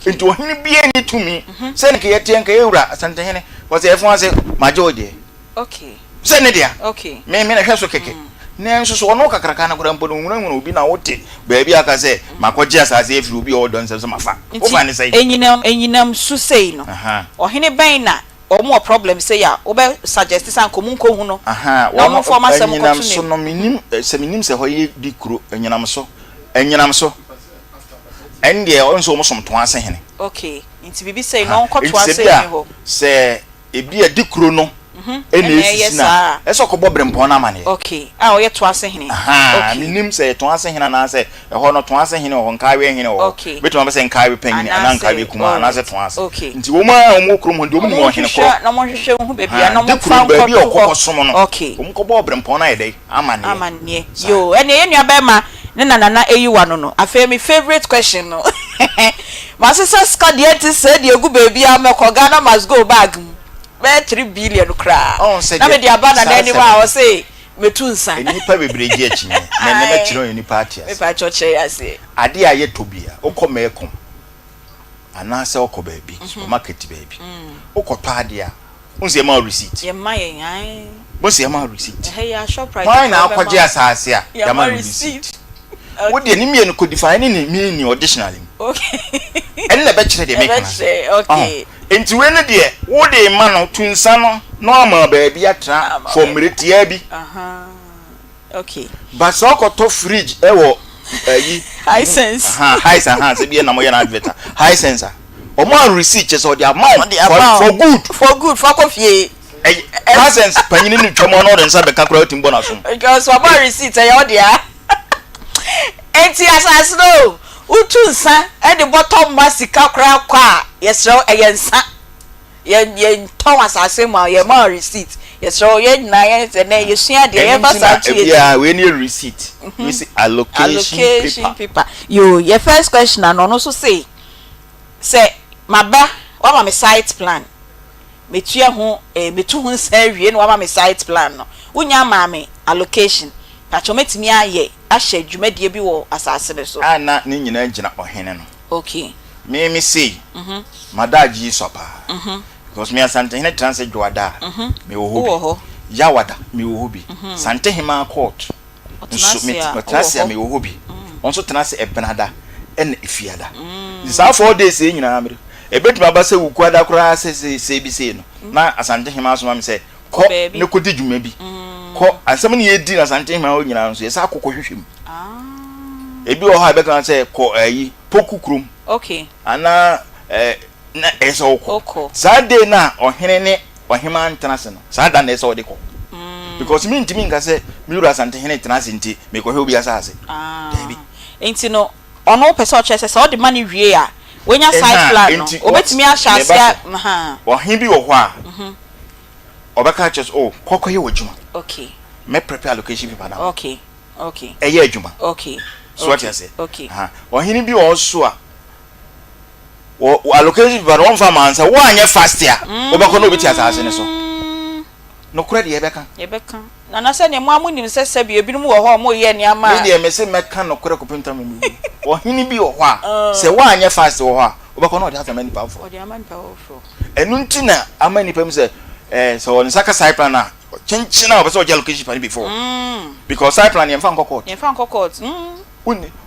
Okay. Into him be any to me. Send a Ura, Santa Hene, was everyone say, my Jody. Okay. Send it there. Okay. May I have so kick. Name so no Kakana will be now. Baby, I can say, my just as if you be all done some affair. Oh, say, Enum Susay no. Or Henny Baina. Or more problems say ya obe suggest some comunco huno. One more former so no minim seminim se hoye di kro enyenam so and there also almost some twice hene. Okay, into bibi say no ko twice ho. Say e bi di kro no ene na eso ko bobrem pon na mane. Okay, ah oye twice hene. Okay, minim say twice hene na say e ho no twice hene ho nkawe hene ho. Beto ma say nkawe panyin ana nkawe kuma na say twice. Nti wo ma mo kro mo ndom mo hene ko. Na mo hwehwe ho bebi na mo fa bebi okokosom no. Okay. Wo ko bobrem pon na ye dey amane. Yo, ene enua be ma na eyiwa no no. Afa mi favorite question no. My sister Scott yet said you go baby am ko Ghana must go back. Be 3 billion cra. Na me dia ba na anywhere I say metu nsa. Enipa bebrege achi na me chiro eni party. Me pa church ya say. Ade aye tobia. Okọ mekom. Ana se okọ baby, supermarket baby. Okọ ade a. Unse ma receipt. Ye ma ye yan. Bonse ma receipt. Hey ya shop right. Why na akwaje asase a? Ya ma receipt. What the enemy and could define any meaning additionally. Okay. And the betcha they make. Okay. Into when the dear, what a man to insano, normal baby at for Miritiabi. Okay. But so got to fridge, high sense. High sense, be a Namoyan adverter. High sensor. Or more receipts or the amount for good, for coffee. High sense, Panini Chomono and Sabeka in bonus. Because for more receipts, I dear. Enti asas no utu nsa e de bottom masika kra kwa yesro eyensa ye ton asase ma ye ma receipt yesro ye na ye se na ye sua de ye basa tu ye yeah we need receipt we see allocation paper yo your first question and no so say maba wa ma me site plan metua ho metu ho nsa wie no wa ma me site plan no unya ma me allocation pachometimi aye ahye dwumadie bi wo asase ne so ana ne nyina gina ohene no. Okay, me say madaji sopa because me asante hene transit dwada me wo hobi yawada me wo hobi sante hema court nso me transit me wo hobi onso transit ebenada en efiada this how 4 days e nyina amere ebetuma ba se wukwada kura se bi se no na asante hema so ma me se ko ne kodi dwuma bi ko asem ne yedi na sante hema o nyina nso yesa akokko hwehwem ebi o ha be kan say ko ayi pokukrum. Okay. Ana na eso ko sade na ohene ne ohema ntanase no sada na eso de ko because me ntimi nka say me ura sante hene ntanase nti me ko he obi asase debi enti no ono pese o chese so de mani wie a wenya site plan no obetimi a shase ohen bi wo ho a obeka chese kokko ye wajuma. Okay. Me prepare allocation paper na. Okay. Okay. Eye adwuma. Okay. So what you say? Okay. Ohini bi also a allocation paper one farm answer one year fast ya. Obeka no beti asase ne so. No kura de yebeka. Na say ne mo amunim sese bi ebinom wo ho mo ye ne ama. Me de me se meka no kura kopenta me. Ohini bi wo ho a se one year fast wo ho a obeka no de asama nipa fo. Ode ama nipa fo. Enu nti na ama nipa me se so on saka side plan na chenchina obese o allocation paper before. Because side plan yemfa nkokot.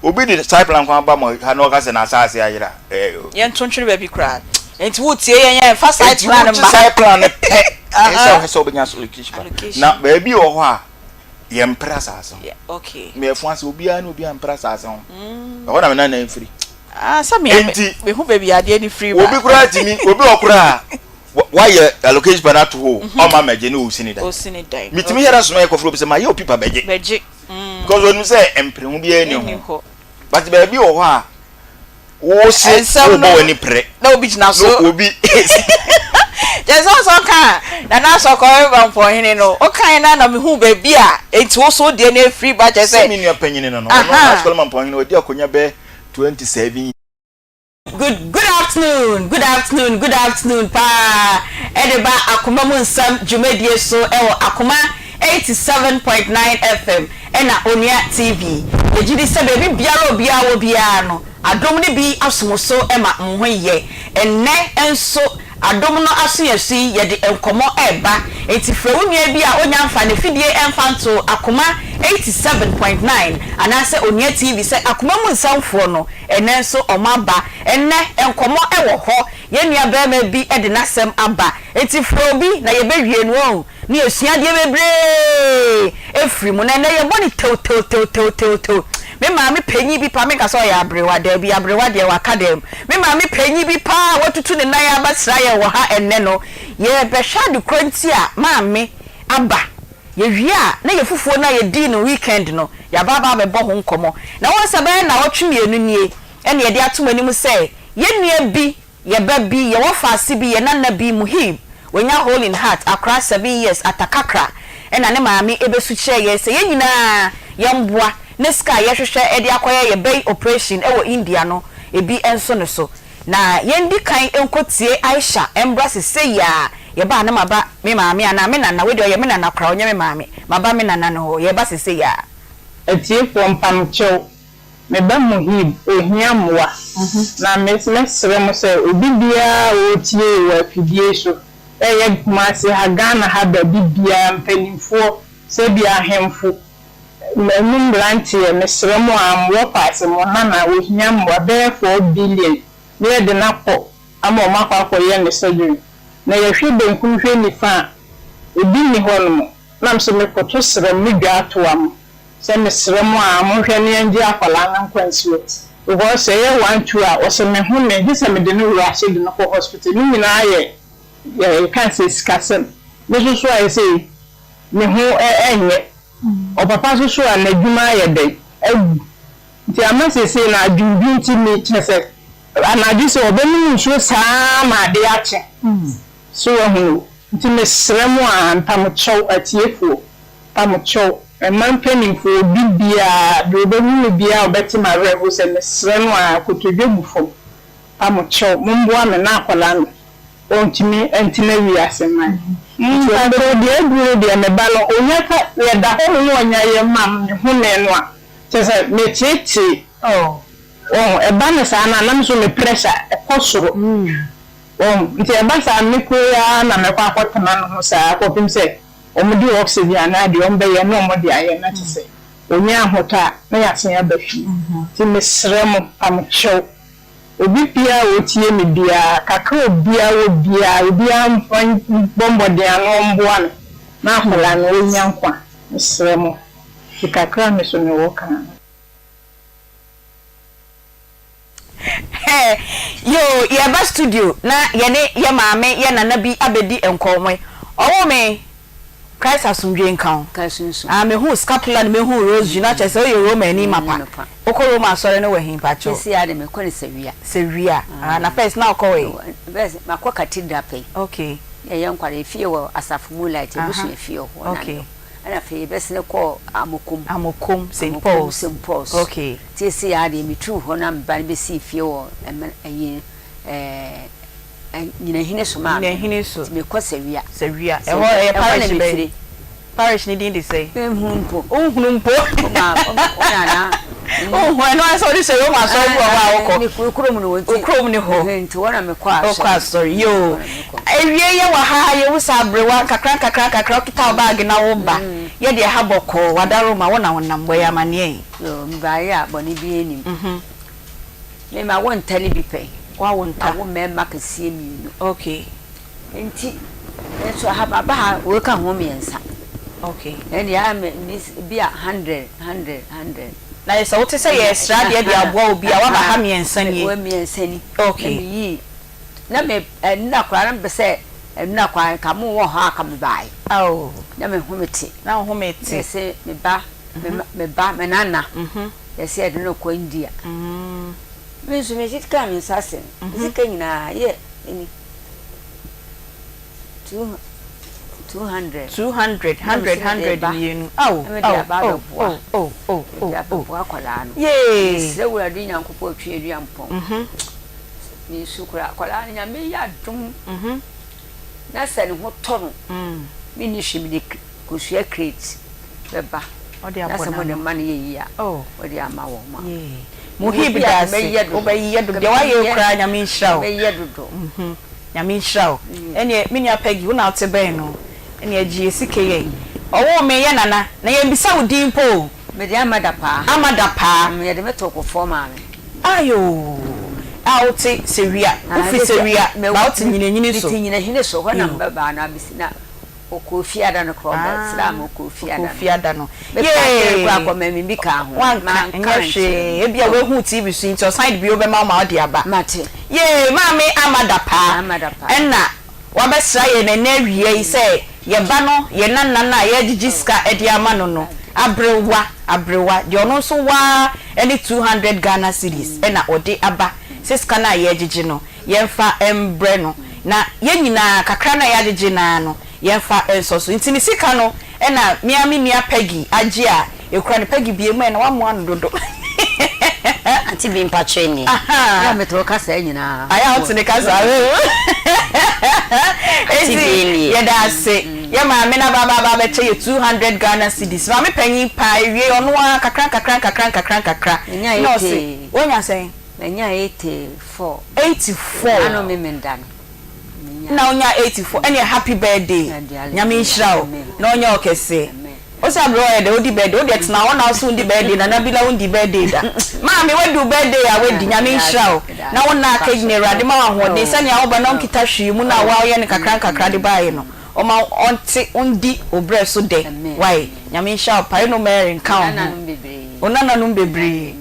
Obi de side plan kwa ba mo ha no ka se na asase ayira yen tontwere ba bi kra enti wo tie yen fa side plan mba side plan pe so obenya allocation na ba bi wo ho a yem prasa aso. Okay, me efuanse obi a na obi am prasa aso ho na me na free sa me hu ba bi ade ni free ba obi kra timi obi okra why allocation paper to ho o ma meje ni osini dai mitimi hera so me kofro bi se ma ye opipa beje because when you say empre hu bi eni ho but baby o ho a wo se wo bo ni pre na obi jina so obi just so kan na so ko e for hini no o kan na me hu baby a enti wo so de na free ba je say me ni apanyini no na so man point no di akonya be 27. Good afternoon pa edeba Akoma mu Nsem dwumadie so ewo Akoma 87.9 FM ena Onia TV ejidi se baby biara obiara wo biara no adom ne bi asomoso ema nhoye enne enso adom no aso yesi ye de enkomo eba enti frewunua bi a onya mfa ne fidie emfanto Akoma 87.9 anase onia TV se Akoma mu nsamfo no enne nso omaba enne enkomo ewo ho ye nua bema bi e de nasem aba enti frobi na ye bewie no ni esua de bebre efri mu na ye boni tew me maami penyi bi pa me ka so ya abrewa de bi abrewa de wa kadem me maami penyi bi pa watutu ne nan abasra ye wo ha enne no ye be hwadu kranti a maami aba ye hwia na ye fufuo na ye di no weekend no ya baba be bo ho nkomo na won sabe na wotwemienu nie ene ye de atomanim se ye nua bi ye ba bi ye wo faase bi ye nanna bi muhib wonya hole in heart akra 7 years atakakra ena ne maami ebesu kire ye se ye nyina yamboa neska yehwehwe ede akoye ye bay operation ewo India no ebi enso ne so na yendi kan enkotie Aisha embrace say ya ye ba na maba me maami ana me nana we de ye me nana kra onye me maami maba me nana no ye ba say ya etie pompam chew me ba muhib ohia moa na mesre mo se obi bia otie wa fidie so ye kuma se ha Ghana ha ba bibia mpanimfo se bia hemfo menum branch ye mesre mo amwo pass mo na ohia moa be 4 billion ne de na ko ama o makwa ye ne surgery na ye hwe benkum hwe ni fa obi ni hono na mso me koto sre mi dwa to am se mesre mo amwo hwe ne nji akwala na nkwansuo wo se ye 1-2 a o se me hu me hisa me de no wura hye de no ko hospital ni nyina ye kan se skasem me so aye se me hu enye o papa so a na dwuma ye dey nti amasese na adwumbi nti me chese anadi so obenu nso saa ma de ache so hu nti me sremu a mpamchow atiefuo pamchow emanpenifo bibia de obenu bia obeti ma reho se me sremu a kotodwebufo pamchow mumboa me na akwala no ontimi entina wi aseman mbere de aduro de me balo onyaka ye da ho no onya ye mam hu me no a chese me chichi eba ne sa na nam so me pressure e kosoro nti eba sa me ko ya na me kwa kwotana no sa kopim se omudi oxygen na de ombe ye no omodi aye na chese onya ahota na ya sen abafi ti me srem am show obi pia otie me bia kakra obia obia bombo de ano mboa na akola no onya nkwa srem ti kakra me so ne wo kan yo ye ba studio na ye ne ye maame ye nana bi abedi enkomwe owo me Christ asumdwe nkan kasunsu me hu scapula me hu rose na che se o ye Roma ni mapa okoro Roma sore no wahin pacho si ade me kone sewia na first na okwe best makwa cathedral pay okay ye nkware efie wo asafu mu light ebusu efie ho okay ana fe best ne ko amokum St Paul's okay ti si ade me tu ho na mba be si efie wo eyin nyina hine so ma me ko sewia e ho e parish ni din say hunpo ma na no so this say Roma so wa ko ukrom ni ho nti wona me kwa sorry yo ewie ye wa ha ye wusa abrewa kakra kita bag na wo ba ye de ha boko wadaro ma wona wonam boy amane yo mba ya boni bi enim me ma won tali bi pe wa wonta wo me makasie mi no okay nti so ha baba wo ka ho miensa okay and ya me bi 100 na yes what say yes ra de abo obi a wa ba ha miensa ni wo miensa ni okay yi na me na kwara mbe se na kwa ka mu wo ha ka me bai na me humeti se me ba me nana yes e de no ko India me so me jit ka me sase zika nyina ye ni 200 you akwala no yes se wura di nyankopɔ atwe adua mpɔn ni sukura akwala nya me ya dum na se ne ho tɔ no me ni hwimi de kosua crate beba odi abona na mo man ye yi a odi ama wo ma Muhib dase obayi yedo de waye kra nyame nhyira be yedo nyame nhyira o ene me nia pegi una ote ben no ene agie sike ye owo me ye nana na ye bisa udin po me de amada pa me de meto ko forma me ayo auti seria ufi seria ba uti nyine so nyine so ho na mbaba na bisina okofia da no kroba slam okofia da no ye kwa kwa memi bi ka ho man nhwe e bia we hu tv so into side bi obema ma odi aba mate ye mami amada pa enna wabesra ye na na wie se ye ba no ye nana ye gigiska edi ama no abrewa de ono so wa any 200 Ghana cedis enna odi aba siska na ye gigi no ye mfa embre no na ye nyina kakra na ye gigi na no yemfa ensoso ntini sika no ena miami nia pegi agi a ekura ne pegi bie mu na wamo anu dodo anti bi mpache ni ya meto kasa nyina aya otine kasa ezi yeda se ya ma me na baba be che 200 Ghana cedis ma me panyi pa wie ono a kakra no se wonya sen nya 84 ano me mendano na onya 84 any happy birthday nyame nhyira na onya okese o say bro e de odi birthday o de tena wona so ndi birthday na bila undi birthday da ma me we do birthday a we di nyame nhyira na wona akagine rade ma wa hode sani a oba na nkita hwi mu na wa ye ne kakra de bae no o ma onti undi obre so de why nyame nhyira pa no mere nkan onana no bebre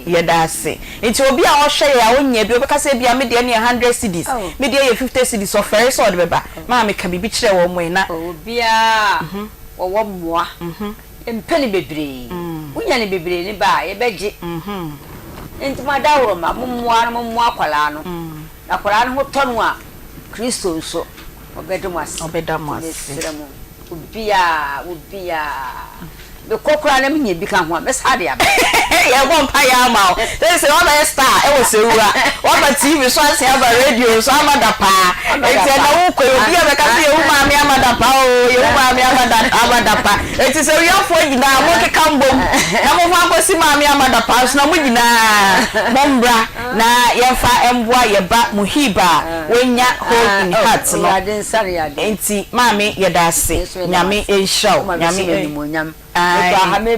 yedase nti obi a wo hwe ya wonya bi obekasa bia me de ne 100 cedis me de 50 cedis so fair so de beba ma me ka bibi kire wo mo na obi a wo moa empeni bebre wonya ne bebre ne ba ye beje nti ma dawro ma moa kwala no na kwala no hotono a Kristo nso obedamase obi a be kokura na menye bi ka ho be sade ya ye bompa ya ma o say o be star e wo sewura o ba tv so ase aba radio so amada pa e te na wo ko obi a be ka se ye ma mi amada pa o ye ma mi amada pa e ti se yo fo gina mo ke kambom na mo fa ko si ma mi amada pa so na mo gina mombra na ye fa emboa ye ba muhiba wenya hold in heart no enti ma mi ye da se nyame enshaw nyame ha me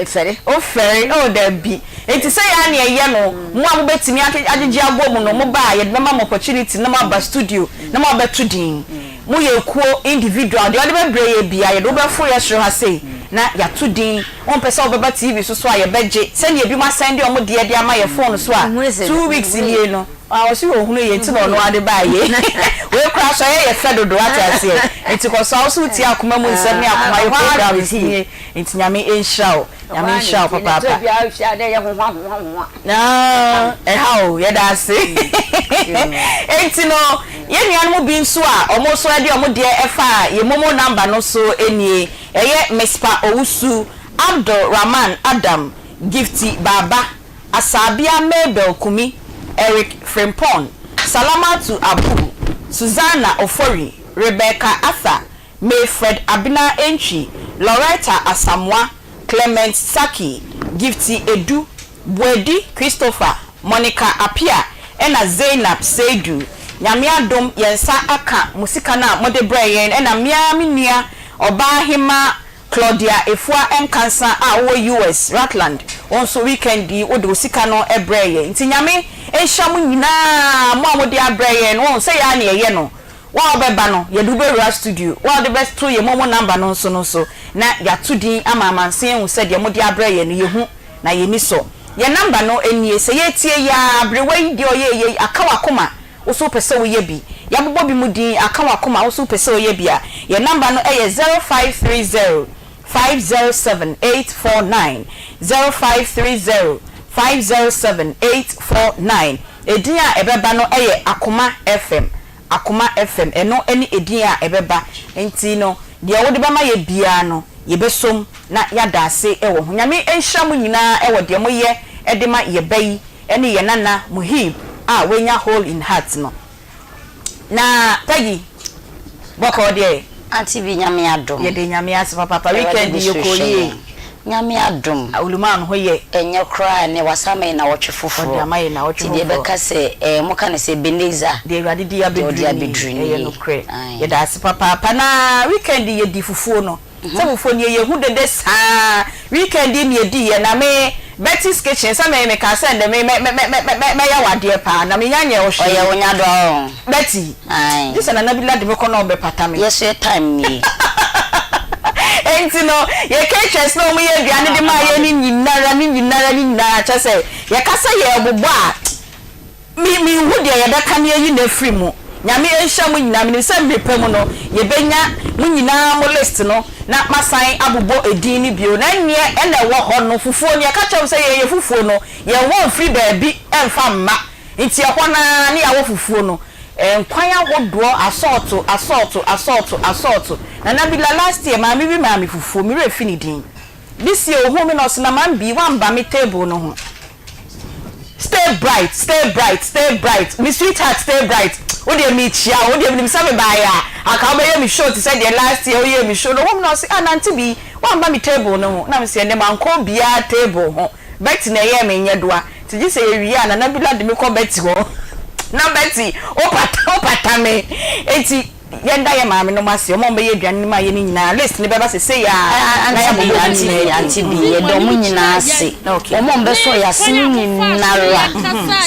fere o fere o da bi enti say ya na ye no mo a mo betimi agege agbo no mo ba ye be ma opportunity na ma ba studio na ma ba tudin mo ye kuo individual de be bre ye bia ye do be fo ye hwe ha sei na ya tudin on pese obeba tv so a ye beje se ne bi ma send o mo de ama ye phone so a 2 weeks nie no I was ohunu ye ti no ade ba ye we kra so ye fedodo atase enti ko so so ti akoma mu nsem ne akoma ye program ti enti nyame enhira papa na how ye da se enti no ye nuan mu bi nso a omo so ade omo de efa ye momo number no so enie eye Mespa Owusu Abdul Rahman Adam Gifty Baba Asabia Mabel Kumi Eric Frimpon, Salamatu Abu, Susanna Ofori, Rebecca Arthur, Mayfred Abina Enchi, Loretta Asamwa, Clement Saki, Gifty Edu, Bwedi Christopher, Monica Apia, Ena Zainab Seidu, Nyamia Dom Yensa Aka, Musikana Modebrayen, Ena Miami Nia, Obahima Claudia Efua Enkansa US Ratland onso weekend di odo sika no ebreye nti nyame ehyamu nyina mo amode abreye no say ya na ye no wa obeba no ye do be studio wa the best to ye momo number no so na ya tudin amamanse hu say de mode abreye no ye hu na ye ni so ye number no enie say ye tie ya abrewe di oye Akoma oso pese wo ye bi ya bobo bi mudin Akoma oso pese wo ye bia ye number no 0530 507-849 0530-507-849 Edia ebeba no eye Akoma FM eno eni edia ebeba enti no dia wode ba ma ye bia no ye besom na yada ase ewo ho nyame enhya mu nyina ewo de mo ye ede ma ye bayi ene ye nana muhib wenya hole in heart no na Peggy boko de Aunty bi nyame adom. Ye de nyame ase papa weekend yokoli. nyame adom oluman ho ye enye kra ne wasama na wotwe foforo odi amaye na wotwe foforo ti de beka se mo ka ne se Beneza de awade di abedru ye no kre ye da ase papa na weekend ye di fufuo no se fufuo ne ye hu de saa weekend ne ye di ye na me Betty's kitchen some me ka send me ya wade pa na me nyanye wo hwe oye wonya do Betty ai this na bila de me kono be pata me yes time ni enti no ye kitchens no me ye aduane de ma ye ni nyinara chese ye kasa ye obobo a mi hu de ye da ka ne yi na free mu nyame ehia mu nyina me se mepɛ mu no ye benya mu nyina mo list no na masan abubo edin ni bio na nye ene wo ho no fufuo ne ka kyɛm sɛ ye fufuo no ye won free baabi emfa mma nti ɛhɔ na ne ya wo fufuo no nkwan ahodoɔ assault na bi la last year maami bi maami fufuo mi re fini din this year ohu mi no so na man bi wan ba mi table no ho stay bright mi sweetheart stay bright o de mi chia o de mi sabe ba ya aka o be ye mi show ti say the last year o ye mi show no wo no say Aunty bi wan ba mi table no ho na mi say ne man ko bia table ho bet na ye me nye doa ti ji say wi ya na bi la de mi ko bet ho na Betty o pata me enti yenda ye maame no mase o mo be ye aduane ma ye ni nyina list ni be ba se ya na ya bo Aunty bi ye do mu nyina ase o mo be so ya se nyinara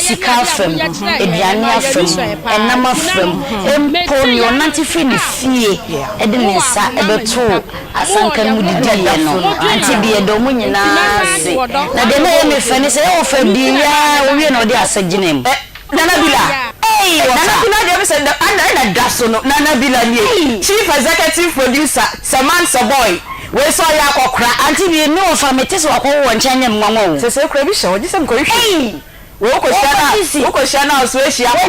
sika fam aduane afam enam afam empo ni onanti fi ni fie e de ne nsa e be to asanka mu didi ye no Aunty bi ye do mu nyina ase na de na ye me fa ni se o fa bi ya o wie na o de asaginem Nana Bila. Hey, Nana Bila dey say na daso no. Nana Bila ni. Chief executive producer, Saman Saboy. We saw ya kokra. Aunty bi no fa metese wakwo wo nchanye mwanwo. Se kra bi hye, wo gisem ko hwe. Hey. We ko shana so ehia. Wo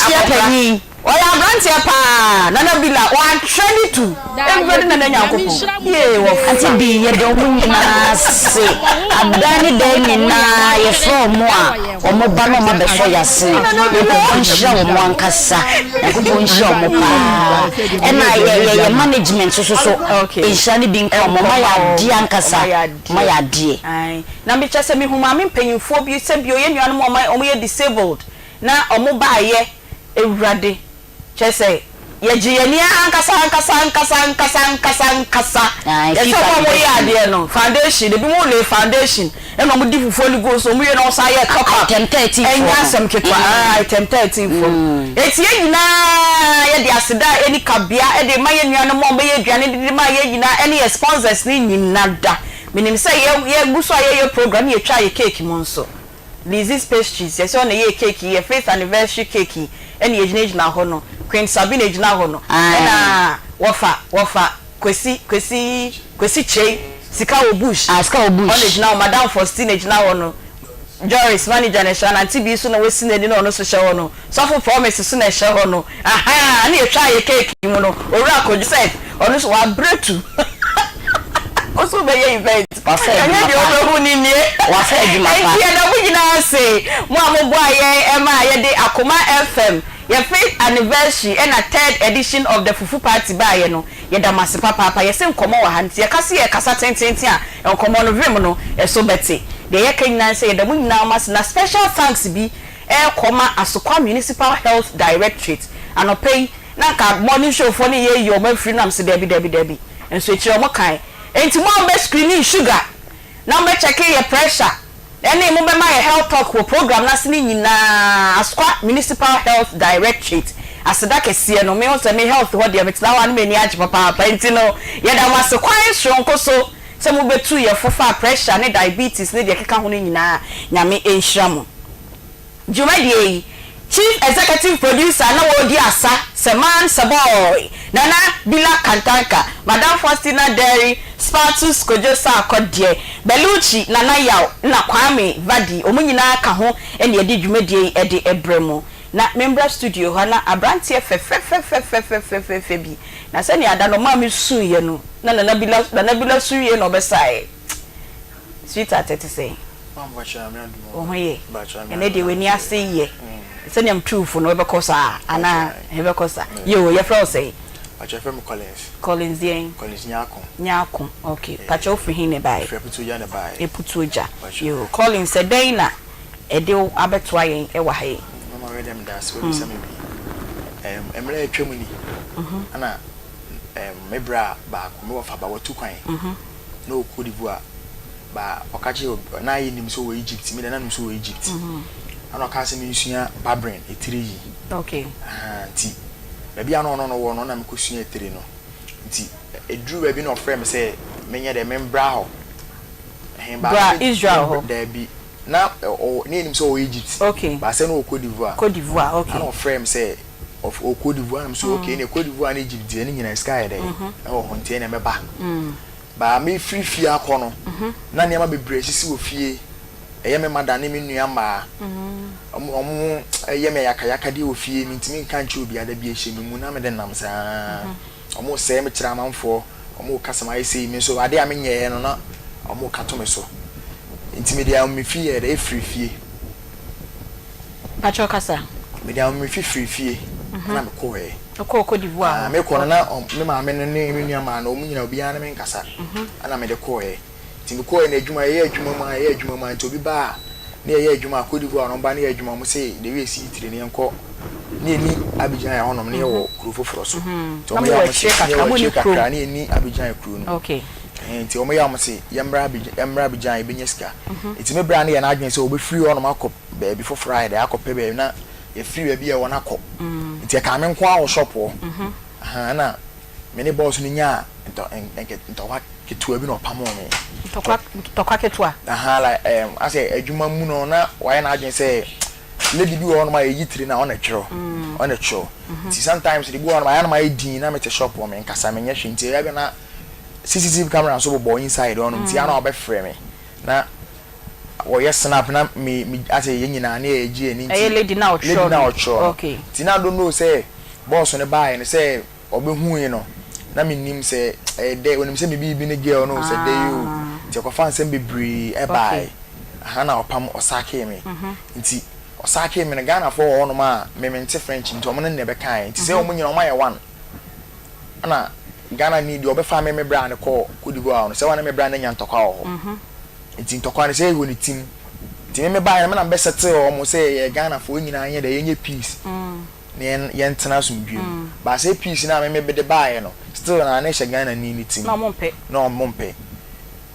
hia pani. Oya branch pa. Nana Bila, wa trend to. Everybody na nyankopo. Ye wo Aunty bi ye do mu nyina se. Abani do nyina ye from mo a. Omo ba no ma be so yase. Ye ko nhia wo mo ankasa. Ye ko nhia wo mo pa. E na ye management so nhia ni bi nka mo ma ya di ankasa. Ma ya die. Ai. Na me chese me huma me mpanyimfo bi se bi oye nuanu mo omo ye disabled. Na omo ba ye ewurade chese ye jiyeni ankasa ye so mo ye ade no foundation de bi mo le foundation e no mo di fufuo ni go so mo ye no sa ye kapa temptative enya asem ketwa temptative etie nyina ye de aseda eni kabia e de maye nuanu mo be ye aduane de ma ye nyina eni sponsors ni nyina da minim say ye guso ye program ye twa ye cake mo nso Lizzie's pastries yes on ye cake ye 5th anniversary cake eni ye gina ho no Queen Sabine gina ho no na wofa kwesi chei sika obush on gina Madam Faustina gina ho no Joyce manager na shana Aunty bi so na wesi na ni no so she ho no so for promise so na she ho no aha na ye twa ye cake mu no owura ko said ono so wa bretu also be event perfect anya de obo ni nie wa fa adwuma pa e da bu gina se mo amogbo aye ma ye de Akoma FM ye 5th anniversary and a 3rd edition of the Fufu Party ba ye no ye da mase papa ye se nkomo wa hanti ye kase ye kasa tenten a nkomo no vim no e so beti de ye kan nan se ye da mu nyina mas na special thanks bi e koma Asokwa Municipal Health Directorate anopei na ka morning show for ni ye yo ma free nam se debi enso e kire mo kan enti mo be screening sugar na mo check your pressure ene mo be my health talk wo program na sini nyina Asokwa Municipal Health Directorate aseda kese no me o se me health ho de metina wa no me ni age papa enti no ye da was kwan shronko so se mo betu ye fofa pressure ne diabetes ne de keka ho nyina nyame enhira mo Jumadi Chief Executive Producer na wodi asa Saman Saboy Nana Bila Kantanka Madam Faustina Dairy Spartus Kojosa Akodie Beluchi Nana Yaw na Kwame Vadi omunyina ka ho ene edi dwumadie ede ebremo na member studio ha na abrantie fe bi na se ne ada no ma me suye no na Nana Bila suye no besae sweet atete say oh ye ene de weni ase ye seniam truth no be kosa ana hebe kosa yo ye fro say Pacho from Collins yen. Collins Nyako. Okay. Pacho for him by. Preputu ya na by. Eputuja. You Collins said Dana. Edo abetwaye ewa he. Mama read them das we bisa me bi. Emre atwamuni. Ana mebra ba ko me wafa ba watu kwan. No Cote d'Ivoire. Ba okache na yi nim so wo Egypt, me na nim so wo Egypt. Ana ka se me nsua babren etiri yi. Okay. Ti. Baby ano no wo no na me kosua etiri no. Ti edru baby no frame say menye de membra ho. Bra Israel ho. There be na nim so wo Egypt. Okay. Ba se no Cote d'Ivoire. Cote d'Ivoire, okay. Ano frame say of Cote d'Ivoire am so okay, ne Cote d'Ivoire and Egypt ni nyina sky there. Honte na meba. Ba me free akono na niam bebre sisi wo fie eye me madane me nua ma omo eye me yakayaka de wo fie mi ntimi nka nche obi ada bi ehye me mu na me de nam saa omo se me kira manfo omo kasama ise mi so ade a me nyeye no na omo kato me so ntimi de am me fie de free fie Pacho kasa me de am me fie na me ko he Cote d'Ivoire. Me ko na me ma me ne me nua ma na omu nyina obi ana me nkasa ana me de ko he ti me ko he na adwuma ye adwuma ma nti obi ba na ye adwuma Cote d'Ivoire no ba na ye adwuma mo say de we si tire ne enko na eni Abidjan ya honom na ye wo kuro foforo so to me ya mo se kakra na eni Abidjan kuro no okay nti o me ya mo se yemra Abidjan e benya sika nti me bra na ye na adwen se obi free honom akọ ba bi for Friday akọ pe ba na ye free ba wona akọ nti ka me nko awo shop wo na me ne boss ni nya ento wa ketua bi no pamo me tokwa ketua la ase adwuma mu no na wa na adwen say lady bi wo no ma yitire na ona twero nti sometimes the go on ma na din na me te shop wo me nkasa me nya hwe nti ya bi na CCTV camera so bo inside on nti ya na obefre me na wo yes snap na me ase ye nyina na eji ni nti lady na ocho okay ti na don't know say boss ne buy ne say obehu yi no na me nim say dey onim say me bi ne girl no say dey you ti ko fan say bebre e buy na opam osake me nti osake me ne Ghana for ono ma me mente French nti omo ne be kan nti say omo nyina omo ye one na Ghana need obefa me bra ne ko Cote d'Ivoire no say wana me bra na nya ntokwa ho nti ntokwa ne say wo ni tim ti me buy na be settle omo say ye Ghana for nyina anya de ye peace ne ye ntena sumdwem ba say peace na me be de buy no still na na she Ghana ni tim no mompe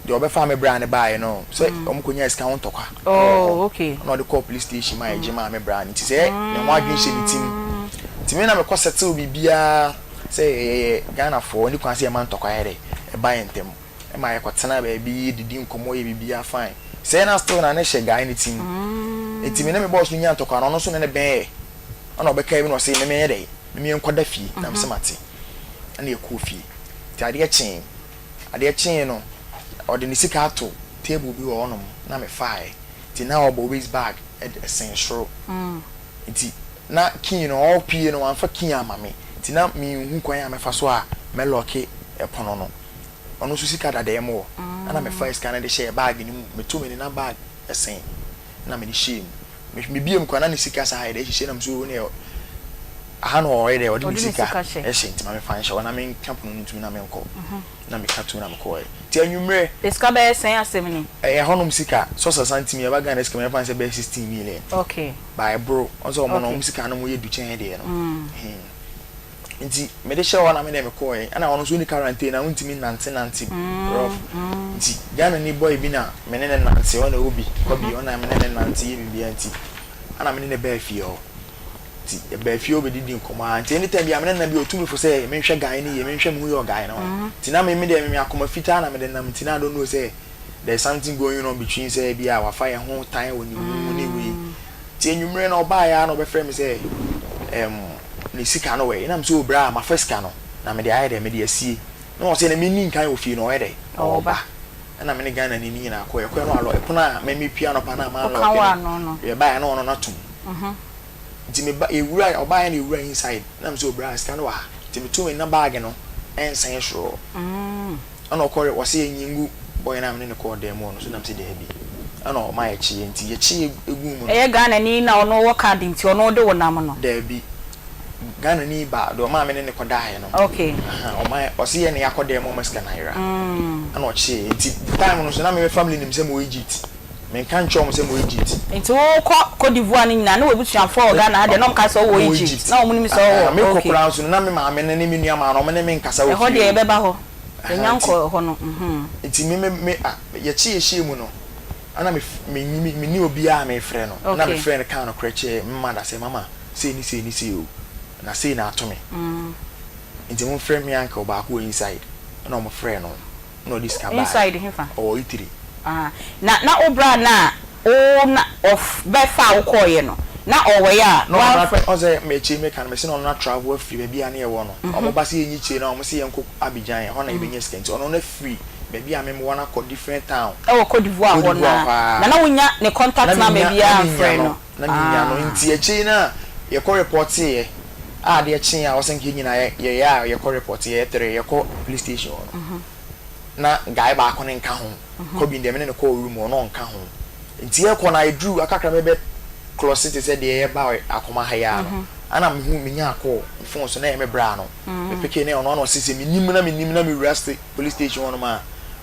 de obefa me bra ne buy no so omo konya iska ho ntokwa okay no de call police station ma eje ma me bra ni ti say ne ho adwen she ni tim ti me na me ko settle bibia say Ghana for ni kwanse e man ntokwa here e buy ntem e ma ye ko tena ba bi didi nkomo ye bibia fine say na still na she guy ni tim enti me na me boss ni nya ntokwa no so ne ben ana obeka bi no say me ye dey me enkoda fie na me semate ana ye ko fie ti ade chen no odi ni sika ato table bi wo onom na me fire ti na obo always bag e sen shro enti na kin no all pie no anfa kin amame ti na mi hu kwan ya me fa so a me lock e pono no ono so sika da dem wo ana me fire scan de share bag ni me to me na bag e sen na me ni shame me biem kwa na ni sika sa ha de hye na mso ne aha no o ide odi ni sika e hye nti ma me fan hye na me camp no ntumi na me nko na me ka to na me ko ti anwumre iska be sen asem ni honom sika so santim ya baga na sika me fan se be 16 million okay by bro onso mo no sika no mo ye du chen de no nti me de hye na me na me ko ana ono so ni quarantine na untimi nante rough nti Ghana ni boy bi na me ne nante ona obi ona me ne nante ye bi anti ana me ne be fie o ti e be fie obi didi nkoma nti anytime bi amene na bi otumi fo say me hwe guy ni ye me hwe mu yo guy no ti na me de me akoma fita na me de na ti na don't know say there's something going on between say bi a wa fire ho time woni mu ni we ti enwumre na oba ya na obe frɛ me say ni sika no we na me so bra ma first sika no na me de aye de me de asie no say na me ni nkan ofie no we de oba na me ne Ghana ni nyina akọ ekọ no alo epona me piano pa na ma alo no ye ba no no tum nti me ba ewura oba ya na ewura inside na me so bra sika no wa nti me to me na bag no ensan shoro ana okore wo se enyingu boy na me ne ko dem no so na me se de bi ana o ma ye chi nti ye chi egu mu e Ghana ni na ono wo card nti ono de wo nam no da bi Ghana ni ba do ma me ne ko dae no okay o ma o se ye ne yakode mo maska naira ana o che nti time no so na me family nim se mo Egypt me kan chom se mo Egypt nti wo ko Cote d'Ivoire ni na we butua for Ghana de no mka so wo Egypt na o mu ni so wo me ko kura so na me ma me ne me nua ma no me ne me nkasa wo e ho de e beba ho enyanko ho no nti me ye chi ye shi mu no ana me ni obi a me frɛ no na me frɛ no kan no kreche mma da se mama sei ni o na sei na atome nti mo frɛ me anka oba ko inside na mo frɛ no no this ka ba inside hefa o itiri na obra na o na of be fa wo koye no na owe ya no o ze me chi me kan me se no na travel free be bia na ye wo no o ba se enyi chi na o se ye nko Abidjan ho na ye benya skent o no na free maybe I am wanna call different town. Oh, Cote d'Ivoire one na. Na wunya ne contact na maybe a friend no. Na nya no nti echi na ye call report here. Ah de echi a osenke nyina ye call report here 3 ye call police station. Na guy ba ko ne nka ho. Ko bi ndem ne call room no nka ho. Nti ye ko na I drew akakra me be close city said ye ba Akoma ha ya no. Ana me hu me nya call phone so na ye me bra no. Me peke ne ono sisi me nim na me rest police station no ma.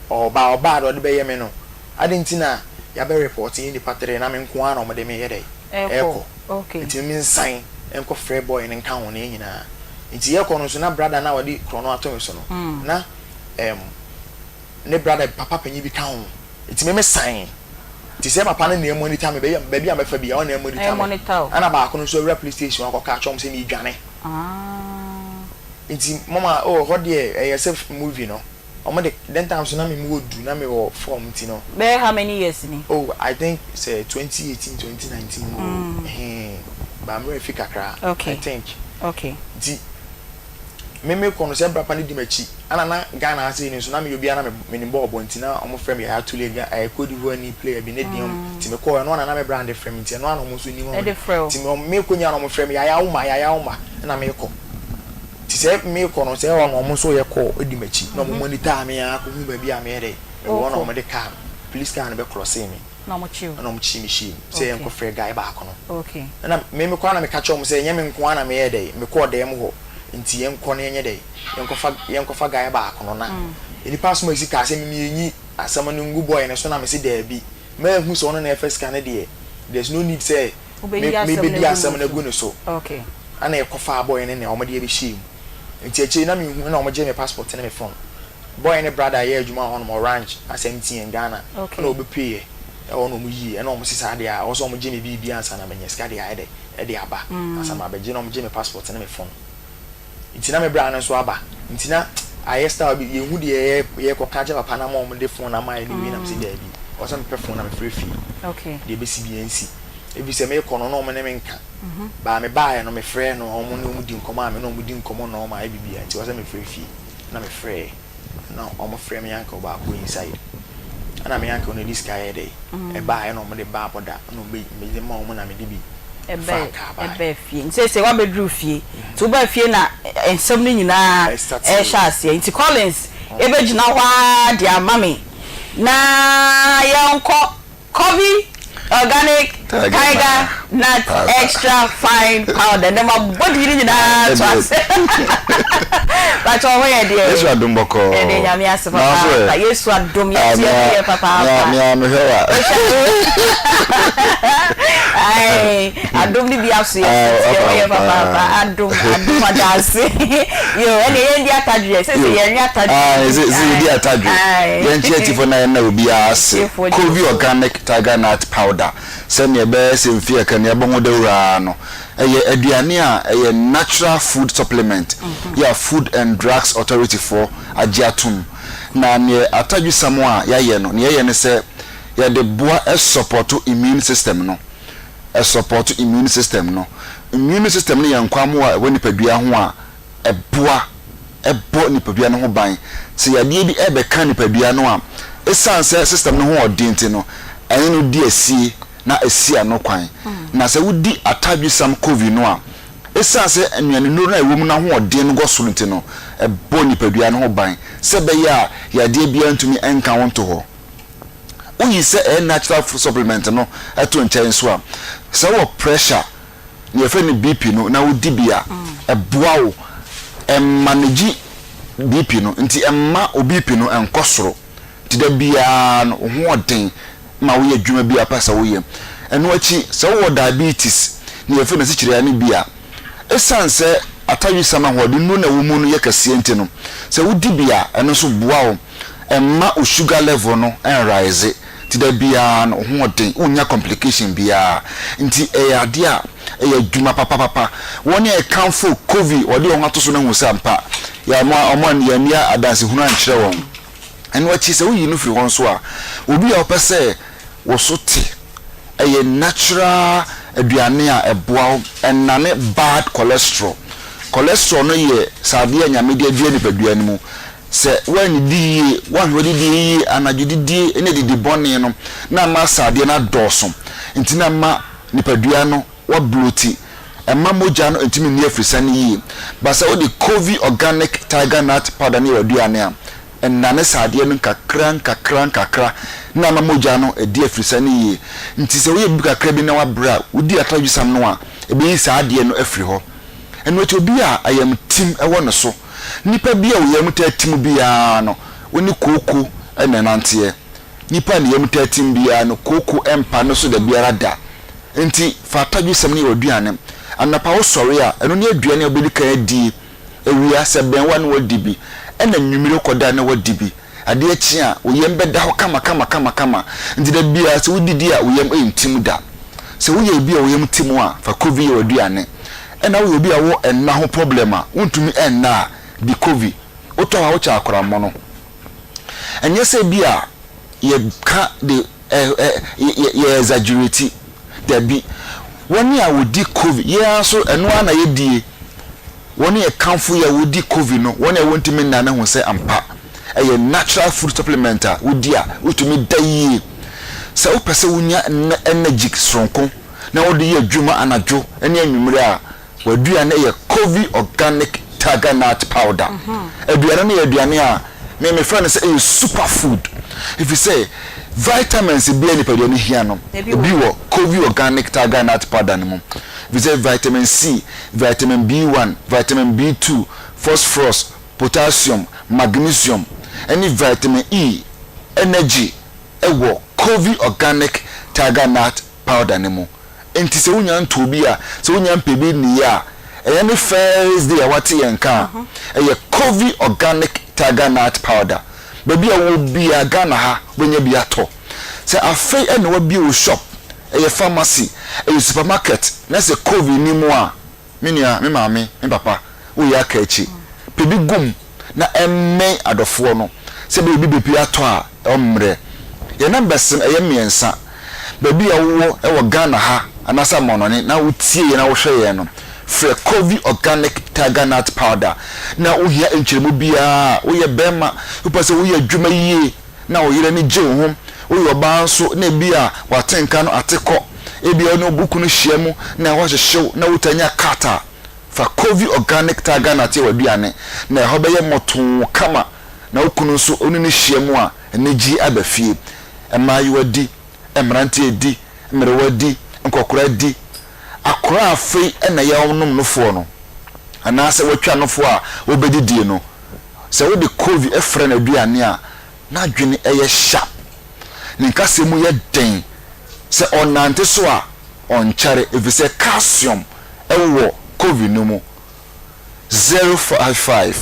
Oba do de be ye me no adenti na ya be report in the patre na me nko an o me de me ye dey eko okay nti me nsan enko free boy ne nka ho na nyina nti ye ko no so na brother na wadi krono ato so no na ne brother papa panyi bi ka ho nti me san nti se papa na monitor me be bia me fa bia on na monitor ana ba ko no so police station akọ chom se ni dwane nti mama ho de safe movie no then time so na me wo do na me wo form ti no be how many years ni I think say 2018 2019 ba me fi kakra okay I think okay di me ko no se brapa ni di machi ana na Ghana ase ni so na me obi ana me ni ball bonti na omo frame ya to le Cote d'Ivoire ni player bi ne diom ti me ko no na me brand frame ti no ana omo so ni ho ti me ko nya na omo frame ya uma na me ko ti se me ko no se o no mo so ye ko edi machi no mo monitor me ya ko hu ba bi am ye dey e wo no mo de car police car no be cross me no mo chi me se en ko free guy ba ko no okay na me ko na me ka cho mo se nya me nko na me ye dey me ko dey mo ho nti ye nko na ye dey ye nko fa guy ba ko no na eni pass mo isi ka se me enyi asama no ngu boy ne so na me se dey bi me hu so no na first scan dey there's no need say me be di asama na gu no so okay ana ye ko fa boy ne o mo dey be shim nti eche na me hu na o mo je me passport na me phone boy ne brother ye adwuma ho no orange asɛmti en Ghana na obi pay e no mo yi e na o mo sisa de a o so mo je me bibi ansa na menye ska de a de aba asa ma be je na o mo je me passport na me phone nti na me bra na so aba nti na ayesta bi ye hu de ye ko kaje papa na mo de phone na mai ni wi na me se de bi o so me pe phone na me free fee okay de be si bi ensi ebi se me ko no no mo ne me nka ba me ba no me frɛ no o mo no mu di nkɔmɔ me no mu di nkɔmɔ no ma bibia nti o se me free fee na me frɛ no o mo frɛ me yanka ba ko inside ana me yanka no this guy dey e ba no mo de ba boda no me de ma o mo na me de bi ebe fie nti se wa bedru fie to ba fie na ensem ni nyina e sha ase nti Collins ebe gina wa dia mami na yanko coffee organic tiger nut extra fine powder dem body ni na to ase ba to ho ye de Yesu adom boko e de nyame ase papa Yesu adom ye papa me hewa ai adom ni bi aso ye papa adom adase yo ene ye ndi atadwe se ye nya atadwe ze di atadwe ye nchi tifo na obi ase coffee organic tiger nut powder se ne be se mfie ka ne bongo de wura no eye aduane a eye natural food supplement ya Food and Drugs Authority for agiatum na ne atadwe samo a ya ye no ne ye ne se ya de boa support immune system no support immune system no ne yankwamo a woni padua ho a ebo ni padua no ho ban se ya de bi ebe kan ni padua no a esanse system no ho odinti no enye no di asie na asia no kwan na se wudi atadwe sam covid no a esanse anuane no na ewom na ho odin no gosunti no ebo ni padua no ho ban se be ya de bia ntumi enka wonto ho oyi se natural food supplement no eto nchen so a se wo pressure ne fe ni BP no na wodi bia eboawo manage BP no nti emma oBP no enkosoro ti da bia no ho oden ma wo ye dwuma bia pasa wo ye eno achi se wo diabetes ni efe na sikire ani bia esanse atayi sama ho de no na wo mu no ye kase enti no se wo di bia eno so boawo emma o sugar level no en rise ti da bia no ho oden unya complication bia nti ade a dwuma papa woni e kanfo covid odi o hato so na hu sampa ya omo ya mia adanse hunu ankyere won eno achi se wo yi no firi won so a obi a opese wo so te natural aduane a eboa enane bad cholesterol no ye sabe anyame de adua ni padua ni mu se wani di wahwodi di anadwodi di ene di bone no na ma sade na doso ntina ma ni padua no wa bloati emma moja no ntimi ni afrisani yi basa wo di covid organic tiger nut powder ni aduane a enane sade no kakra na ma moja no edi afrisani yi nti se wo ye kakra bi na wa bra wodi atadwusam no a ebe yi sade no afri ho eno ti obi a ayam tim ewo no so nipa bi a wo yam ta tim bia no woni koko enanante nipa ne yam ta tim bia no koko empa no so da biara da nti fatadwusam ne oduane anapa wo sori a eno ne aduane obedi kan di ewia se ben wa no wadi bi ena nwumire koda na wadi bi ade achi a wo yam beda ho kama nti da bia se wodidi a wo yam entim da se wo ye bi a wo yam tim a fa covid oduane ena wo bi a wo enna ho problem a wontumi enna di covid oto a wo cha akora mo no enye se bi a ye ka de ye exaggerate da bi woni a wodi covid ye aso eno ana ye die woni e kanfo ya wodi covid no woni e wontumi nna na ho se ampa eye natural food supplement a wodi a wotumi dai se wo pese wonya energy stronko na wodi ye adwuma anajo ene anwumre a wadua na ye covid organic tiger nut powder aduane na ye aduane a me friend say e super food if you say vitamins bi ani pade ni hia no bi wo covid organic tiger nut powder no if you say vitamin C, vitamin B1, vitamin B2, phosphorus, potassium, magnesium, any vitamin E, energy ewo covid organic tiger nut powder no enti se wonya nto bi a se wonya mpebi ni ya any first day awati yenka eye covid organic tiger nut powder baby a wo bi a Ghana ha wonya bi ato se afei ene wo bi o shop eye pharmacy eye supermarket na se covid ni mu a me mama me papa wo ya ka echi pebi gum na emme adofo no se baby bepi ato a omre ye numbers eye miensa baby a wo e wo Ghana ha anasa monone na wotie ye na wo hwe ye no free covid organic tiger nut powder na wo hia enkyeremu bia wo ye bema wo pese wo ye adwuma yie na wo yire ni je wo wo yo ba so na bia watenka no ateko ebia no buku no hyiemu na wo hyehyew na wotanya kata fa covid organic tiger nut ye waduane na ho be ye moto kama na okunu so onu ni hyiemu a enegi abafie emayi wadi emrante edi mrewadi nkokora di akora afei ena ya onum nofo no anase watwa nofo a obedidie no se wo de covid efre na aduane a na adwene eye sharp ninkase mu ye den se onante so a onchare efise calcium ewo covid no mu 055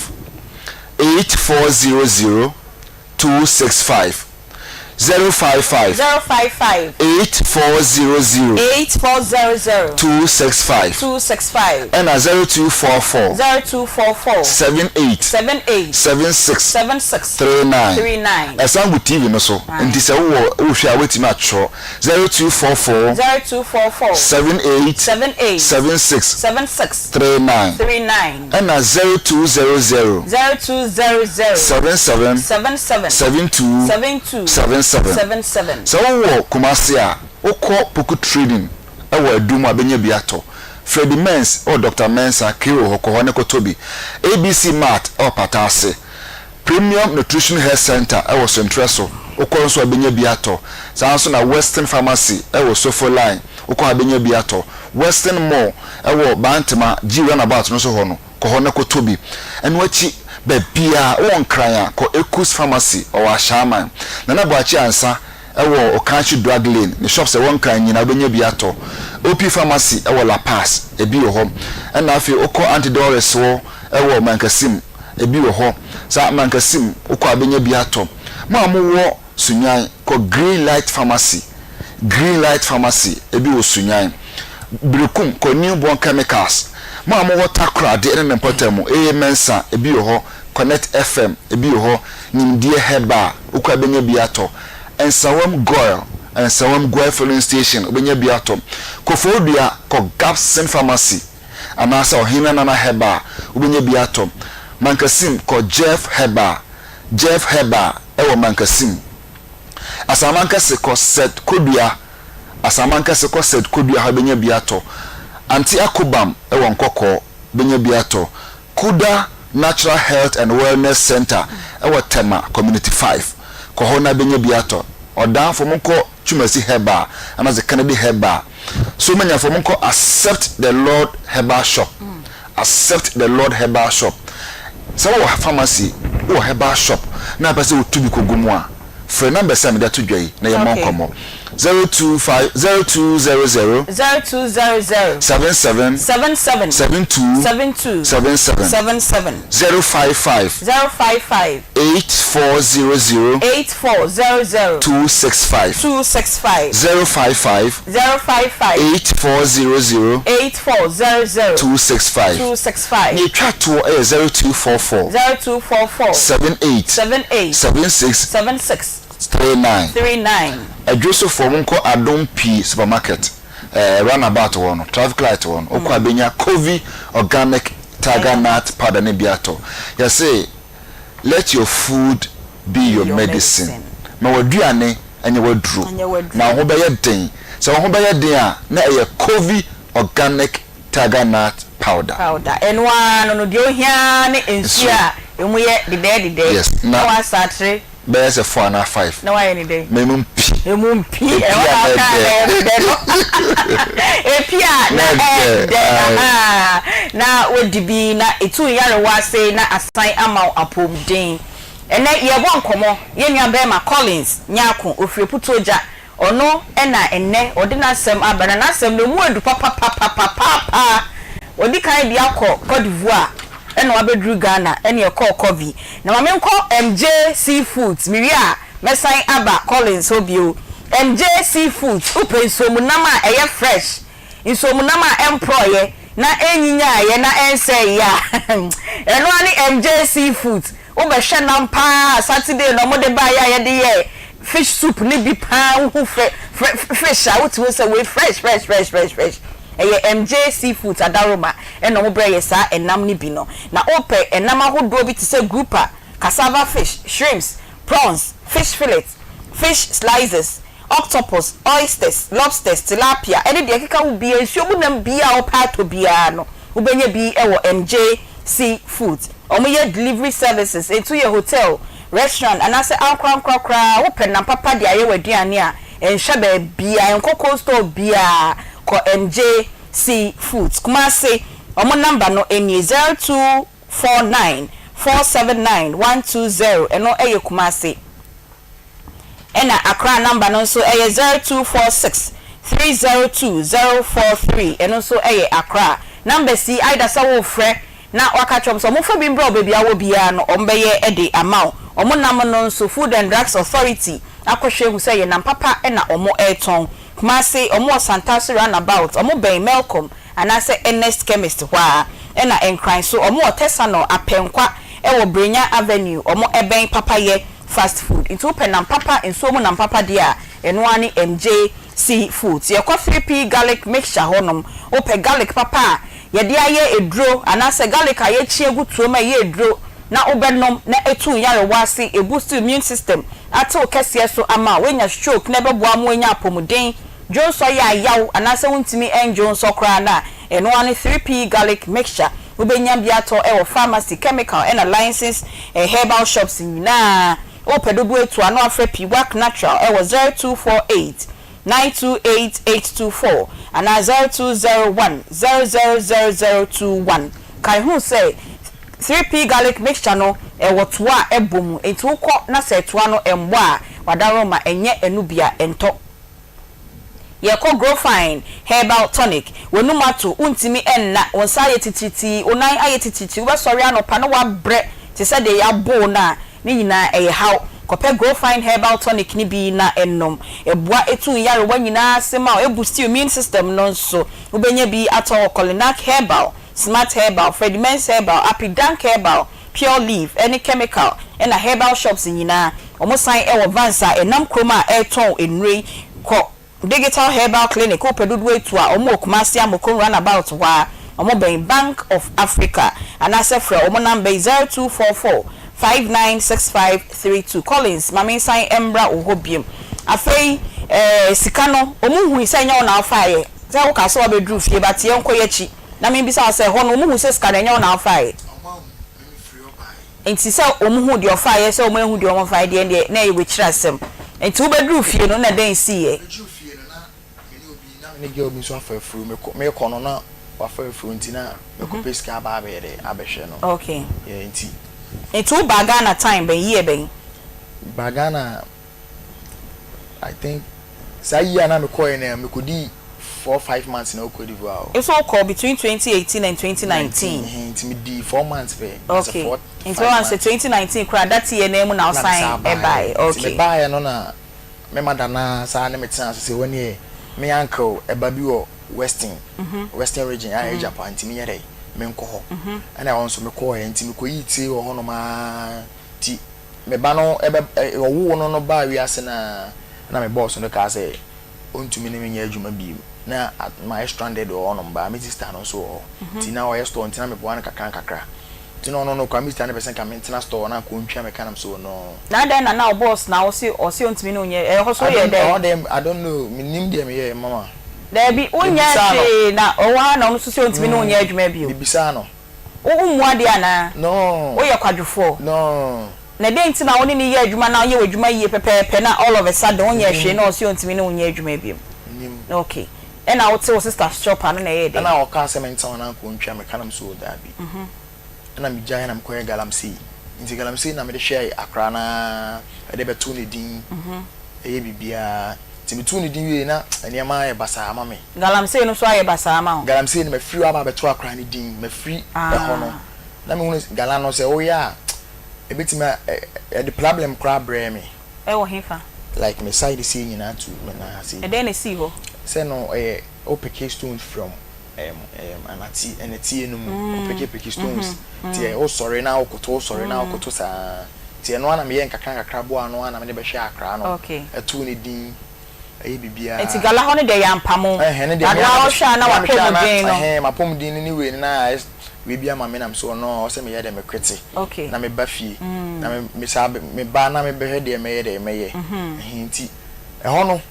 8400 265 055 8400 265 and 0244 78 76 39 esangu TV no so ndi se wo hwia wetimi atro 0244 78 76 39 and 0200 77 77 so wo kumase a ukọ poku trading ewo adum abenya biato Freddy Mens or Dr. Mensa Kiro Hoko ne Kotobi ABC Mart or Patase Premium Nutrition Health Center ewo Centreso ukọ nso abenya biato sanso na Western Pharmacy ewo Sofo Line ukọ abenya bi ato Western Mall ewo Bantama G runabout no so ho no ko ho na ko tobi eno achi ba bia won kran a ko Ekus Pharmacy o wa Shaman na bo achi ansa ewo Okanchi Drug Lane the shops e won kran nyina abenya bi ato OP Pharmacy ewo La Paz ebi wo ho ena afi ukọ Antidores wo ewo Mankasim ebi wo ho sa Mankasim ukọ abenya bi ato ma mo wo Sunyan ko Green Light Pharmacy ebi wo Sunyan Brikum ko Newborn Chemicals ma mo water crowd de en importamu Mensa ebi wo ho Connect FM ebi wo ho Nimdie Heba ukwa benya biato Nsem Goil filling station benya biato ko Fodua ko Gapson Pharmacy anasa ohina na Heba benya biato Mankasim ko Jeff Heba ewo Mankasim Asamankase ko set kodua ha benya biato Aunty Akobam ewo nkoko benya biato Kuda Natural Health and Wellness Center ewo Tema Community 5 ko hona benya biato odan fo monko Chumasi Heba anaze Kennedy Heba so many fo monko Accept the Lord Heba shop so wo pharmacy wo Heba shop na pese wo tubi kogumu a for number same that to dwai na ye mon komo 02000 77 72 77 055 8400 265 055 8400 265 ni twato 0244 78 76 39 Address for Munko Adon P supermarket runabout one traffic light one okwa benya Covi organic tiger nut powder ne biato you say let your food be your medicine na waduane anya wadru na ho be den so ho be den a na e Covi organic tiger nut powder enwa no de ohia ne ensua emu ye de yes na wa satre There's a 4 and a 5. No, any day. Memumpi. Na we be na etu yare wa say na assign amount apom din. Ene ye won komo ye nua be ma Collins nyako ofreputoja ono ena enne odi na Nsem abana na Nsem no mu adu papa odi kan bi akọ Cote d'Ivoire ena wabedru Ghana ena ye call Covi na mame nko MJ Seafoods miria mesan aba Collins obio MJ Seafoods upensomunam a eye fresh insomunam a employe na enyinya ye na ense ya eno ani MJ Seafoods obehwe nam pa Saturday no mode ba ya ye de ye fish soup ni bi pa hu fresh out we say we fresh eye MJ Seafoods adaroma eno mo bre sa enam ni bi no na ope enam ahodo bi te say grouper cassava fish shrimps prawns fish fillets fish slices octopus oysters lobsters tilapia ene de keka wo bi ensuomu nam bia o pato bia no wo benye bi ewo MJ Seafoods omo ye delivery services etu ye hotel restaurant anase ankra wo penam papa de aye waduane a enhwe ba bia enkoko store bia ko MJ Seafoods kuma say omo number no eni 0249 479 120 eno eye kuma say ena Accra number no so eye 0246 302 043 eno so eye Accra number C either sawo frɛ na wakachom so mo fa bi mbra obabi awo bia no ombeye ede amount omo nam no so Food and Drugs Authority akohwe hu say ye nam papa ena omo eton kuma say omo Santasi runabout omo ben Melcom anase Ernest Chemist hwa ena enkran so omo Tesano apenkwa ewo Brenya Avenue omo eben papa ye fast food into penam papa enso mo nam papa dia eno ani MJ Seafoods ye ko 3p garlic mixture honom ope garlic papa ye dia ye edro anase garlic aye chiegu tuoma ye edro na obenom na etu yare wase e boost immune system ato kese so ama wenya stroke na beboa mo enya apomuden jonso ya yaw anase wontimi enjonso kra na eno ani 3p garlic mixture ubenya biato ewo pharmacy chemical and alliances herbal shops na opedobu etu ano afre p work natural ewo 0248 928-824 and 0201-000021. Kai who say 3p garlic mixture no what wa ebom etu ko na se toa no embo a wadaroma enye enubia ento ye ko grow fine herbal tonic wenumatu untimi enna wonsa yetititi onan ayetititi we sori anopa no wa bre ti se de ya bo na ni nyina haw kope grow fine herbal tonic ni bi na ennom eboa etu yare wanyina sema e boost immune system no so ubenya bi ato colinac herbal smart herbal Fredimens herbal apidank herbal pure leaf any chemical and a herbal shops nyina omo sign e wo vansa enam kroma eton enrei ko digital herbal clinic opedudu etu a omo okumasi amoko run about wa omo ben Bank of Africa and asefra omo number 0244 596532 Collins mami sign embra ohobiem afei sikano omo hu say nya na afaye say wo ka so obedru fie batie enko yechi na me bisa say ho no omo hu say sikano nya na afaye enti say omo hu de ofaye say omo hu de omo faye de na e we kirasem enti wo bedru fie no na den sie ne girl bi so afa furu me ko no na wafa furu ntina me ko peska ba be de abehwe no okay yeah nti etu bagana time ben year ben bagana I think say year na me ko ene me kodi 4-5 months na okodi wow it's all called between 2018 and 2019 nti me di 4 months be okay into one say 2019 kra that year na mu na sign e buy okay me buy no na me madana sa na me tena say woni e me uncle e ba bi wo western region I Japan nti me yere me nko ho ana won so me ko e nti me ko yiti wo ho no ma ti me ba no e wo no ba wi ase na me boss no ka say ontumi ne me nya adwuma bi na my stranded wo no ba me sister no so ti na o store nti na me bo an kakra ti no kwa me sister na person ka me ntina store na ko ntwa me kanam so no na den na now boss na o si ontumi ne onye ho so ye dem I don't know me nim dem ye mama there be onya she na o wa na no so ontumi ne onye adwuma bi o bibisa no ummu ade ana no o ye kwadwofo no na den nti na woni ne ye adwuma na ye adwuma ye pepepe na all of a sudden onye hwe na o si ontumi ne onye adwuma bi okay and I would say sister shop and na ye dey na o ka se me ntan na ko ntwa me kanam so da bi na me gyan na me ko galamsey nti galamsey na me de share akra na e de betu ne din e ye bibia ti me tu ne din we na eniema e basa ama me galamsey no so aye basa ama ho galamsey me free aba betu akra ne din me free e ho no na me hu gala no se o ya e betima the problem kra bre me e wo hefa like me side see nyina to me na see e dey na see ho say no opeke stones from anati enati enum opeke stones tie o sorry na okoto sorry na okoto sa tie no na me yen kakra bo ano na me de be hwe akra no etu ne din ayi bibia enti gala ho ne de yampamo ne de na o hwa na wapom din no mapom din ni we na we bia ma me nam so no o se me ye de me kwete na me ba fie na me sa me ba na me be hwe de me ye de me ye enti ho no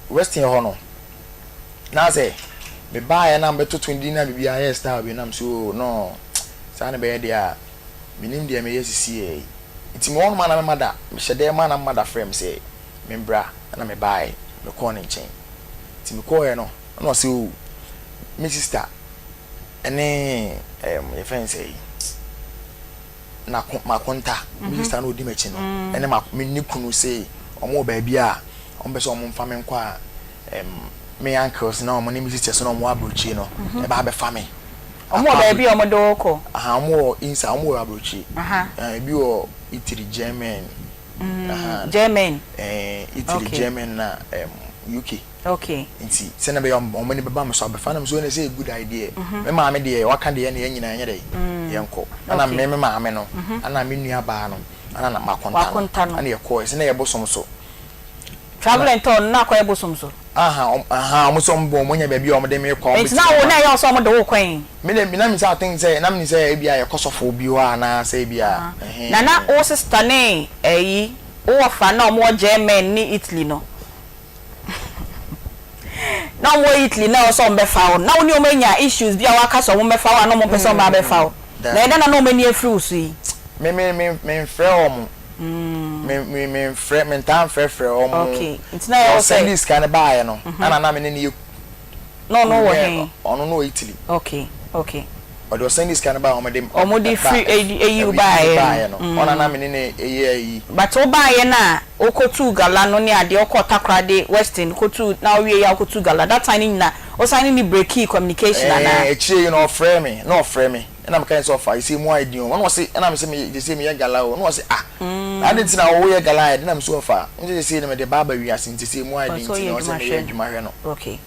western ho no na say me buy na mbeto 20 na bibia yes star be nam so no sa na be dia minim dia me yesisi e iti mo no na me mada me hyede ma na mada frame say me bra na me buy me call ne chain iti me call e no na say o me sister ene e friend say na makonta me sister no di me chi no ene me ni kunu say omo ba bia on be so omo mfa me nkwa me uncles na omo ni mi sisters na omo abrochi no e ba be fa me omo da bi omo do ko omo insa omo abrochi e bi o Italy German German Italy German na UK okay nti se na be omo ni be ba me so be fa na so na say good idea me ma me de waka de na nyina nya de yenko ana me ma me no ana me nua ba no ana na makonta ana ye ko se na ye bosom so traveling town na kwa ebosom so omo so mbo mo nya bia omo de me kwa it's now na ya so omo de wo kwan me na me say think say na me say bia ye kosofo bi wa na say bia na o sister ne eyi o fa na omo German ni Italy no na omo Italy na o so mbe fa na oni omo nya issues bia wa ka so omo mbe fa na omo person ba be fa na eda na omo ni afri usu yi me frɛ omo me friend me time frɛ okay it's na you say this kind buy no ana na me ne no wo hen ono no Italy okay but you send this kind buy omode free you buy no ona na me ne eyi but o buy na okotu gala no ne ade okota krade western kotu na owie ya okotu gala that time na o sign ni break communication na chire you know frame me no frame me na me kan so fa isi mu ID o no say na me say me say me ya gala o no say I didn't know wo ya gala I didn't so fa nje say na me de baba wi ase nti say mu ID nti no say me ya adwuma hwe no okay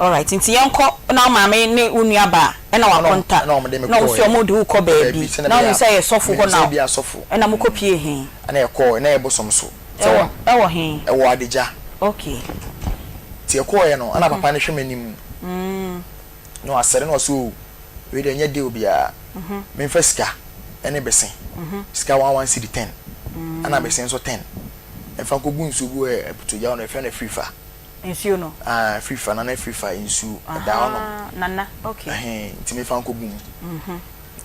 all right nti yanko na maame ne unu aba na wa konta na o so mo de ko baabi na o say sofo ho na na mo kopie he na e ko na e bosom so e wo he e wo adeja okay ti e ko ye no ana papa ne hwe manim no asere no so we de nya de obia me fa sika ene besen sika 11 cedi 10 ana besen so 10 e fa ko gu nsu gu e puto ya no e fa na free fa insu no free fa na free fa insu da no nana okay nti me fa ko gu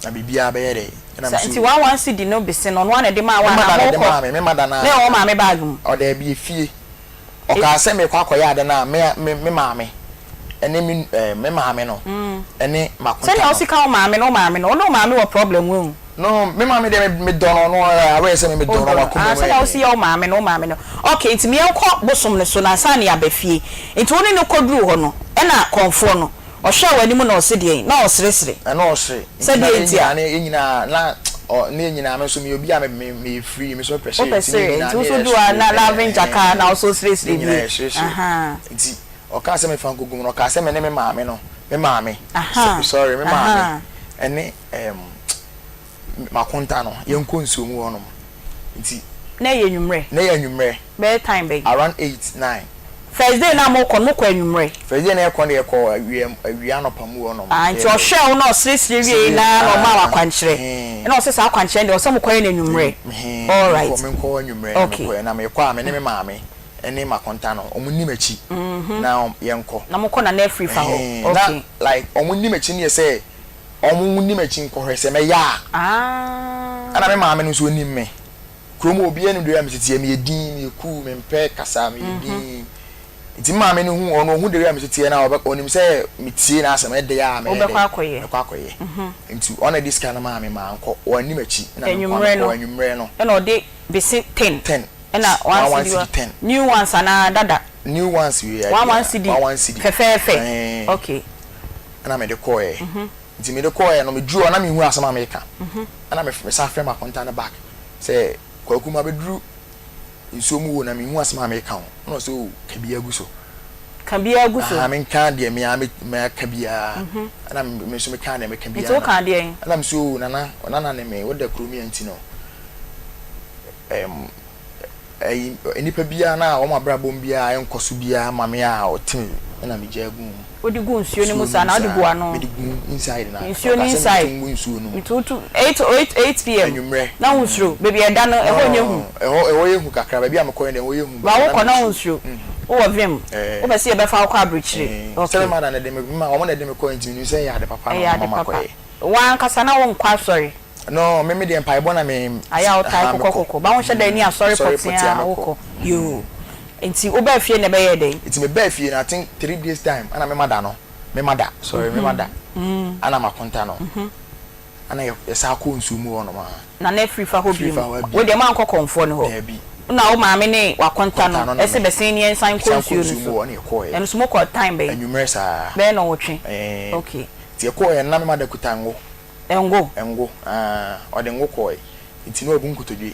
na bibia be ye de na me nti 11 cedi no besen no na de ma wa na me mada na me o ma me bagum o da bi efie o ka se me kwa ya de na me maame ene me maame no ene makonta se na o sika o maame no no maame wo problem wo no me maame de me dono no awe se me dono wa ko se na o si ya o maame no okay nti me enko bosom ne so na sa na ya bafie nti woni ne koduru ho no ena konfo no o hwa wani mu na o se de na o seresere na o sere se de ntia na enyina na ne enyina me so me obi a me free me so pressure nti so do na laving jaka na o so seresere ni aha nti o ka se me fan ko gum no ka se me ne me maame no me maame sorry me maame ene makonta no yenko nsuomu wono nti na ye nwumre be time be around 8 9 first day na mo ko anwumre first day na ko na ko awia no pamu wono nti o hwe no sresre wie na no ma wa kwankyere na o se sa kwankyere de o se mo ko na anwumre all right ko men ko anwumre ko na me kwa me ne me maame ene makonta no omunni machi na yenko na mo ko na free fa ho okay like omunni machi ne say omunni machi nko hwese me ya ana me maame no so nim me kromo obi enu de am titie me edin me ku me mpe kasa me edin iti maame no hu ono hu de am titie na onim say me tie na asem de ya me obekwa akoye nti ona this kind maame ma nko oni machi na anwumre no na ode bese 10 na 1 cedi new ones ana dada new ones we 1 cedi fefe okay ana me de koye nti me de koye no me duru na me hu asama me ka ana me sa frame akonta na back say kwakuma be duru nsuomu wo na me hu asama me ka no so kabia guso me kan de me kabia ana me so me kan de me kabia so kan de ana me so nana ne me wo da kromi anti no enipa bia na o mabrabom bia enkoso bia mame a otim na me jagu odi gu nsuo ni musa na odi gu ano me gu inside na nsuo ni inside nsuo no mitutu 8 pm na nsuo bebi eda no eho nyehu eho yehu kakra bebi amko ne eho yehu ba wo ko na nsuo wo vim wo be se e be fa kwa abrichire okay sele mada na de me ma wo na de me ko ntimi say ya de papa na mama ko wan kasa na wo nkwa sorry no me de empa ibona me aya o tai kokoko ba won hye da ni asori potia woko yo enti wo ba fie na be ye dey enti me ba fie na I think 3 days time ana me mada sorry me mada ana makonta no ana ye sa ko nsu mu wono ma na free fa hobi wo de man kokonfo ne ho na wo maame ne wakonta no ese be sen ni ensan ko nsu no so eno so mo ko time be anwumre sa be no wotwe okay ti ko ye na me mada kutango engo ode ngo koy iti no obu nkotodwe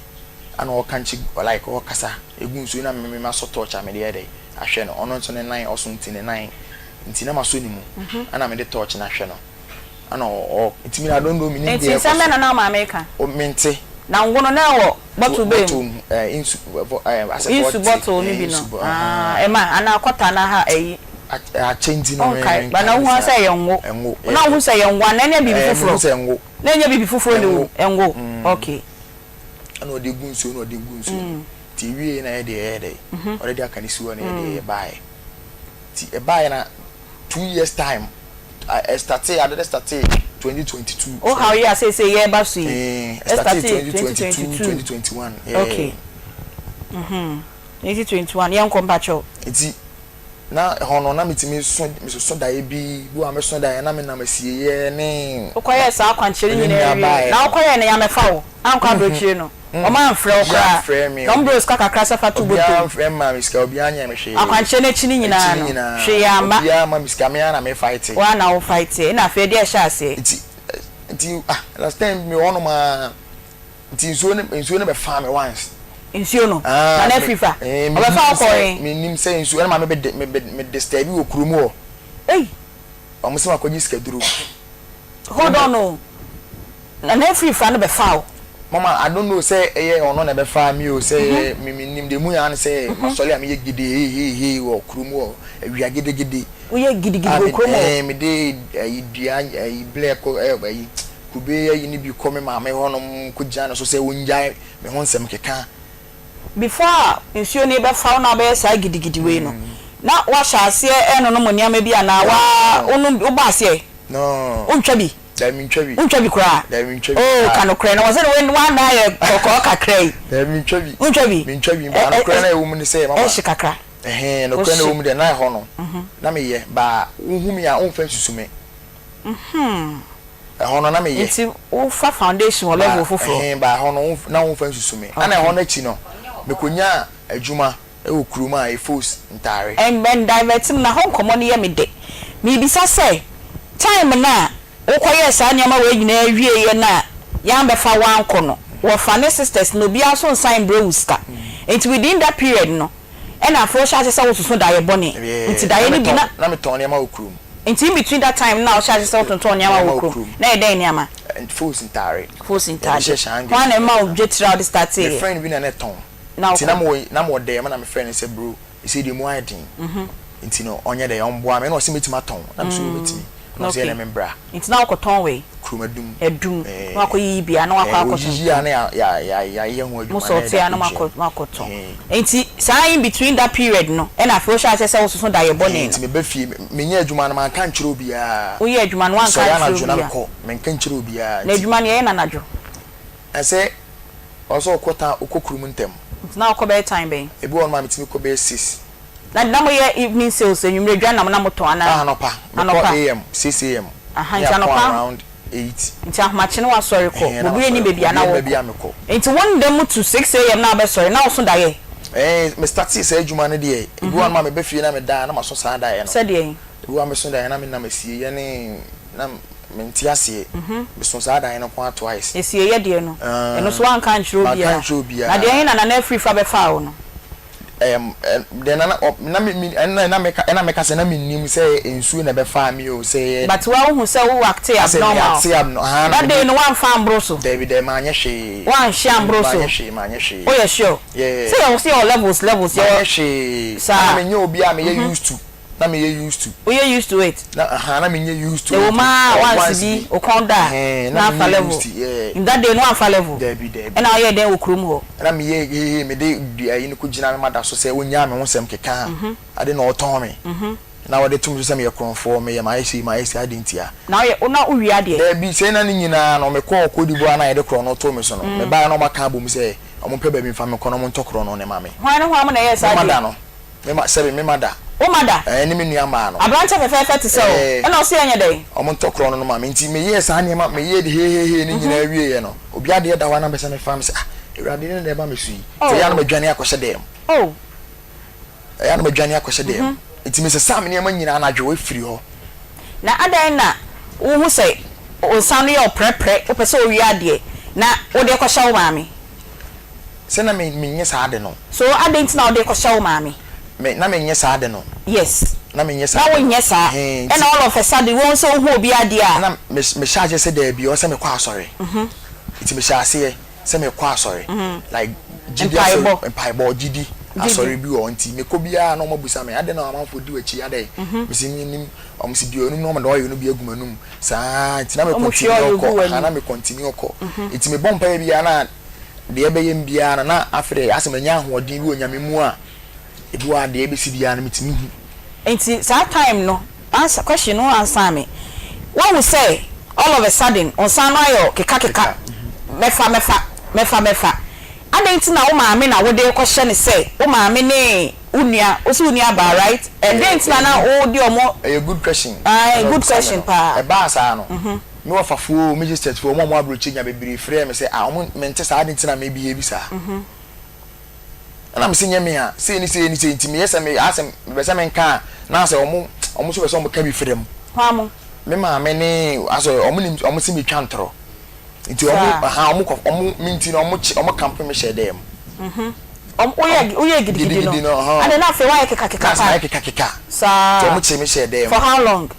ana o kanchi like o kasa egu nsu na me ma so torch a me de ede ahwe no ono nso ne 9 oso nti ne 9 nti na maso ni mu ana me de torch na ahwe no ana o iti mi na don do mi ni de enti se me na ma America o mente na ngono na wo bottle be insu insu bottle ni bi no e ma ana akota na ha eyi a change no okay ba na hu say yenwo na hu say yenwa na nya bibi fufuro na nya bibi fufuro ni enwo okay ana odi gunso na odi gunso ti wie na e de already aka ni suwa na e de buy ti e buy na 2 years time I started 2022. Oh, how you say yeah, Basi? Started 2022, 2021. Okay. 2021. Young compacho. It's na hono na mitimi so da bi bu ameso da na me na masie ye ne okoye sa akwanchire nyina wi na okoye ne ya mefa wo ankwa brochire no o ma mfre okra don bros kaka krasa fatu boto ya mfre ma miska obi anya me hwe akwanchire na chini nyina no hwe ya ma ya ma miska me na me fight wa na wo fight na fe de sha ase nti last time me wono ma nti nsuo ne be fa me once nsuo no na na fifa obefa okoye me nim say nsuo na ma me disturb wo kurum ho o mo se makoji schedule hold on no na fifa no be fa mama I don't know say ono na be fa mi o say me nim de mu ya say masole am ye gide he wo kurum ho awia gide wo ye gide wo kurum ho me de idua black kube yi ni bi come ma me honom ko jana so say wonjai me ho nsem keka before nsuo ne be fa na be sa gidigidi we no na wa hyase eno no monia ma bi ana wa onu wo ba se no untwa bi da mi ntwa bi kura da mi ntwa bi oh kanu kura na wose we wa na ye kokko kakrai da mi ntwa bi mi ntwa bi ba no kura na ewu mu say mama shi kakra no kura na ewu mu de na ho no na me ye ba unhu mi a unfa susume hono na me ye nti wo fa foundation level foforo ba hono na unfa susume ana hono chi no mekonya adwuma ewo kuruma e force ntare en ben divertim na hon komo ne ye me de me bisa say time na ukoye sa nyama we nyina awie ye na ya be fa wan kono wo fa ne sisters no bia so sign brewska it within that period no and afro sha se wo susu da ye bone nti da ye ni bi na me ton nyama okurum nti in between that time now sha se wo ton nyama okurum na e den nyama and force ntare one e ma objetira the start e friend bi na ne ton na mo de na me friend say bro e say the more idin nti no onye de omboa me na o se metima ton na me so metimi no say na me bra nti na okoton we krumadum edum na akoyi bia na akoton ya na ya ye ho adwuma mo so tia na makoton nti say in between that period no e na fe o sha se wo susu da ye bone nti me ba fie me nya adwuma na man kan kire obia o ye adwuma no an kan kire obia me kan kire obia na adwuma ne ye na najo ase oso okota okokrum ntem na okobe time ben ebi won ma metimi ko be 6 na mo ye evening sales enwumre dwa na mo to ana anopa am 6 am aha anopa around 8 nti ahmache no wa sorry ko bobu ye ni bebi ana wo nti one dem to 6 am na be sorry na oso da ye me start say adwuma ne de ebi won ma me be fie na me da na ma so sa da ye no se de ebi won me so da ye na me na masie ye ne na menti ase me so sa da ye no kwa twice esie ye de no eno so wan kan chiro bia na de ye na free fa be fa wo no then na me ka say na me nim say ensu na be fa mi o say but wa hu say wo act abnormal that day no wan fa ambroso David ma anya hwe wan hwe ambroso ma anya hwe oh yeah sure yeah say you see your levels your hwe na me nya obi a me used to na me used to we are used to it na me used to the woman once be okonda na fa level in that day no one fa level David and now here then okrum ho na me ye me de ayi ne ko gina me mada so say wonya me ho sem keka ade na oton me na wade tum so say me kronfo me ye my see adentia now ye una uwi ade David say na nyina no me ko kodibo ana ye de kro no to me so no me ba na maka bom say omo pe ba mi fa me kono mo ntokro no ne ma me hwan no hwan na ye sa mada no me ma sebe me mada o mada ni me nua ma no abranche fefe te so e na o se anya dey omo ntokro no ma me nti me ye sa ne ma me ye de he ni nyina awie ye no obi ade da wa na be se me fa me se ewrade ne de ba me sui te ya no madwane akose dem ya no madwane akose dem nti me se sa me ne ma nyina na dwe firi ho na adan na wo hu se o san ye oprepre o pese o wi ade na o de kwasha wo maami se na me nye sa ade no so adan ti na o de kwasha wo maami me na me nye sa ade no yes na me nye sa na wo nye sa and all of a sudden won so hu obi ade a na me charge se da bi o se me kwa asore nti me charge se me kwa asore like gidi empire gidi asore bi o nti me ko bia na o mabusa me ade na amanfo di wachi ade me si nim o me si di onum no ma do yo no bi agumanum sa nti na me continue ko na me continue ko nti me bompa bia na de ebe yem bia na afre asemanya ahoden bi onyame mu a ebi wa de ebe si bia na metimi hu nti that time no answer question no answer me what we say all of a sudden on sanoyo keka mefa adenti na wo maame na wo de kwhye ne say wo maame ne unia osu unia ba right and then na wo de omo a good question good question pa e ba sa no me wa fafo magistrate fo mo abrochi nya bebiri frɛ me say omo mente sa adenti na me bi sa ana me sinya me ha say ni ntimi yesa me asem be se me nka na say omo so be so omo ka bi frɛ mu kwa mo me maame ne aso omo si mi twantro nti omo minti no omo camp me share dem oye gidi no and na fe why keka sa omo che me share dem for how long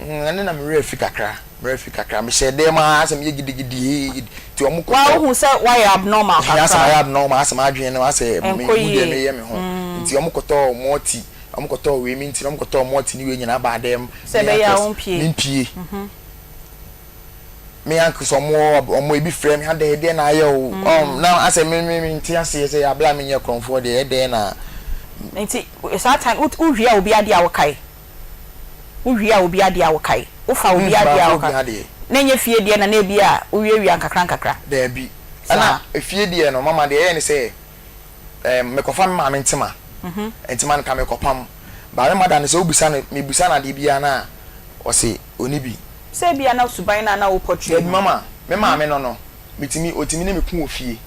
and na me refi kakra me share dem asem ye gidi ti omo ko who say why abnormal kakra asem why abnormal asem adwen no asem me de me ye me ho nti omo koto multi omo koto we minti omo koto multi ni we nyina ba dem se be ya won pie me anko omo ebi frame ha de na aye o now as me nti ase say abla me nye kronfo de na nti that time uhia obi ade awokai ufa obi ade awokai na nye fie de na na ebi a uwie nkakra da bi ana fie de no mama de ye say me kofa me ma me ntima ntima nka me kopam ba me mada ne say obisa na me busa na de bia na o say oni bi say bia na suban na wo portrait mama me ma me no otimi ne me ku ofie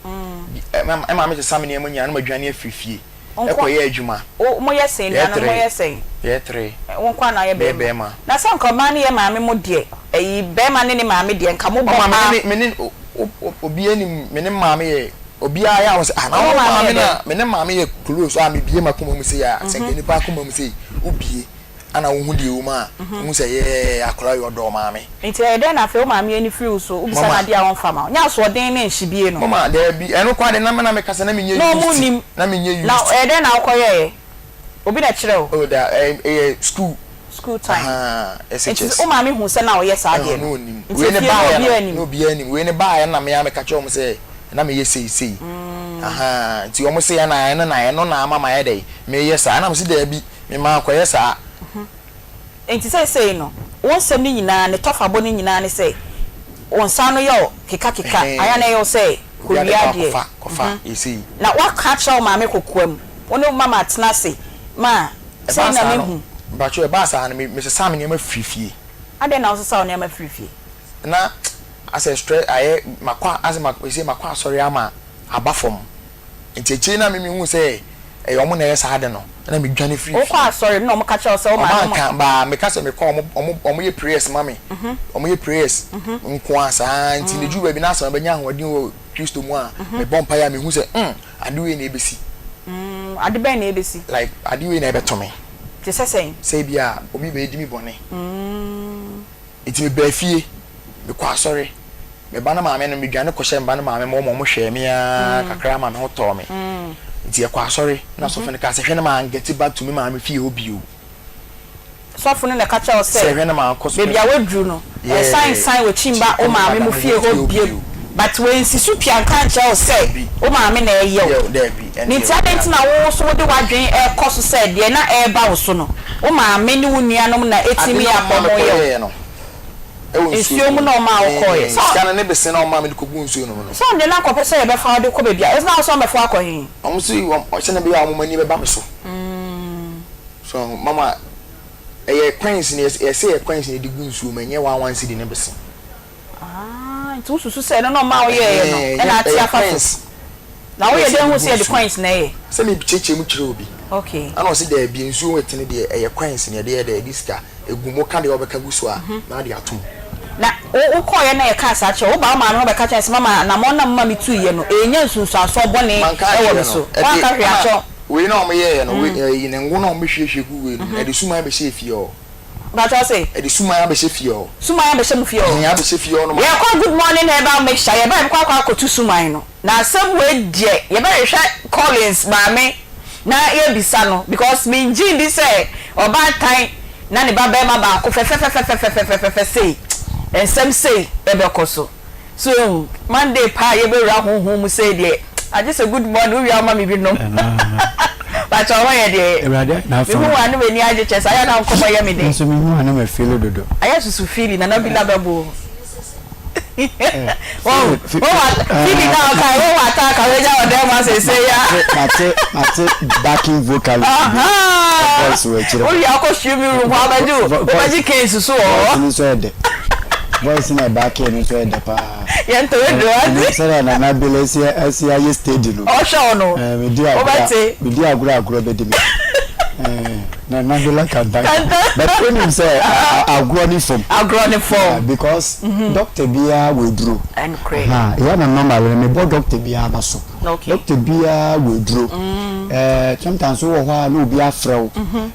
e ma me se samne emu nya na madwane afifie ekoye adwuma o mo yesen na mo yesen ye 3 won kwa na ye be ma na san ko ma ne ye ma me mo de eyi be ma ne ma me de nka mo bo ma me obi ani me ne ma me ye obi aya wo se na ma me na me ne ma me ye close a me bie makoma mu se ya senke ni pa akoma mu se ubie ana wo hu de wo ma mu se ye akora yo do ma me nti e de na fe wo ma me ani free so ubisa na de a won fama nya so den na nhibie no mama de bi eno kwa de na me na me kasa na me nye use na me nye use na e de na akoye obi na kire o da school time SHS o ma me hu se na wo yes ade no we ne ba no bi ani we ne ba ya na me ya me ka che o mo se na me ye sei nti o mo se ya na na mama ya dey me yes na mo se da bi me ma akoye sa enti say no won sem ni nyina ne tofabo ni nyina ne say won sa no yo keka aya na yo say ko ria de kofa you see na wa ka cha o ma me kokoam won mama atena say ma say na me hu ba cho e ba sa na me se sam ne ma frifie ade na so sa o ne ma frifie na as a straight aye makwa as makwa sorry ama abafom enti echi na me hu say e omo na yesa ade no na me dwane free o kwa sorry no mo ka cha o say o ma ba me ka say me ko omo ye prayers mami omo ye prayers nko asa nti ne juba bi na asa banya hodin wo Kristo mu a me bompa ya me hu say ade we na ebesi ade ben na ebesi like ade we na ebeto me ti say bia obi be di mi bone iti me ba fie me kwa sorry me ba na maame no me dwane ko hye mba na maame mo hwe me a kakra ma me ho to me nti ekwa sorry na so fene ka se hwe na ma get back to me maame fie obi o so fune na ka cha o say hwe na ma ko so baby a wedru no sign we chimba o maame mo fie obi but when sisu pia kan cha o say o maame na eye o ni ti adenti na wo so de wadwen e koso say de na e ba wo so no o maame ni wunuanom na etimi apomo ye no ensio mu na o ma o koye scan na be se na o ma me ko bu ensio no no so de na ko pese e be fa de ko bebia is na so me fa akohin o so o se na be ya mo mani be ba me so so mama e coins ni e say e coins ni de gu ensio ma nye 11 cedi ne be se nti ususu say no ma o ye no e na ati afa na wo ye de hu say the coins na ye se me cheche mu kire obi okay ana o se de bi ensio wetene de e coins ni de diska egumo ka de obeka gusu a na de atom na o koye na ye ka sa che o ba ma no be ka che mama na mo na mama mi tu ye no enya nsunsu aso bone e wo me so wa ka hwe acho we na o me ye no we ne ngo na o me hwehwe gu we no e de suma be she fie o ba cho say e de suma be she fie o suma ya be she mu fie o ya be she fie o no ye ko good morning e ba make sure ye ba kwa akotu suma no na some we die ye ba hwe Collins ba me na ye bisa no because me nji ndi say oba time na ne baba ma ba ko fe say Nsem say e be koso so Monday pa ye be ra honhom mu say de I just a good morning we are mama bi no But why dey? Brother, na Me who wan we ni aje chesa ya na nkomo ya me dey. So me who wan me feel dodo. Aya susu feel na bi la bebo. Oh, feel na ka wo ata ka we ja ode ma say ya. Mate backing vocal. Voice we chire. O ya ko shimi ru kwa baju. O baji case so o. Ni so ede. Voice na backing ni so ede pa. Ye nto we do ade. Say na bele si aye stage no. O sha no. Me di agura be di me. Na bele kanta. But when him say agro ni form. Because doctor bia we draw. And cray. Ha, ya na normal me bo doctor bia ba so. Okay. Doctor bia we draw. Sometimes wo ho na obi afrew.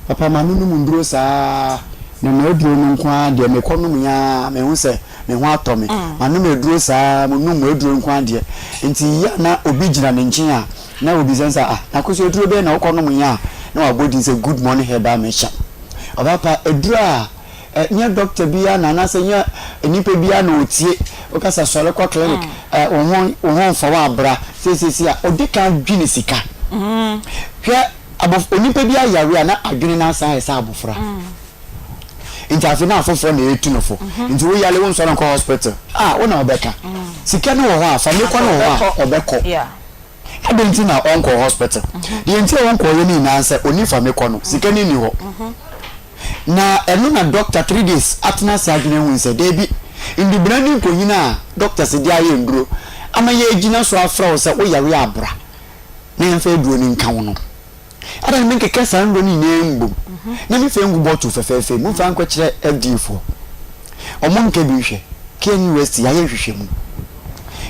Papa ma no mu sa na me duro no nkwa de me kono mu ya me hu se me ho atome ma no me duro sa mu no mu duro nkwa de nti ya na obi gina ne nkin a na obi sensa na koso duro be na kono mu ya na wa body say good morning here ba me sha obapa edura nya doctor bia na na se nya nipa bia na otie o kasa sole kwa clinic o fa wa abra sesi a odika dwine sika hwe abof onipa bia yare na adwene na san esa abofra inti afina afofo na etu no fo inti wo yale won so na hospital wona obeka sika no wo ha fa me kwa no wo ha obeko adenti na onko hospital de inti onko ye ni na ansa oni fa me kwa no sika ni ho na eno na doctor 3 days atna sa adwene hu nse debi indi brandi ko nyina doctor se dia ye nduro ama ye gina so afra wo se wo yare abra na en fa duro ni nka wo no ada ni nke kesa ndo ni nembo na mi fe ngu bottle fefefe mu fa nko kire FD4 omo nke bi hwe Ken West ya ye hwehwe mu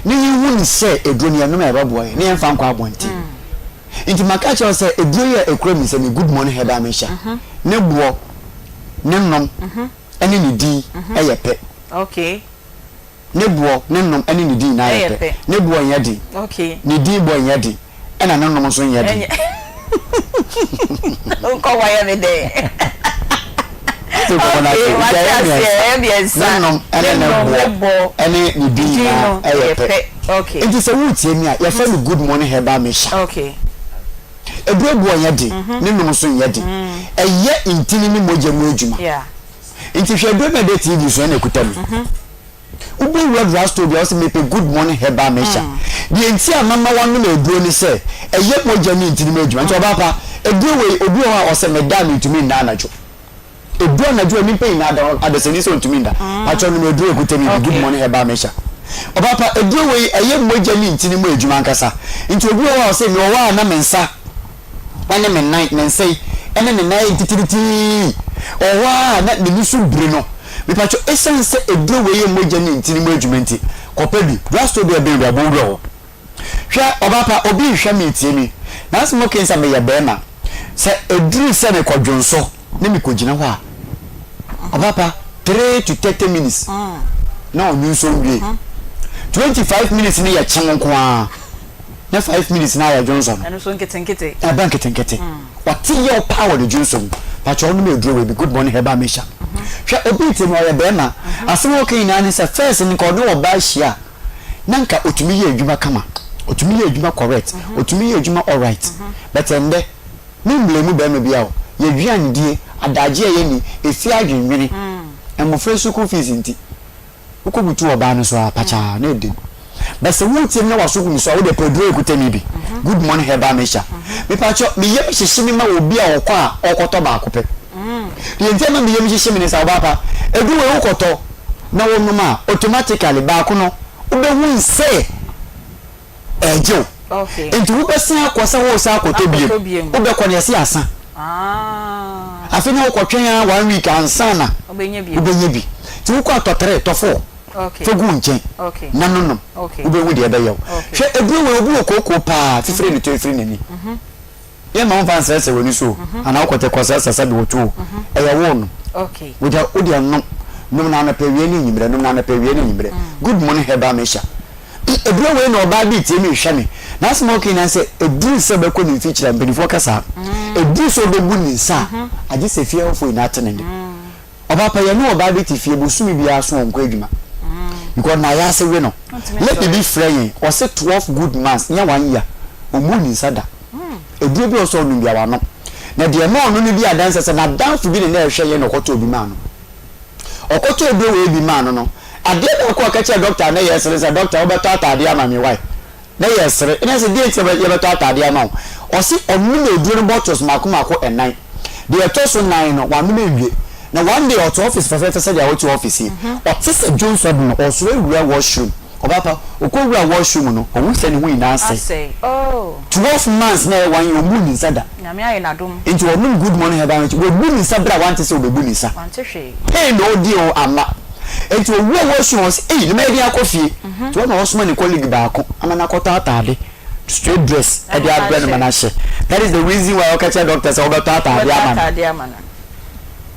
ni hu ni se eduro ni anu ma eba ni en fa nko abonti inti maka che se eduro ye ekura mi se ni good morning heba me sha ne buo ne nom ene ni di eyepe okay ne buo ne nom ene ni di na eyepe ne buo nyadi okay ni di buo nyadi ena ne nom so nyadi Unko waya me de. So ko na any ni bi na okay. It is a root here ya fa me good morning heba me sha. Okay. Ebuebu onyade ne nom so nyade. Eye intini ni moja mu adwuma. Yeah. Inti hwe do me de TV so na ekuta me. Ubi word rasto bi also make good morning heba me sha. The enti amama wanu na ebuo ni se eye moja ni intini mu adwuma. Nti obapa ebuo we obi o ose me da me tumi nda anajo. Ebuo anajo mi pe ina da adeseni so ntumi nda. Acho no ebuo ekuta me good morning heba me sha. Obapa ebuo we eye moja ni intini mu adwuma nkasa. Nti obi o ose me o wa na mensa. Ene me night nensei ene ne night titiriti o wa na me nisu bire no me pacho essence ebuo we ye moja ni intini mu adwuma nti kopebi rasto bi ebe ndo abonro hwa obapa obi hwa me tie mi na asmo kensa me ye bema se eduru se me kwadwonso ne me kogina ho a obapa 3 to 30 minutes na onyu so wie 25 minutes ni ya chenko a na 5 minutes na ya Johnson eno so nkete aba nkete what your power the Johnson pacho no me eduru we be good morning heba me sha hwa obi tie me ye bema asmo kenina ni se first ni ko do oba hia nanka otumi ye adwuma kama otumi ye adwuma correct otumi ye adwuma all right but ende nimble mu be me bia o ye dwandie adaje ye ni efi adwenwene emofre school fees nti ukobutu oba no so apacha na ede but se wuti na wasoku mi so wo de pedro ekutemi bi good morning heba mesha me pacho me yem hyehye ma obi a okọ a okoto ba akopẹ ye ntema me yem hyehye mi sa obapa edu we ukoto na wonum a automatically ba akono ubehu nse ejo okay enti ubesan akosa wo sa akoto biem ubekọ ne se asa afina ukotwen 1 week ansana obenye bi ti ukọ atotre to 4 okay fogu nchen okay no okay ubehu de ebe yew hwe ebu we obu okoko pa fifre ni to ifre nani ye ma on fanse se woni so ana ukote kwasa sasa bi wotu eya wonu okay odi anno num na na pewie ni nyimbre num na na pewie ni nyimbre good morning heba mesha ebu we no ba bi tie mi hwe me na smoke na se ebu se be ko ni feature mpedifo kasa ebu so be bu ni sa agi se fie ofo ina tenende obapa ye no ba bi ti fie bu sumi bia so onko adwuma because na ya se we no let me be fraying or say 12 good months nya 1 year omu ni sada eduro bi oso nu bia wa no na de no no bi adanse se na danfo bi na ehwe ye no koto obi ma no okoto obi we bi ma no ade na ko ka che doctor na yes say doctor obeto atade ama me why na yes ina se date ye beto atade ama o si onu na eduro bottles mako enan de etoso 9 no wa me wie na one day auto office for say they out to office o tese Johnson no o so ewura washroom obapa okowura washroom no o wuse ne hu ina say 12 months na wan yo mu ni sada na me ayi na dum into onum good morning heba we bu ni sabra want say obebu ni sa want hwe hey no di o ama into owura washroom was eh na me akofie to na osman colleague ba ko amana kota atade straight dress e dey abra na she that is the reason why okacha doctor say obeto atade amana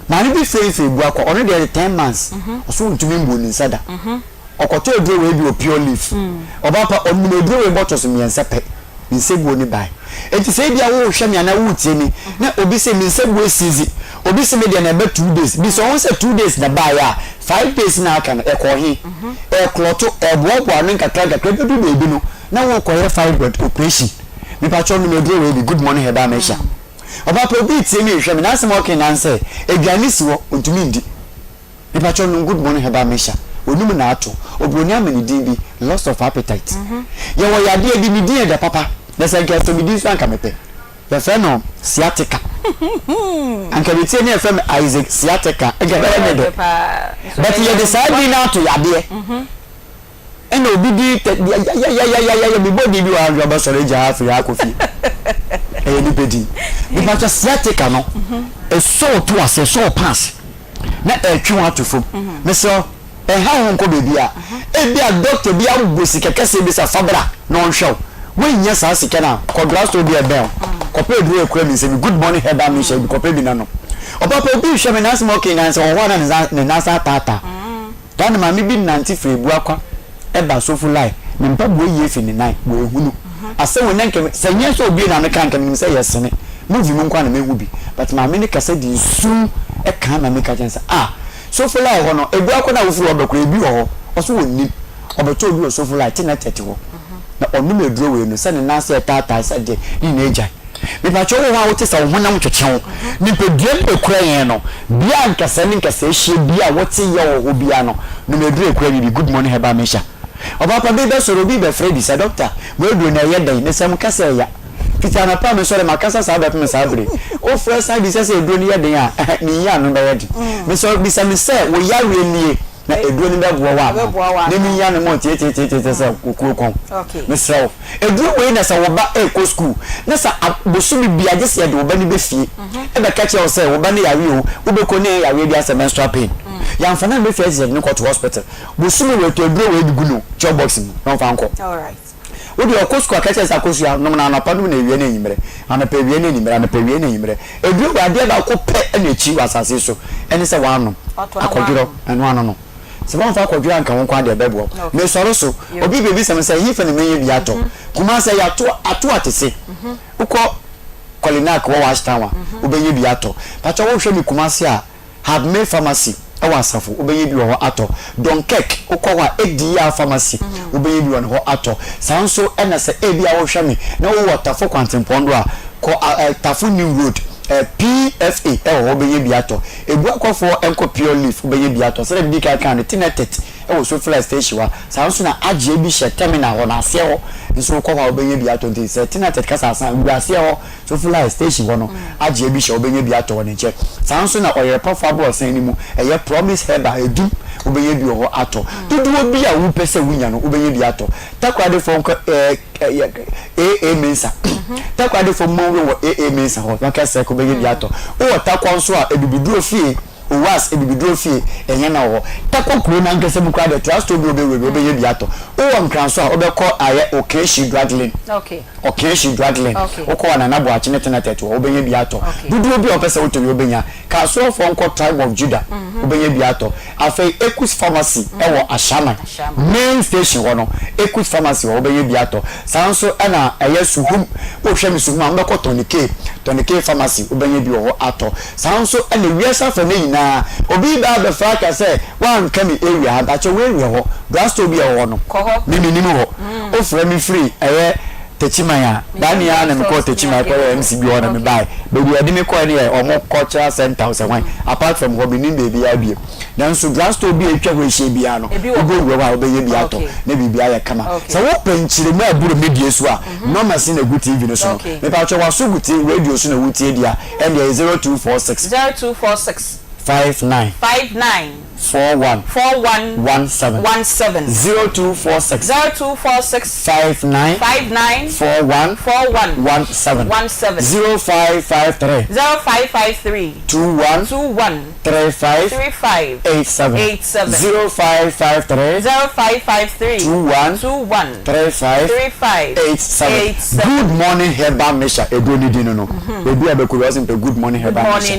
na ni bi face ebu akọ onu dey 10 months oso ntumi mbo ni sada okoto edro we bi o pure leaf obapa onu edro we bottles mi ensepe ni segbo ni bai enti say bia wo hwe mi ana wo tie ni na obi say mi segbo esizi obi say me dey na be 2 days bi so won say 2 days na bai ya 5 days na aka na ekohi kloto ebobo anu nkakra be bi no na wo koye fibroid operation mi pa cho nu edro we bi good morning heba mesha oba probi tie mi hwe mi na asem okay na nse aduane si wo ontumi ndi mi pa cho nu good morning heba mesha onum na ato obroni amani din bi loss of appetite ye wo yade di mi din de papa na se nke so mi din so anka mepe ye fe no sciatica anka bi tie ne fe me Isaac sciatica e ga be de but ye de side bi na ato yade ena obi di ya bi body bi wa ba so reja afri akofi e ni pedi bi pa sciatica no e so to ase so pass na e twu atofo me so ha hon ko bebi a ebi a doctor bi agosi kekese bi sa fabra no nhwew we nya sa sike na ko drasto bi e bel ko pe duro ekura mi se bi good morning heba mi she bi ko pe bi na no opa bi hwe me na smoking na se wo na na sa tata dan ma mi bi nanti free bu akwa e ba so fu lai me mpa bo ye fi ni nai bo ehunu ase wo nanke se nya so obi na me kan kan mi se yesene movie mu nkwa na me hu bi but ma me ne kase di su e kan na me ka jensa so for like hono ebu akona wo fu obekwa ebi ho oso wonni obeto obi o so for like na tete ho na onu me duro we no se ne na se tata se de ni na eja me pa cho wo ha wo te sa wo honam twetwe ni pedie ekura yen no bia nkase ni nkase hie bia wo te ye wo ho bia no no me duro ekura bi good morning heba mesha oba pa be soro bi be Freddy sa doctor we duro na ye dan ne sam kase ya fiti ana pa me sore makasa sa ba me sa bre o fresh side bi se duro ni ye dan a ni ya no ba ye me so bi se me se wo ya re nie na eduro ni be boa wa ne mi ya no mo tie se kokoro kon me so eduro we na sa wo ba ko school na sa bosu bi bia je se de wo ba ni be fie e be ka che wo se wo ba ni yawe o wo be ko ne yawe bia se menstrual pain ya mfana be fie se ni ko to hospital bosu mi we to eduro we dugu no job box mi no fa nko all right odi okosko akache sa kosu ya no na panu na ewie na enyimre ana pe ewie na enyimre ana pe ewie na enyimre eduro wa de ba ko pe na echi wasase so eni se wa no akodiro enu ano no se ba fa akodiro anka won kwa de bebo me soro so obi bebi se me se hifa na menye bi ato kuma se ya to atese uko kolinak wo wash town obenye bi ato pacho wo hwe mi kuma se a have made pharmacy awa asafo obenye bi wo ato donkek ukwa edia pharmacy obenye bi wo ato sanso ena se ebia wo hwe mi na wo watafo kwantempondo a ko tafu new road PFA obenye bi ato ebu akofo enko pure leaf obenye bi ato se bi kan tinetet so fly station wa sanso na agye bi hye terminal ho na ase ho nso ko wa obenye bi ato nti se tinetet kasa asan bi ase ho so fly station ho no agye bi hye obenye bi ato ne che sanso na oye performable sen ni mu eye promise heba edu obenye bi ho ato dudu bi a wo pese wunya no obenye bi ato takwade fo nko mensa takwade fo mo wo mensa ho wa kase ko obenye bi ato o takwa nso a ebibiduro fie was ebibiduro fie enye na ho takwa kuro na nkese mu kwa de trust obi obenye bi ato o nkranso a obekọ aye okeshi draglin okeshi draglin okọ na nabo achi netena tetu obenye bi ato dudu obi opese otori obenya ka so fo nko tribe of Judah obenye bi ato afei Equus pharmacy ewo Ashama main station ho no Equus pharmacy obenye bi ato sanso ana eye suhum o hwe mi suhum ambekọ tonike pharmacy obenye bi ho ato sanso ana wiasa fa na obi ba be fa ka say wan kami area abacho we ho drasto bi ho no mimi nimu ho o fra mi free techimaya dania na me ko techimaya ko MCB ona me buy baby ade me ko ne omo cultural center so wan apart from hobby ni baby abie na nso grand store bi atwa ho ehie bia no go wo wa obeye bia to na bibia ya kama so wo penchire mu aburo medie so a no machine na good TV no so me pa cho wa so good radio so na wutie dia and 0246 59 41 17 0246 59 41 17 0553 21 35 87 0553 21 35 87 good morning herbal mesha edoni dino no ebi abekuru wasin pe good morning herbal mesha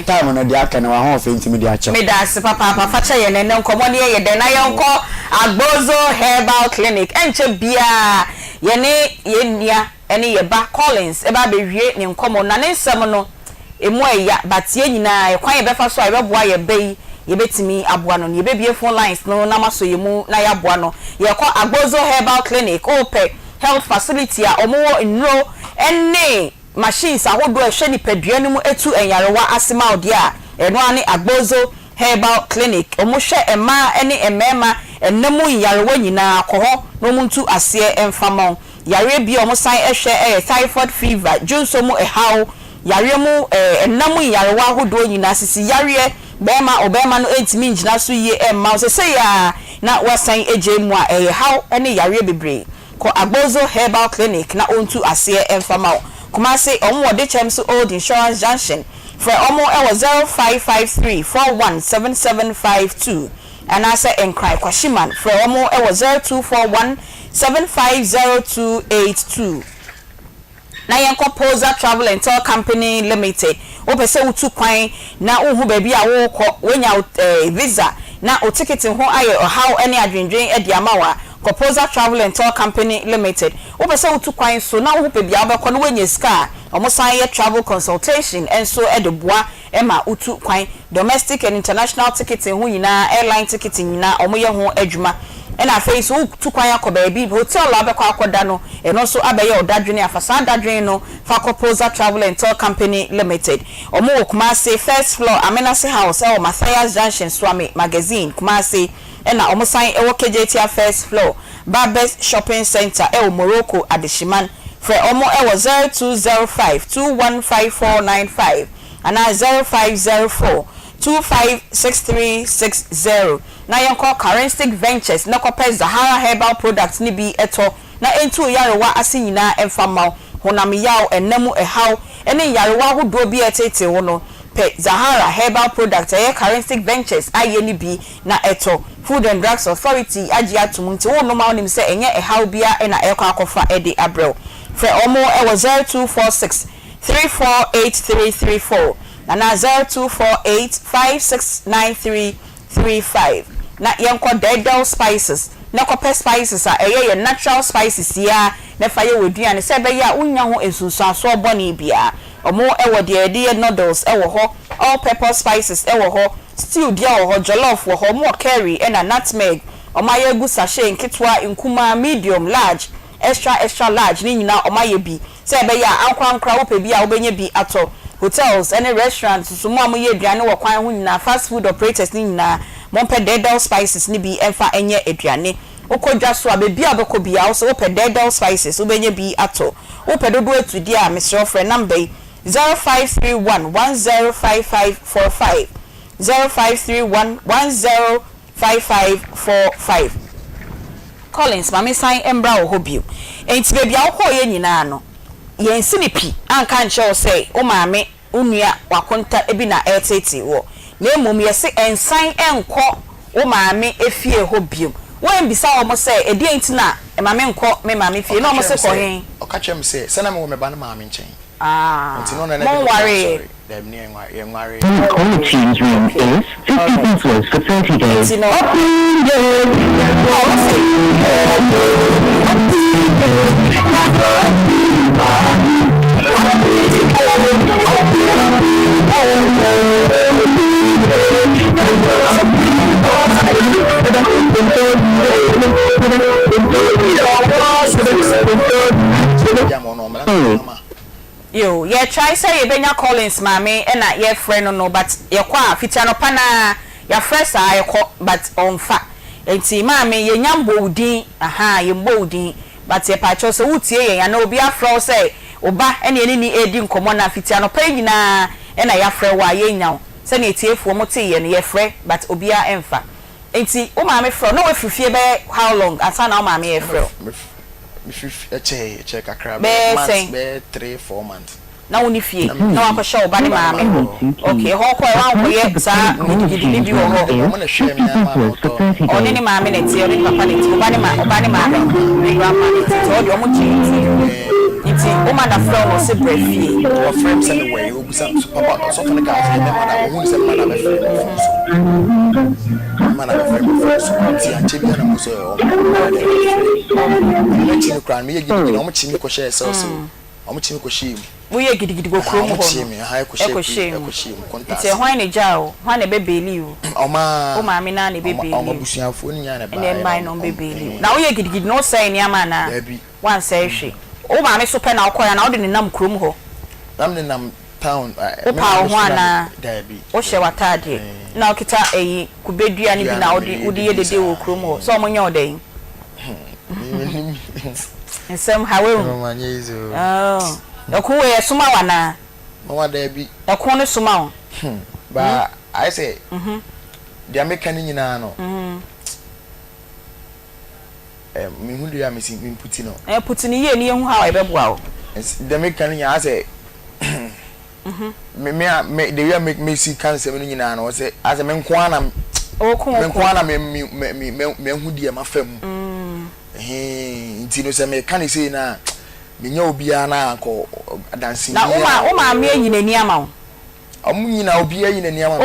time no dia kana wa ho fenti me dia che me da se papa fa che ye ne nkomo ne ye de na ye nko Agbozo Herbal Clinic enche bia ye ne ye nia ene ye ba Collins e ba be wie ne nkomo na ne nsem no emu eya batie nyina ye kwan ye befa so a ye beboa ye bei ye betimi aboa no ye bebie phone lines no na maso ye mu na ye aboa no ye kwa Agbozo Herbal Clinic ope health facility a omo nro ene machines ahodo ehwe ni padua no mu etu enyarewa asema odi a eno ani Agbozo Herbal Clinic omuhwe ema ene emema enemu yarewa nyina akoho no muntu ase emfamon yare bi omusan ehwe typhoid fever junso mu ehaw yare mu enemu yarewa ahodo nyina sisi yare bema obema no entimi ngina so ye emma se ya na wasan ejemu a ehaw ene yare bebre ko Agbozo Herbal Clinic na ontu ase emfamon kuma se omo de chems old insurance junction for omo e was 0553 417752 and I say encry kwashiman for omo e was 0241 750282 na yanko Posa Travel and Tour Company Limited opese utu kwan na uhu baby a wo ko wenya visa na o ticket ho aye how any adwendwen e dia mawa Posa Travel and Tour Company Limited opese utu kwan so na uhu baby a obekọ no wenya ska omosan travel consultation and so edeboa ema utu kwan domestic and international ticketing hu nyina airline ticketing nyina omoye ho adwuma ena face utu kwan akoba bi hotel abekọ akoda no eno so abeye odadwene afasa dadwene no fa Posa Travel and Tour Company Limited omo Kumasi first floor Amenase House e o Matthias Junction Swami Magazine Kumasi ena omosan e wo KJT first floor Barbers Shopping Center e o Morocco Adeshiman for omo e was 0205 215495 and 0504 256360 na yanko Currency Ventures na kopɛ Zahara Herbal Products ni bi eto na entu yarewa asinyina emfama honam yaw enemu ehaw ene yarewa hodo bi etete wo no pe Zahara Herbal Products Currency Ventures aye ni bi na eto Food and Drugs Authority agia tumunti wo no ma onim se enye ehaw bia na ekwa akofa ede abrel for omo e was 0246 348334 and 0248 569335 na yanko Dedel Spices na kopɛ spices a eye natural spices ya na fa ye woduane se be ya unya ho ensunsuaso obone bia omo e wo de noodles e wo ho all pepper spices e wo ho stew dia wo ho jollof wo ho mo curry and nutmeg omaye gu sachet nkitwa nkuma medium large extra large ni nyina omaye bi se be ya ankwankra wo pe bi a wo benye bi ato hotels and restaurants so mo amoye aduane wo kwan ho nyina fast food operators ni nyina monpe Dedel Spices ni bi emfa enye aduane okodwa so abebi abeko bia so ope Dedel Spices obenye bi ato ope dodo etudi a Mr. Friend number 0531 105545 0531 105545 Collins mami sign embra wo hobio enti baby akọ ye nyina no yen sinipi anka nche o say o maame unua wakonta ebi na etete wo na emom yesi ensan enko o maame efie hobio wen bisa wo mo say edi enti na maame enko me maame fie na o mo say ko hen o ka chem say se na me wo me ba na maame nchen Don't worry. The team's room is 50 pesos for 30 days. ye try say ye benya Collins mame e na ye friend no but ye kwa fitia no pa na ya fresh a ye ko but onfa enti mame ye nyambo udin aha ye mbo udin but ye pa cho so utie ye ya na obi afro say oba ene ene ni edi nkomo na fitia no pa nyina e na ya frɛ wa ye nyaw se na etiefuo mo te ye no ye frɛ but obi a emfa enti o mame frɛ no we fifie be how long asa na o mame ye frɛ check akra be 3-4 months na woni fie na wa kɔhye oba ne maame okay ho kɔ wa ko ye sa gidi bi wo ho mo na hwɛ mi na ma to oni ni maame ne tie oni papa ne tie oba ne maame ne grandma ne tie odi omo chi iti o ma da frɛ no se brefie o frame se me we o busa so papa so fane ka se me ma na o hu se ma na be frame ma na be frame so ti a che bi na mo so o mo chi no kran me ye gidi na o mo chi mi ko share so o mo chi mi ko share wo ye gidi go krom ho ko share konta iti hwan ne jao hwan ne bebeli o ma na ne bebeli o ma busuafo ni nya na ba ne mbai no bebeli na wo ye gidi no say ni ama na wan say hwe o ma me so pe na okoya na wo de ne nam krom ho nam ne nam town o pa ho ana o hye watade na okita eyi kubedua ni bi na odi ye dede wo krom ho so mo nya odan Nsem hawe oh Okuwe ye suma wana. Mama da bi. Ekon ne suma wo. Ba I say. Dia meka ni nyina no. Me hu dia me si me puti no. Puti ni ye ni hu ha e beboa wo. Dia meka ni nya say. Me de we me si kan se me nyina no say as me nko ana. Me nko ana me hu dia ma fam. Nti no se me kan say na minya obia na anko dancing na o ma me nyina ni ama wo nyina obia nyina ni ama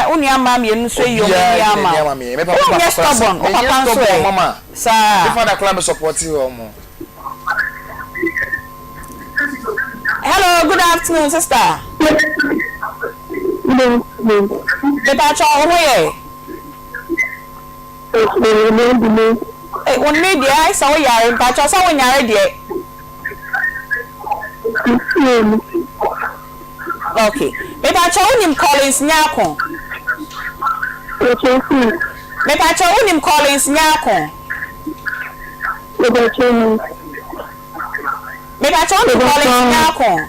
o ni ama me nu so yi o ni ama me papa o stubborn o papa so e mama sa if na club support you mo. Hello, good afternoon sister. Beta cho o ye won me dia isa wo yare beta cho sa wo nyare dia. Okay. Beba cho unim Collins nyako. Beba cho unim Collins nyako. Beba cho unim Collins nyako.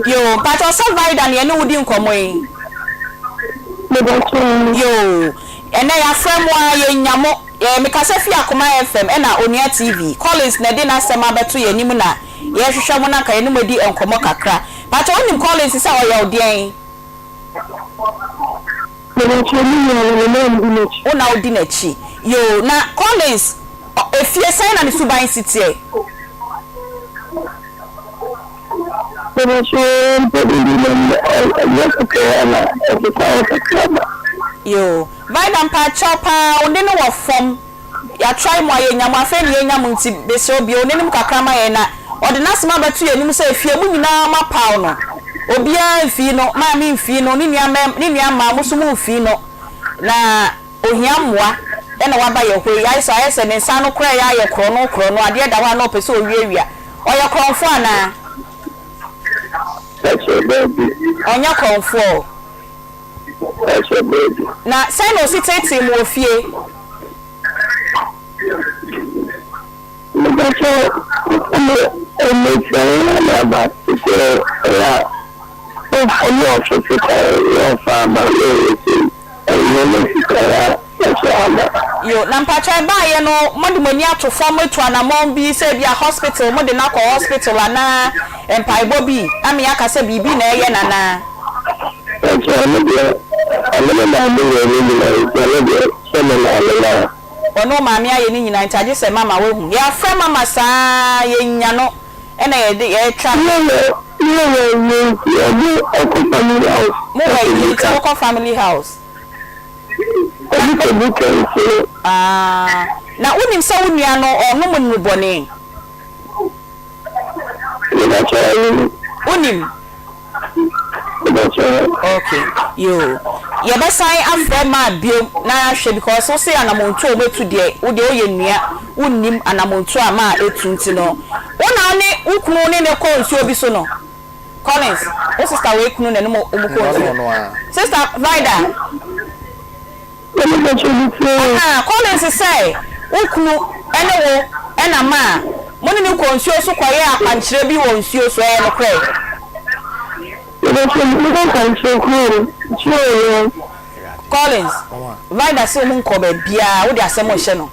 Yo, pato survive and you wudi nkomo yi. Yo, ene ya fremwa ye nyamo me kase fi Akoma FM ena Onia TV. Collins na de na sema beto ye nimu na ye hwehwe mo na ka ye nimu di enkomo kakra. Pato onim Collins say o ye odian. Una odi na chi. Yo, na Collins efie sai na ni Suban City e. Yo, vai dan pa chopa onde no wo fom ya try mo ye nyam afa ni ye nyam nti be se obi onde nim kakra ma ye na ode na sema betu ye nim se efie mu nyina ma paw no obi a fi no ma mi fi no ni nia ma musumu fi no na ohia moa e na waba ye hwe ya so ayese ne nsa no kra ya ye kro no ade da wa no pese owiewia oye kronfo ana onya kronfo na say no si tete mo fie yo na mpacha ba ye no mode mani ato form etu anamon bi say bia hospital mode na ko hospital ana empaibo bi ami aka say bibi na eye nana ono mama aye ni nyina ntaje se mama wo hu ya fra mama saa ye nya no ena ye twa mo family house na unim sa unia no ono mo nubone unim okay yo ye be sai afre ma bio na hwe because so say anamontu ometu de wo de oye nua unnim anamontu ama etu nti no na oni ukunu ni ne ko nsuo bi so no Collins o sister we kunu ne no mo ko nsuo sister Vida Collins say ukunu ene wo ena ma mo ni ko nsuo so kwaye akwankyere bi wo nsuo so e no kre Collins Vida say mo nko ba bia wo de asem o hye no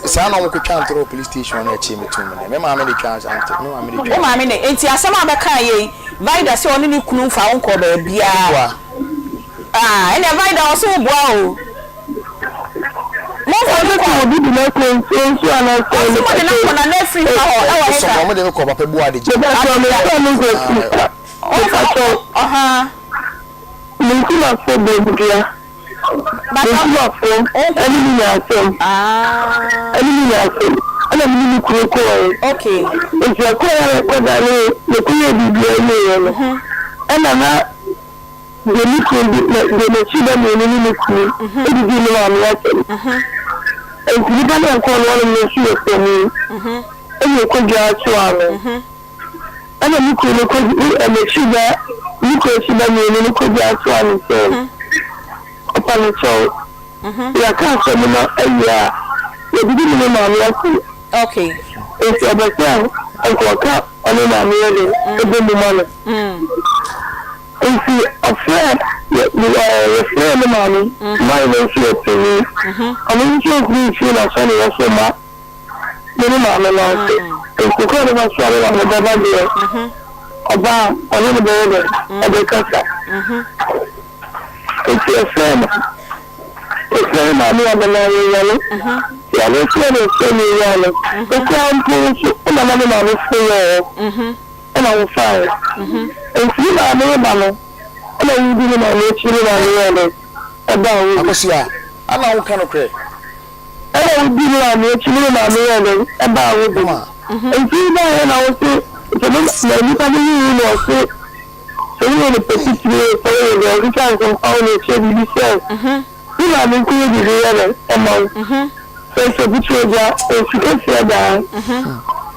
saa na mo kwatwa antro police station na echi metum ne me ma me de twa ante me ma me de twa o ma me ne enti asem abeka ye Vida say oni ni kunu fa wo nko ba bia ene Vida o so boa o mo fo ni ko bi na ko nso ana so ni mo de na ko na na free ha ho e wa heta so mo de ko papa boa de je o fa aha mi ku na fo de budia ba fo ani mi na so ani mi na so ana mi ni ku ko okay e ko ya ko da le ku ye bibia ye no ana na de mi ku de me chi da me ni ku e di ni ma mi ya so e di ba na ko no me chi e so ni e ni ko ja so aro ana mi ku no ko e me chi da ni ko chi da me ni ko ja so aro so opani so ya ka so mo na aya e di ni ma mi ya so okay e ti abasa ko ka oni na mi ele e be mo ma If a friend, your friend, mommy, my way to me. I mean, you feel like sunny or so much. Many mamma lost it. If you call about swallowing on the double deal, about a little bit of the cutter. If your friend, if your mommy on the Mary Yellow, yeah, let's let it say me yellow. The crown pulls and another mommy for and I will fire. And see my neighbor, and I will be in my nature about Akosia ana wo kan okre and I will be in my nature about them. And see my and I will say, the family will say, so you want to put it for every time from all the children you say. You are included the among. So it's a good job, if you can say that.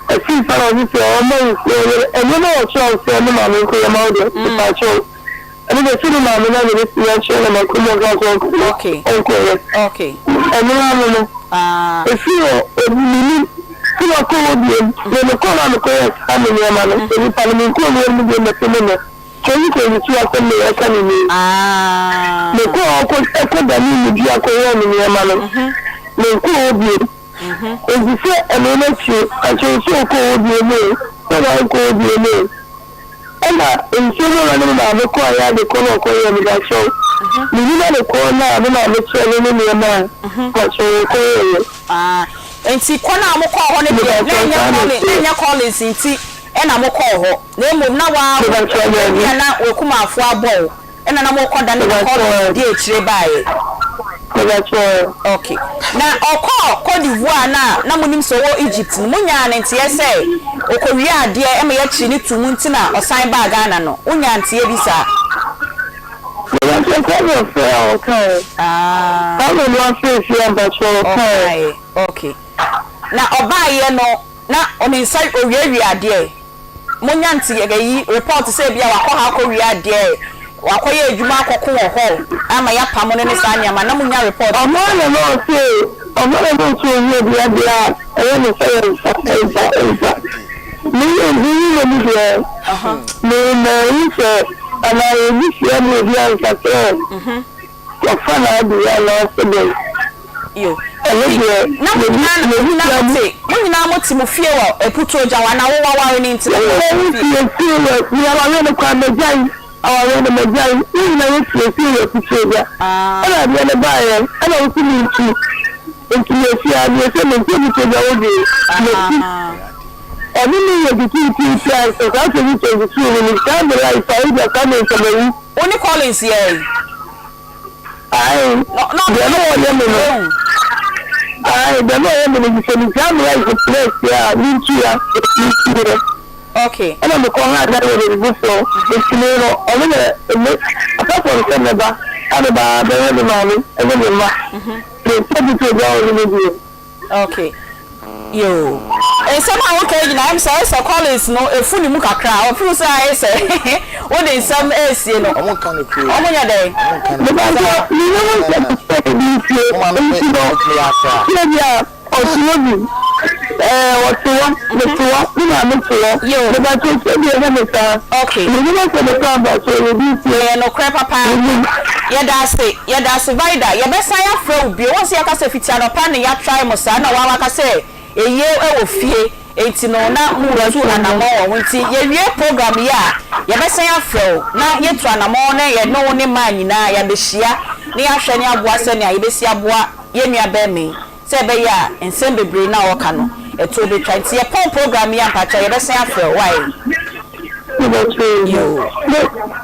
I see some of this almost, and you know what you're saying, Mamma, and the cinema, this reaction, and I couldn't go okay. And you if you are cold, then the call on the correct family, man, and you tell me, call me in the cinema. Can you tell me you are coming here? The call could echo the name you are calling me, man. The call if you say a minute, I shall so cold you may, but I cold you may. And in several of the choir, the corner choir with that show. You know the corner, I don't know the children in your man. But so and see, corner, I'm calling it, Collins in tea, and I'm a call her. Name of now, and now will come out for a ball, and I'm more than the dear by. Okay. Now, Côte d'Ivoire na munim so Egypt munya na ntie say okoria de e me ya chi ni tumunti na osan ba Ghana no unya ntie bi sa okay na obaye no na ominsa owiawi ade munya ntie gayi report say bia wakọ ha ko wi ade wakoye adwuma akoko wo ho ama ya pamo ne sa nya ma na munya report no say no to you bia bia e no say me bia me say ana you see me bia say ya fana bia no say yo na munya mo timo fie wo eputo oja wa na wo waware ni nti our own Majai, even I went to a serious picture. And I had a buyer, and I was sitting into your fear, and you're saying, to the old day. I didn't know the two times, so that's a little bit true. When you stand the life, I would have come in from the only Collins here. I don't know, the exam like the place, yeah, me too. Okay. And I'm the corner that was so it's little apart from the number and about the money and then the okay. Yo. Nsem a woka nyina am say Collins no efu ni mu kakra o fi say I say wo de nsem esie no omo kan no kure omo nya dey okay no crap papa ya da se vida ya be say afro bi won se aka se fitia no pa ne ya try mo sa na wa ka say eye e wo fie enti no na mu razu anamo wo nti ye wie program ya be say afro na ye tu anamo na ye no ne ma nyina ya be hia ne ya hwe ne aboa se ne ya be si aboa ye nua be me se be ya ensem bebre na wo ka no eto be try nti ye pon program ya pacha ye be say afro why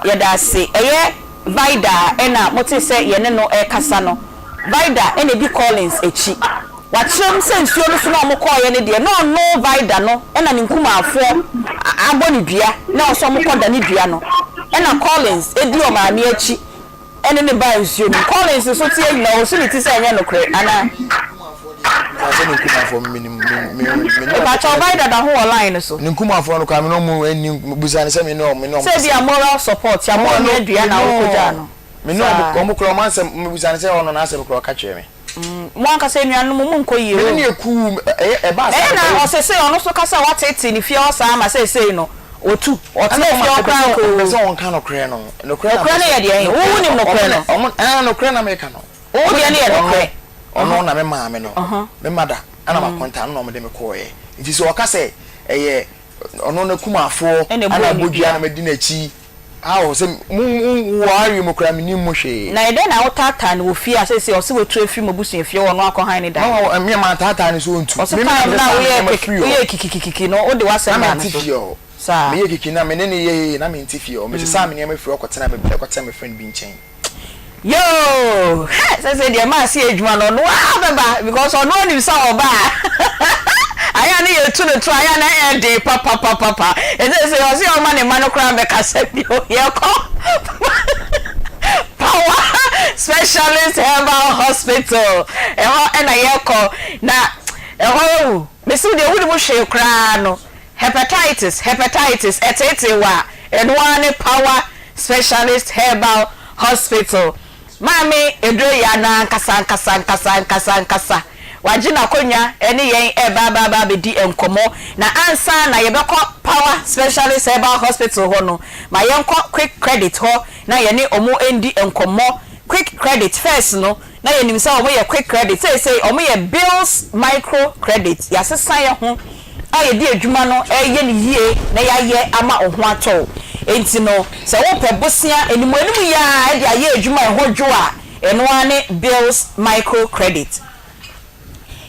ya da se eye vida ena moti se ye ne no e kasa no vida ena bi Collins echi wachem sensuo no so na mo call ye ne de no vida no ena ne nkuma afo aboni dua na oso mo koda ne dua no ena Collins edi o ma me echi ene ne ba nsuo no Collins so tie na o so ne ti se enye no kre ana ase ne nkuma afo me ba cha vida da ho online so ne nkuma afo no ka me no mu eni busa ne se me no se dia moral support ya mo ne dua na o koja no me no ko mo kro man se me busa ne se ono na se kro ka kire me mo anka se nuanu mo nko yiro ne eku e ba sa na o se ono so kasa watete ni fie o sa ma se no otu o te fie o kra ko so on kan no kre no na ye de wo ni no kre no no kre na me ka no wo de ne no kre ono na me ma me no me mada ana ma konta no me de me ko ye nti so o ka se eye ono na kuma afo ana bodua na me di na chi awo se mu wari mo kra me ni mo hwe na ede na wotata na ofi a se o se wetu afi mo busu afie wo no akọ han ni da no me ma tata ni so ntu o se pa na wo ye kikikiki no o de wasem na so sa me ye kiki na me ne ye na me ntifi o me se sa me ne me firi okotena me bele kwata me friend bi nchen yo se de ma si ejuma no no abeba because o no ni sa oba aya ni ye tu ne tu aya na de papa e say o si o ma ne manu kra be ka se bi o ye ko power specialist herbal hospital e ho e na ye ko na e ho me si de wudi mo hwe kra no hepatitis etete wa eno ane power specialist herbal hospital mami edro ya na nkasa wajina konya ene yen eba be di enkomo na ansa na yebekọ power specialist herbal hospital ho no ma yenko quick credit ho na yene omo endi enkomo quick credit first no na yenim sa omo ye quick credit say omo ye bills micro credit ya sesan ye ho aye di adwuma no eye ni yie na ya ye ama oho ato enti no se wo pe bosia enimu ya e di aye adwuma ho dwo a eno ane bills micro credit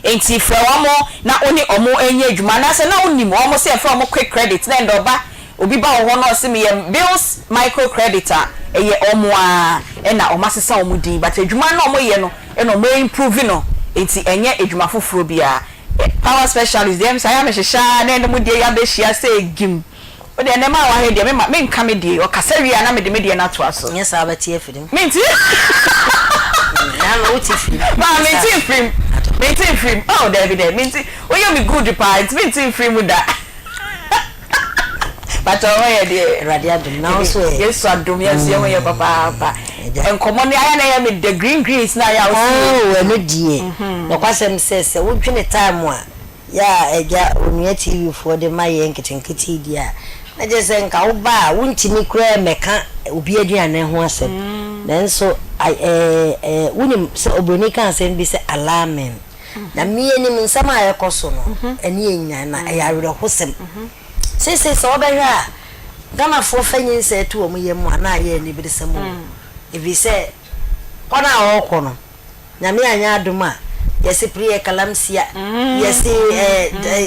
enti frewamo na oni omo enye adwuma na se na onim omo se frewamo quick credit na ndoba obi ba ho no se me bills micro credit a eye omo a e na omo asesa omo din but adwuma na omo ye no e no me improve no enti enye adwuma foforo bia power specialist dem say am hehya na eno de ya be hia say gim o de na ma wa he de me nka me de o kasa wi na me de na to aso yes abati efirim minti na no uti ba minti film oh David minti o you me good part minti film da but o ye de radio dum na so yes adum yes ye we papa enkomo ne aya na ya me the greens na ya oh we no die no kwasem sese wo dwene time a ya eja onua TV for de maye nketenkete dia na je se nka wo ba wo ntimi kura meka obi aduane ho asem nanso wonim se oboni kan se bi se alarming na miye ni nsam aye koso no eni enyan na ya were hosem sese so obehwa gama fo fanyin se tu omo yem na aye ni bi se mo ebi se kona okono na me anya aduma yesi priye kalamsia yesi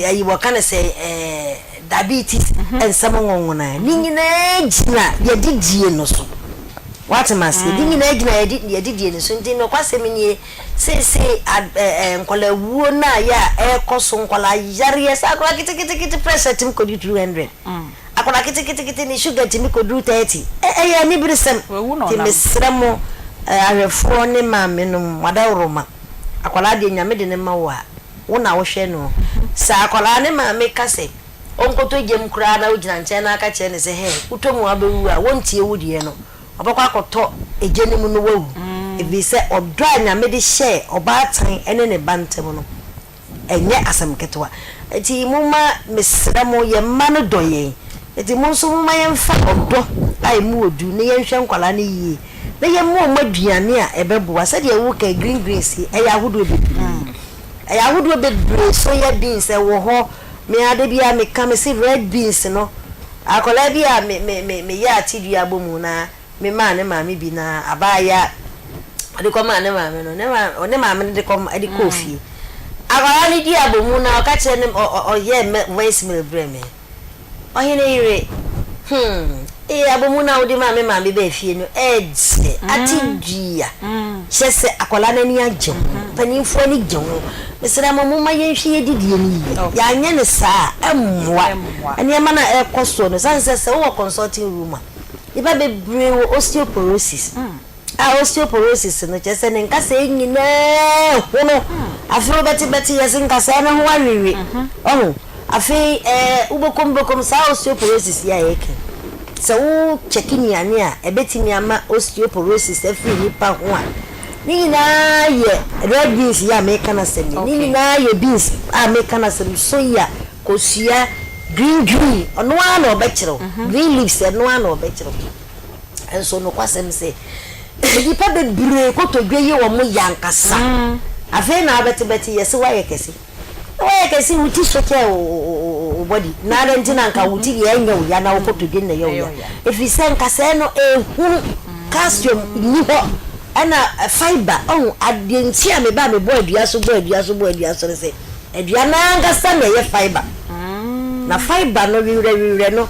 ayi wakana se diabetes ensam ngongona ni nyina gina ye didie no so what must ni nyina gina ye didie no so ndi no kwase menye se nkola wuo na ya ekoso nkola yare yesa akola kitikiti pressure tim ko 200 akola kitikiti ni sugar tim ko 30 ya ni birisem ti mesremo ahwefo ne ma menum wadawroma akola de nyame de ne mawa wona wo hwe no sa akola ne ma me ka se onkoto gem kura na ugina nche na aka che ne se he utomu abewu a wontie wudie no obakwa akoto ejeni mu no wawu ebi se odra nya me de share obatan ene ne bantem no enye asem ketwa eti muma mesra mo ye ma no doye eti mo so muma ye mfa odo ai mu odu ne ye hwe nkwala ne yi na ye mo maduane a ebeboa se de wo ka green si e ya hudu be ya hudu be so ye beans e wo ho me ade bia me ka me see red beans no akola bia me ya atidua bomu na me ma ne ma me bi na abaya ade ko ma ne ma me no ne ma me de ko ade kofi akola ni dia bomu na o ka che ne o ye voice mail breme o hine ire abomu na odi ma me be fie no edge atidua chese akola na ni agye panimfo ni gye ho mesra mo ma ye hwie didie ni ya anya ne saa emwa ene ma na ekoso no sanse se wo consulting room iba be brew osteoporosis osteoporosis no chese ne nka se nyina hono afro beti yesi nka se na ho awiwi afi ubokom sa osteoporosis ya yeke se wo checking ane a ebetimi ama osteoporosis afi nipa ho a nina ye red beans ya make na sem nina ye beans make na sem soya kosua green ono na obekiro green leaves no na obekiro enso no kwasem se dipa be bure ko to dwe ye wo mo yankasa afi na beti yesi wa ye kesi wuti soke o body na rentina nka wuti ye nya ya na wo ko to dwe na ye ya if you say nka se no ehuru calcium ni ho ana fiber adenti a me ba me boy dua so se edua na ngasa na ye fiber na fiber no wiwre no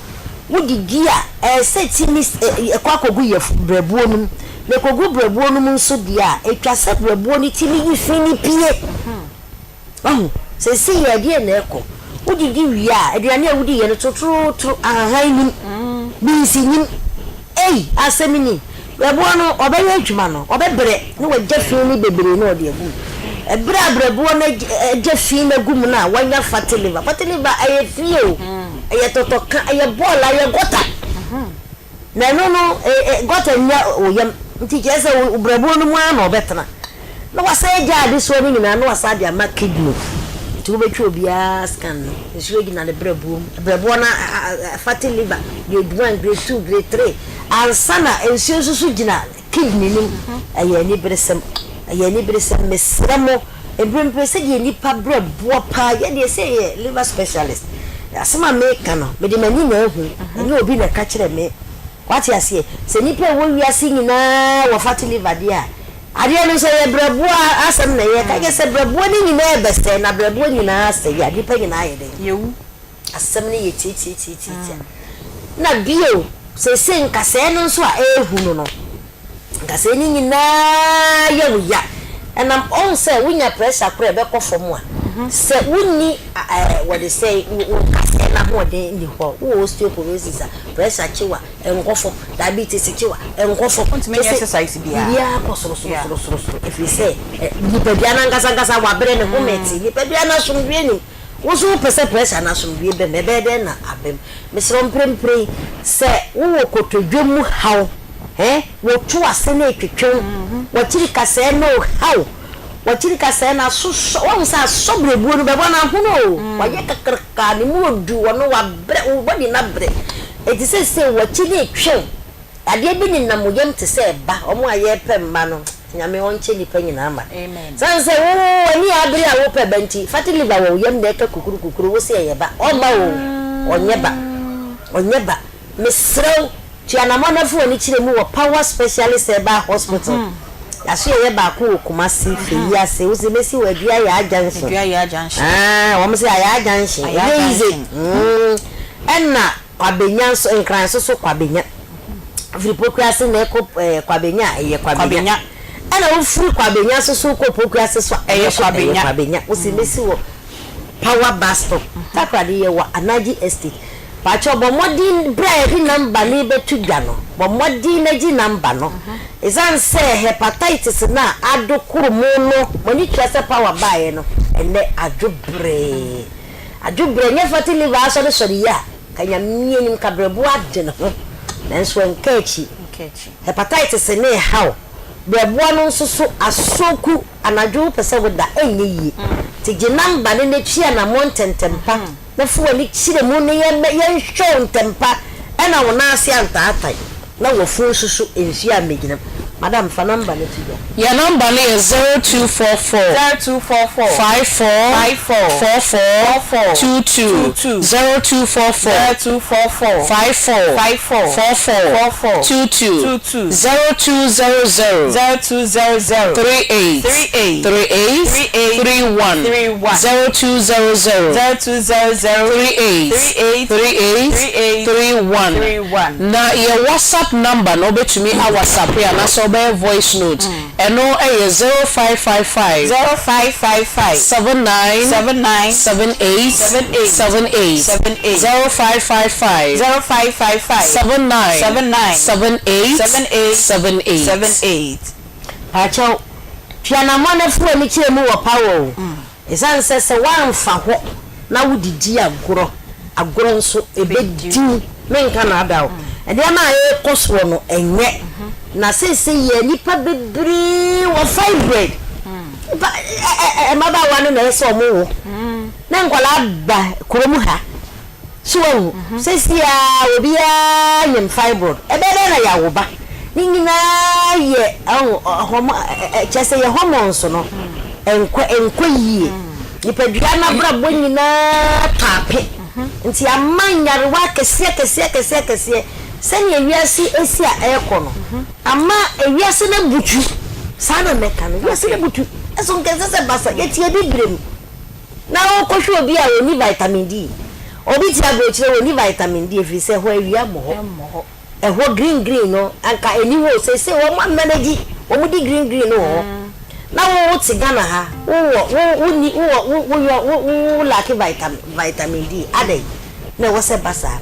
wudidi a setimi ekwakogu ye brebuo num le kogu brebuo num nso dia etwa se brebuo ni timi yifini pie se si ye die na eko wudidi wi a aduane a wudi ye no totro ahan nim binsi nim asemini brebuo no obeye adwuma no obebre ne wagya fi ni bebre no de agu brebuo na agya fi na gu mu na wanya fatty liver aye fio aye totoka aye bola aye gota na no gota nya oyam nti kese brebuo no mu ana obetena no wasa agya ade so ni na no wasa de ama kidney to be twa bia scan nsure gina de brebuo na fatty liver grade 1 grade 2 grade 3 ansana ensuo susu gina kidney nim aye ni bresem mesramo ebrempe se de nipa brebuo pa ye de se ye liver specialist asema make no me de mani na ehu ene obi na ka kire me kwati ase se nipa wo wiase nyina wo fatty liver dia ade no so ye brebuo asem na ye ka ge se brebuo ni nyina e beste na brebuo nyina ase ya nipa nyina ye de yewu asem ni ye ti na bio se nka se no so a ehu no nka se ni nyina ye wo ya enam on say wunya pressure kure be kofom a se wuni what they say nka na ho de ndi ho wo osteoporosis pressure chiwa enkofo diabetes chiwa enkofo continue exercise bia ko so if you say ni pe bia na ngasa wa bere ne ho meti ni pe bia na somdwe ni wo so pese pressure na somdwe be me be de na abem mesro mprempre se wo kotodwemu haw wo tu ase na etwetwe wo tiri kase no haw watiri kasa na so won sa sobrebuo no be bona hono waye kakraka ni mu odu wono wa bre wo body na bre eti se watiri etwe ade bi ni na moyem te se ba omo aye pemma no nyame wonche ni panyina ama amen sanse wo ani abre a wo pe banti fatty liver wo yem de ka kukuru wo se ye ba oba wo onye ba mesrew tianamo na fu oni kire mu wo power specialist eba hospital aso ye ba ko Kumasi fe ya se wo se mesi wa dua ya ajanso wo me se ya ajanso easy enna kwabenya so nkran so kwabenya fripokrasi na ko kwabenya ye kwabenya enna wo furu kwabenya so ko pokrasi so ye kwabenya wo se mesi wo power bus stop takrade ye wa Anaji estate pacho bomodi bra di number ni betu dwa no bomodi na ji number no izan se hepatitis na adokuru mu no moni twese power bae no ene adwobre nye fati liver aso de sori ya kanya mienim kabrebu ade no nanso enkechi hepatitis ne how brebo no nso asoku anadwo pese woda enye yi ti ginamba ne ne twia na montentempa na fu ani chire mu ne ye show ntempa ena wona ase antaatai na wo fu susu enfi amegina Madam, for number let you. Your number is 0244 54 22 0244 54 22 0200 38 31 38 31 na your WhatsApp number no be to me our WhatsApp here na so be voice note and no 0555 79 78 78 0555 79 Pacho Piana mona fu mi chire mu wo pawo esan se wan fa ho na wudidi agoro nso ebedi menka na adawo e de ma e kosoro no enye na sese ye nipa bebre wo fibroid maba wanu na eso mo na nkwala ba kuromu ha so sese ya obi ya nyem fibroid ebere na ya wo ba ningina ye homo chese ye hormones no enkwa yie nipa dua na bra bonyina tape nti amanyare wa kese sani ewiase esi a ekono ama ewiase na butu sana meka no ewiase na butu eso nkese basa yetie bibrem na okwohwe obi a oni vitamin D obi ti agro chire oni vitamin D efi se ho awia mo ho green no anka eni ho se wo manage wo mu di green no na wo ti gana ha wo lack vitamin D adai na wo se basa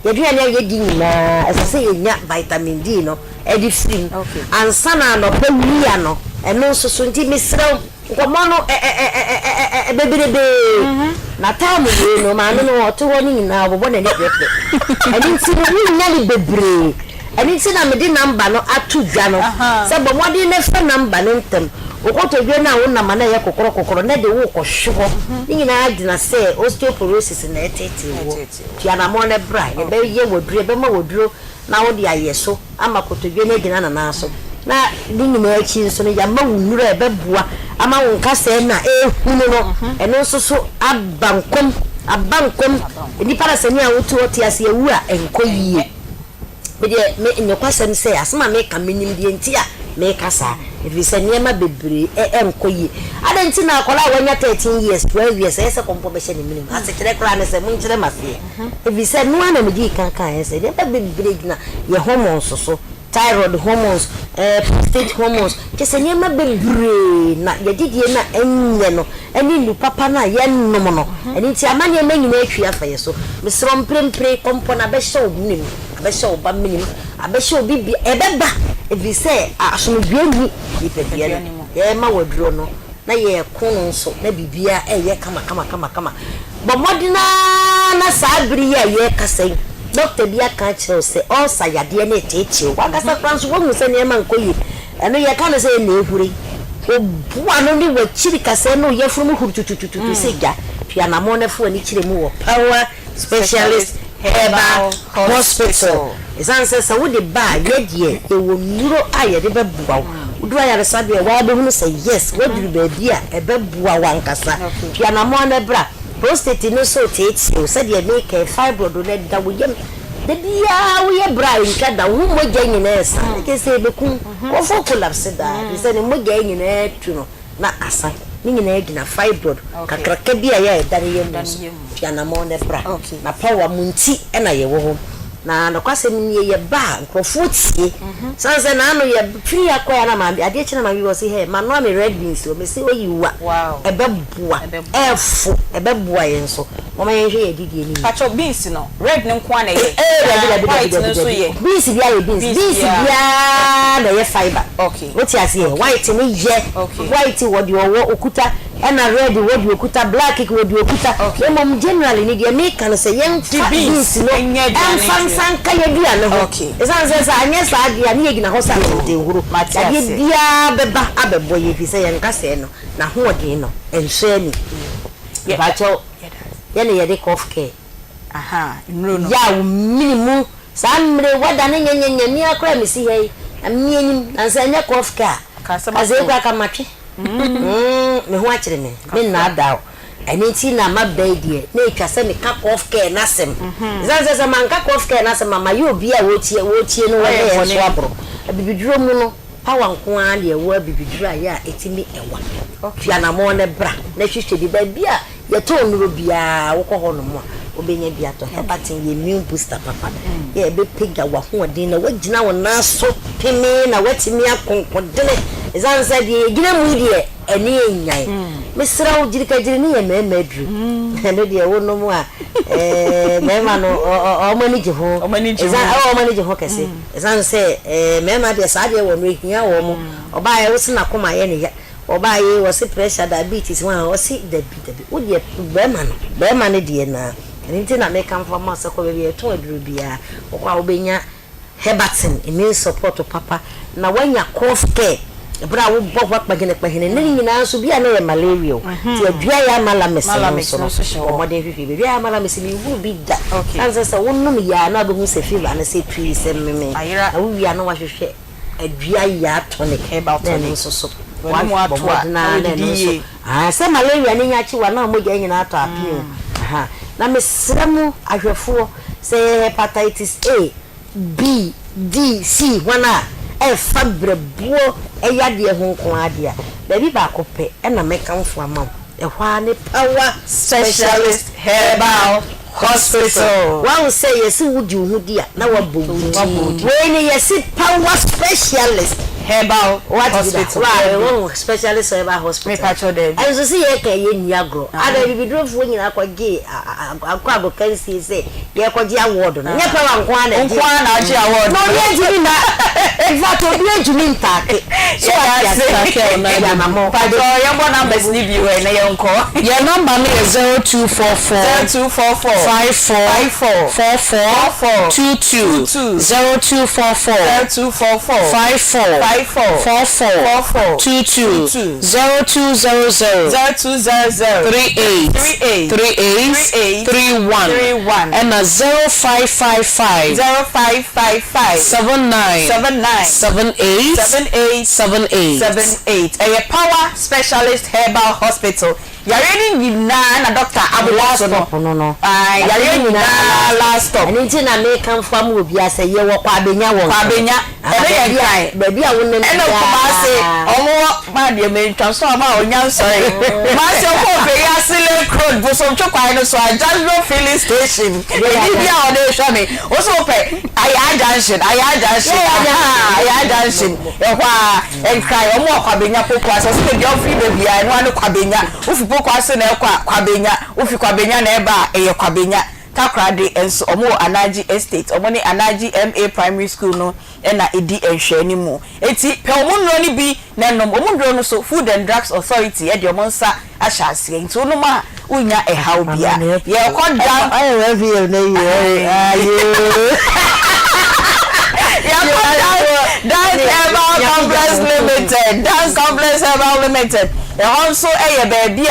yeduane yedi nyina esase yenya vitamin D no edi free ansana no pawia no eno soso nti misrew nkomo no bebirebe na tamu ye no ma no oto woni nyina obobo na ne pepe eni nti no nyina ni bebre eni nti na medi number no atu dwa no se bo modi ne fa number no ntem okoto dwe na wona ma na ye kokoro na de wo kohwo nyina adina se osteoporosis na etete wo tiana mo ne bra ye be ye wodure be ma woduro na wo de ayeso ama kotodwe na gina na naso na nyina achi nso no ya ma wunuru e be bua ama won kase na ehunu no eno nso so abankom ni para se ni a wotu oti ase ewu a enkoyie me nyokwasem se asema me ka menim die ntia me kasa if se niema bebre enkoyie adanti na akola wanya 13 years 12 years ese kompo be hye ne minim asekere kra ne se munkyere mafie if se no ana medi kankan ese de bebre gina ye hormones so thyroid hormones prostate hormones kese niema bebre na ye didie na enye no eni lu papa na ye nnom no eni ti amanye menyina atwi afaye so mesrom prempre kompo na be hye obunim abesha oba minim abesha obi ebeba evi se asomdwe ni ipedie no ye ma waduro no na ye kono nso na bibia ye kama bo modina na sabri ye kasai doctor bia ka chiro se all sayade na eteche wagasa France wo se ne ma nkoyi eno ye ka se na ehuri obuwa no ni wachiri kase no ye furu mu hututututu se ga piana mo na fu ani chire mu wo power specialist Herbal Hospital. Isanse sa wo de ba yedie e wo nuro aye de bebuwa. Udura ya resabe wa be hunu say yes, wo duru ba bia e bebuwa wankasa. Piana mo na bra. Prostate no so tete o se de make fibroid no da wo yem. De bia wo ye bra nka da wo mogya nyina esa. Ke se be kun. Wo fo collapse da. Bi se ne mogya nyina etu no na asa. Ningina egina fibroid kakraka bia ya dare yem. Piana mo na bra. Na power munti e na ye wo ho. Na nokwasem ni ye ba nkrofo tie sanse na anu ye twi akwa na ma ade kire ma wi wo se he ma no me red beans o me se oyiwa ebebua efo ebebua ye nso mo ma ye hwe ye didie ni pacho beans no red ne nko na ye white no so ye beans bia ye beans bia na ye fiber okay what you say white ni ye white wo de owo okuta and I read what you could black what you could mom generally need your make and say young beans no and some kaya okay as I guess I need in a hospital de guru dia beba abeboy if you say and caseno na ho no and share me bacho yene yede cough care aha no ya minimum samre wadane nyenya akra me si hey amienim ansanya cough care azekwa kamatwe me ho akire me na da eni na mabedie na etwase me ka cough care na sem zanze man ka cough care na sem mama yo bia wotie no we so abro bibiduro mu no pawa nko a de wo bibiduro ya etimi ewa fia na mo ne bra na hwehwe di ba bia ye to nuro bia wo ko ho no mo obenya bia to hebatin ye immune booster papa ye be pega wa ho odin na wagina wo na so peme na watimi akonkodene zanze de gina mu de eni enyan mesra wo jirika jiri ni ye memedru eno de wo no mu a mema no o mani je ho o mani je ho kese zanze mema de sa de wo no hia wo mu oba ye wo sina koma ye ne oba ye wo se pressure diabetes wan wo se dabi wo de bema no de na enti na make am for masa ko be to aduru bia okwa obenya hebatin immune support papa na wanya cough care bra wo bogwa kpagene ne nyina so bia na ye malaria ti adua ya malamese so omode fifi be bia malamese mi wu bi da anza sa wonnum ya na be hu se fever na se twi se meme na wo wi na wa hwehwe adua ya tonic herbal tonic so wa mo ato na ne so se malaria ne nya chi wa na mo gya nyina ato apio na mesramu ahwefo say hepatitis A B D C wana e fabrebo eyade ho nko ade a baby ba kope e na mekamfo ama e hwa ne power specialist herbal hospital one say yes wudi hu dia na wabo we ni yes power specialist herbal hospital one specialist herbal hospital me patcho dem and so see ye ka ye ni agro ada bibidrofo nyina akwaje akwa go kansi say ye kwaje award no nye pa wa nkwa na aje award no ye jimi na in fact obi ejimi ntake so ya na ya mamo patcho ye mo numbers ni bi we na ye nko ye number me 0244 22 0244 22 0200 38 and 0555 78 a power specialist herbal hospital. Yare ni na doctor abuwaso no yare ni na last stop enti na me kan fam obi ase ye wo kwa benya baby a wonne eno ko ba se omo ma de me transfer ma onya sorry ma se ko fe ya sile road bo so chokwa no so ajalo filling station e bia o de show me o so pe aya junction e kwa en cry omo kwa benya pokwa so se de ofri baby a no anu kwa benya ufi pokwa se na kwa benya ufi kwa benya na eba eye kwa benya takrade enso omo anaji estate omo ni anaji MA primary school no na edi enhwe ni mu eti pe omo nro ni bi na nom omo nro no so food and drugs authority e de omo nsa ahase enti ono ma unya ehaw bia ye ko down I review na you Dance Complex Herbal Limited. Also a baby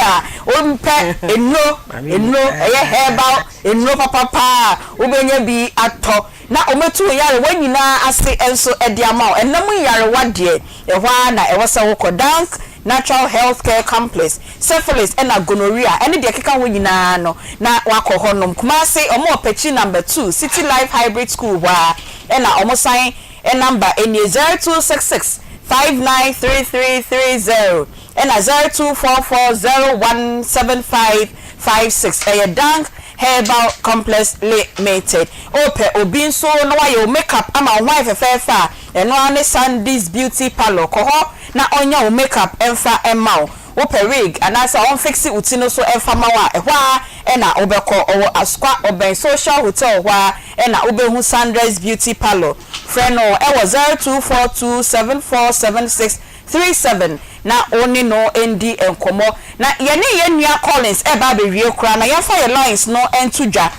umpe eno herbal eno papa ubenye bi ato na ometu yare wanyina ase enso ediama enam yare wade ehwa na ewasa woko Dance Natural Healthcare Complex syphilis and gonorrhea any de keka wanyina no na wako honom Kumasi omo opechi number 2 City Life Hybrid School wa na omo sign number 0266 593330 and 0244017556 Dance Herbal Complex Limited ope obi so no wa your makeup ama wife fefa and no ane Sandy's Beauty Parlor ko ho na onya o makeup emfa emma ope wig and asa on fix it utino so emfa ma wa ehwa na obeko owo Asqua Oben Social Hotel hwa na obehu Sandy's Beauty Parlor friend no e was 0242747637 na oni no endi enkomo na ye nua Collins eba be wie kura na ye fa ye lines no entudwa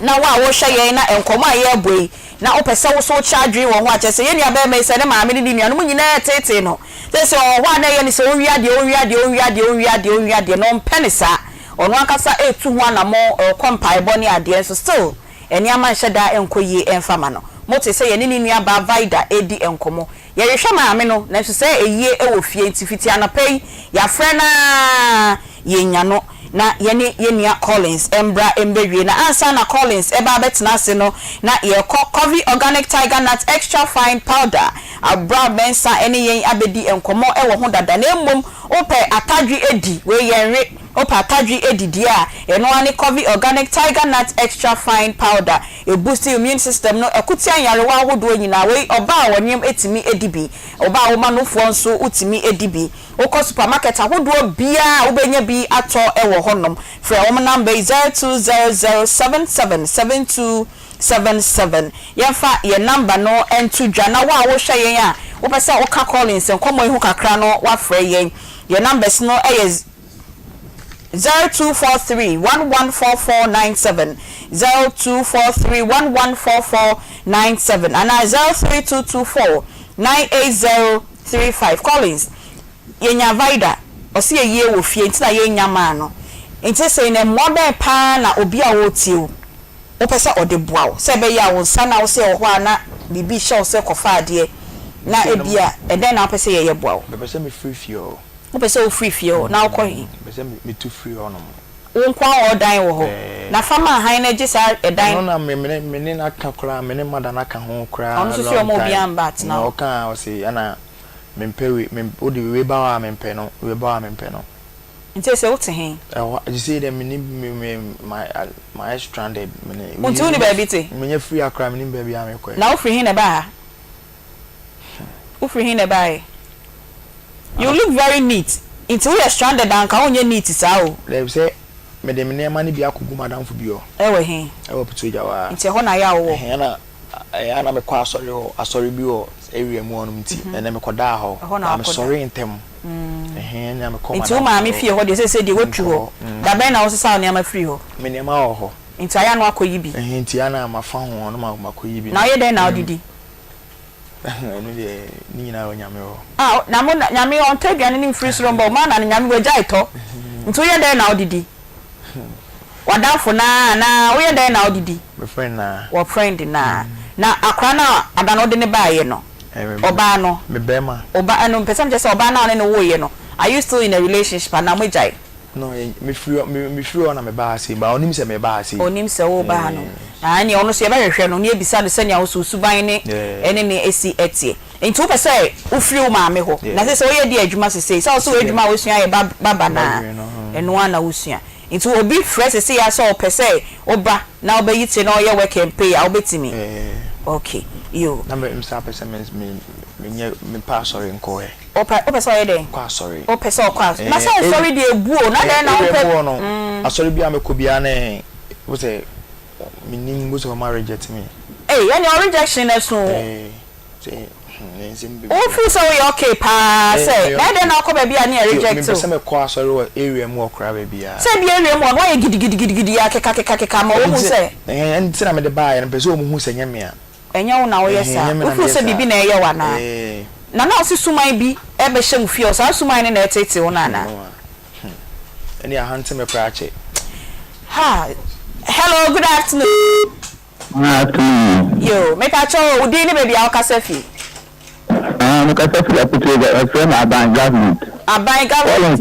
na wo hwe ye na enkomo aye boi na opese wo so charge wo ho achese ye nua be me se ne maame ni nua no nyina tete no se ho na ye ni se onwiade no mpenisa ono akasa etu ho anamo kompa ebo ni ade so still eni ama nheda enkoyi enfama no mote se ye ni nua ba vida edi enkomo ye hwehwe maame no na so se eyie ewo fie ntifiti anapei ya frena ye nya no na ye nua Collins embra embewie na ansa na Collins eba betena ase no na ye coffee organic tiger nut extra fine powder abra mensa ene yen abedi enkomo ewo ho dada na emmom ope atadwi edi we yenre opa atadwi edi dia eno ani coffee organic tiger nut extra fine powder e boost immune system no ekuti anyarewa ahodo nyina we oba wonem etimi edibi oba wo manofo nso utimi edibi okọ supermarket ahodo bia obenya bi ato ewo honom fra wo number 0200777277 yefa ye number no entudwa na wa wo hwe yen a wo pese wo ka Collins enkomo ihu kakra no wa fra yen ye numbers no 0243114497 0243114497 and 03224980035 Collins yenya vida osi ye wo fie ntina yenya ma no nti se ne modern pa na obi a wo tie wo pese ode boa wo se be ya wo nsa na wo se wo ho na bibi show se kofa ade na ebia eden na pese ye boa wo be pese me free fie o wo pese wo free fie o na wo kohi pese me too free ono wo kwa odan wo ho na fama han na gisa edan no na me na ka kra me ne mada na ka ho kra ono so mo bi amba tina o kan o se ana mempewe odi we ba wa mempe no nti se wo te hen you see them my stranded me unti uni baby te me free akra me baby am ekwe na wo free hin na ba wo free hin na ba you look very neat until we are stranded and ka onye neat sa o they say me dem ne ma ni bi akogu madam fu bi o ewe hen ewe putu jawa nti ho na ya wo ana me kwa asori bi o area mu onum ti na me koda ho am sorry intem na me koma nti o ma me fie ho de se de wotru ho da ben na wo se sa ne ma free ho me ne ma ho nti aya no akoyi bi nti ana ma fa ho no ma koyi bi na ye den na odidi no de ni na onyame ho na mo nyame on taduane ni free rombo ma na nyame go jai to nti ye den na odidi wadafo na wo ye den na odidi my friend na wo friend na akra na adano de ne baaye no oba no me bema oba no person just oba na ne wo ye no are you still in a relationship and na mo jai no me free on me ba say ba onim se me ba say onim se wo ba no ani ono so ye ba hwehwe no ne ebisa no se ne wo susuban ne ene ne esi etie enti wo pese wo free wo maame ho na se wo ye di adwuma se so wo adwuma wo sua ye baba na eno ana wo sua enti obi fresh se ya so pese oba na obayite na oye work and pay a obetimi okay yo number imsa pese me pa sorry nko e opa so ye den kwa sorry opa so kwa na so sorry de ebuo na den na opa no asori bia me ko bia na wo say me nim go so ma reject me any rejection na so say Nsem o feel so we okay pa say na den na ko ba bia na reject so me pese me kwa sorry wo area mu okra ba bia say bia area mu no ye gidi ya keka ma wo hu say nti na me de ba ya na pese o mu hu say nyame a enya wo na wo yesa o feel say bibi na ye wa na na osi suman bi e be hye mu fie o sa suman na etete wo na na any ahante me prache ha hello good afternoon yo make a show udi ni baby a okasa fi me kasa fi aputu ga friend aban government Collins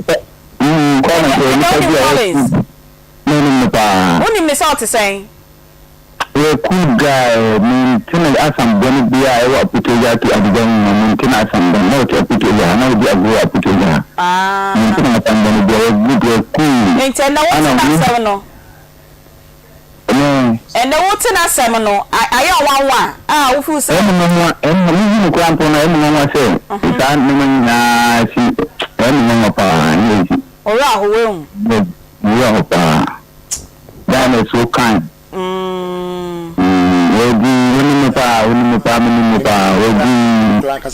no pa woni me say what saying we cool guy me tin asam boni bia e wa aputu ga ti adigan me tin asam bon no ti aputu ga na bi agro aputu ga tin asam boni bia good cool ente na what na say no and the water na semino aye wanwa wo fu say mo kran po na mo say ta no na si mo pa ni si ora ho we mo pa da na so kan we di mo pa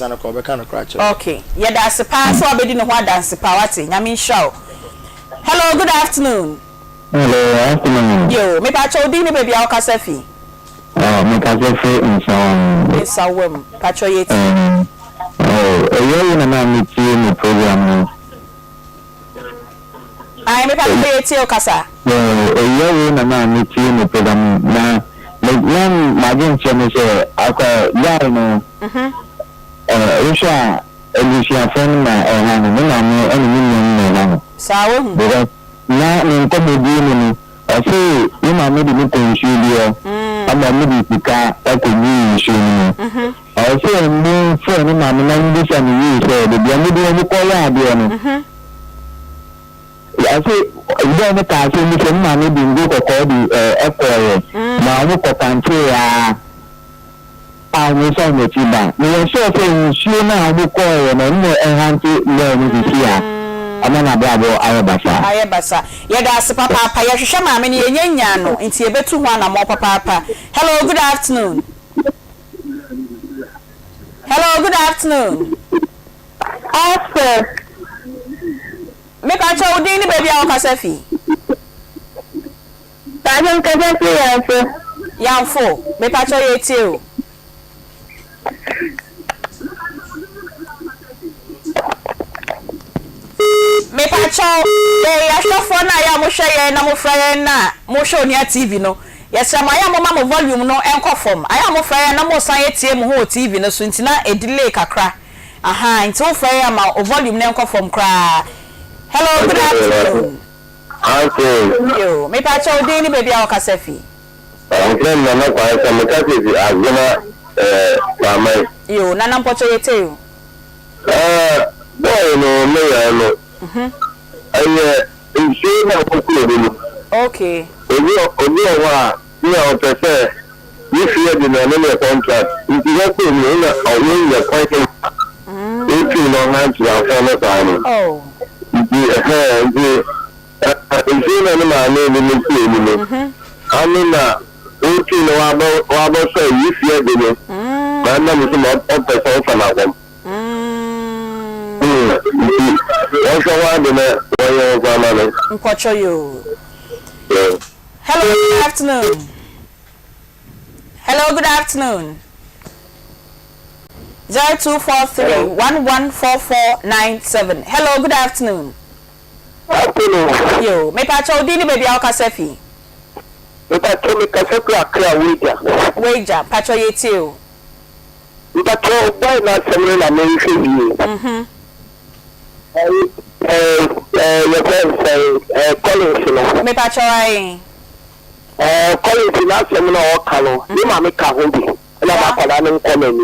kasa na ko be kan crack. Okay. Yeah, that's a pass so abedi no ho dance pa wate. Nyame show. Hello, good afternoon. Hello, afternoon. Yo, me pa cho di ni baby a kasa fi. Me kasa fi Nsem. Nsem, pa cho yeti. You na me ti program. Ai me pa cho yeti o kasa. You na me ti program na yan majin cheme se aka yar no. Usha Elisha friend na na me enemy no. Sawo. Na nko bebi ni afi ni ma me di mi tensu dio aba me di pika ko ni isu ni afi ni fo ni ma me na ndi sa ni yi so de bia me di ko ya dio no afi ide ni ka afi ni se ma me di ngo ko di ekore ma wo ko kanti ya ni so me ti ba ni so fe isu na wo ko no no enhanti le ni di ya amana bravo ayebasa ye da se papa ye hwehwe ma me ne yenya no nti ebetu ho na mo papa. Hello, good afternoon. Offer me pa cho udi ni baby a okasa fi ta jon ka ja fi yanfo me pa cho ye ti o me pa cho ya shofo na ya mo hwe na mo fra na mo show ni TV no yes am aya mo ma mo volume no enko form aya mo fra na mo san yetie mo ho TV no so ntina e delay kakra aha nti wo fra ya ma o volume na enko form kra. Hello, good afternoon. Okay. Yo me pa cho di ni baby a okasa fi Nsem na na kwa sa me ka ti agona mama yo na na pocho yete yo boy no me ya no aye nshi na ko ku ni okay obi wa ni o pese ni fi di na no contract nti ga ko ni na o ni ya contract nti no na ti afa na ta ni nti nti na ma ni ku ni amina nti no wa ba so yi fi di ni na na mi so o pese o fa na ko Hello, good afternoon. Hello, good afternoon. 0243-114497. Hello, good afternoon. Afternoon. Yo, me pa cho di ni baby a okasefi. Me pa cho me kasefi akra weja. Weja, pa cho yeti o. Me pa cho boy na semre na me ife bi. Your friend Collins no. Me pa cho ai. Collins na semre na o kalo. Ni ma me ka ho bi. Na ba kwala ni nko na ni.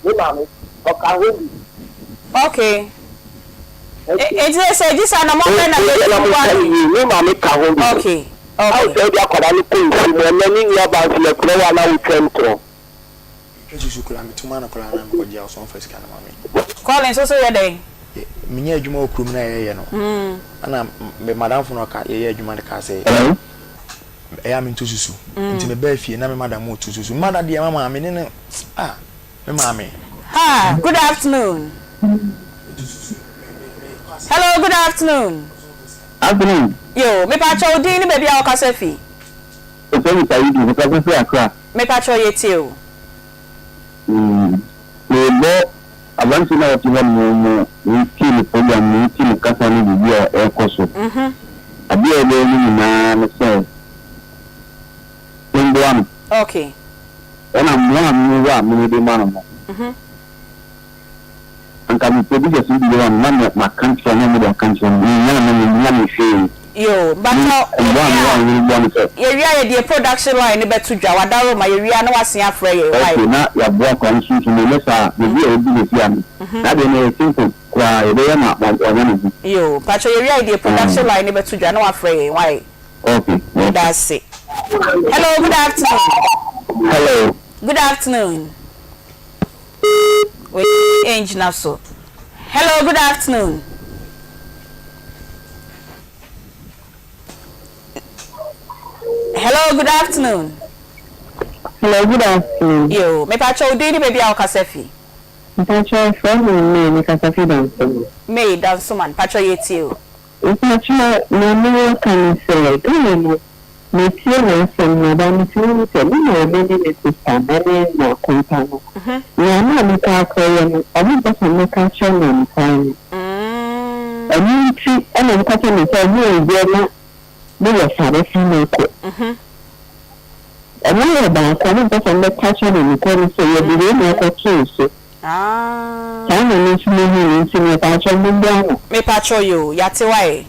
Ni ma me o ka ho bi. Okay. It's say this na mo na ni ma me ka ho bi. Okay. How say dia kwala ni ko nsi mo na ni ya ba se le kro wa na weekend tro. Jesus kula mituma na kula na ko dia so first kana mama. Calling so ye dey. Minya adwuma okrum na ye no. Ana me madam fo no ka ye adwuma de ka say. Ya me ntususu. Nti me ba fie na me madam otususu. Madam de mama me ne me mama. Ha, good afternoon. Hello, good afternoon. Afternoon. Yo, me pa cho di ni baby a okasefi. O se mi ta yi di ka se akra. Me pa cho yeti o. Me bo abanti na oti ho mo ni program ni team kasa ni bi e koso. Abi e le ni na me se. Ndwan. Okay. Ana mo wa mo de ma no. Anka mi producer si bi wa ma country na mo de country ni na me feel. Yo, but yeah, the production line betu dwa wadaro ma yeria na wasen afre ye why na ya boa kwa nsu so me sa be bi obi le fi am na de na simple kwa e be na onya ni yo pacho yeria the production line betu dwa na wafre ye why okay that's it. Hello, good afternoon. Hello, good afternoon. Wait, engineer so. Hello, good afternoon. Hello, good afternoon. Hello, good afternoon. Yo, me pacho dini baby ao kasefi. Me pacho from me kasefi dance. Me dance man, pacho yeti yo. Me pacho no can say. Do me feel Nsem madam feel say me be sister na company. Na me ka koyo obi person me ka show me time. Ani ti ana ka tell me say you dey na me was sare fi me ko. And I about coming back and let catch on and tell say you be like a choose. I need to know in a patch on the me patcho you, Yatiwai.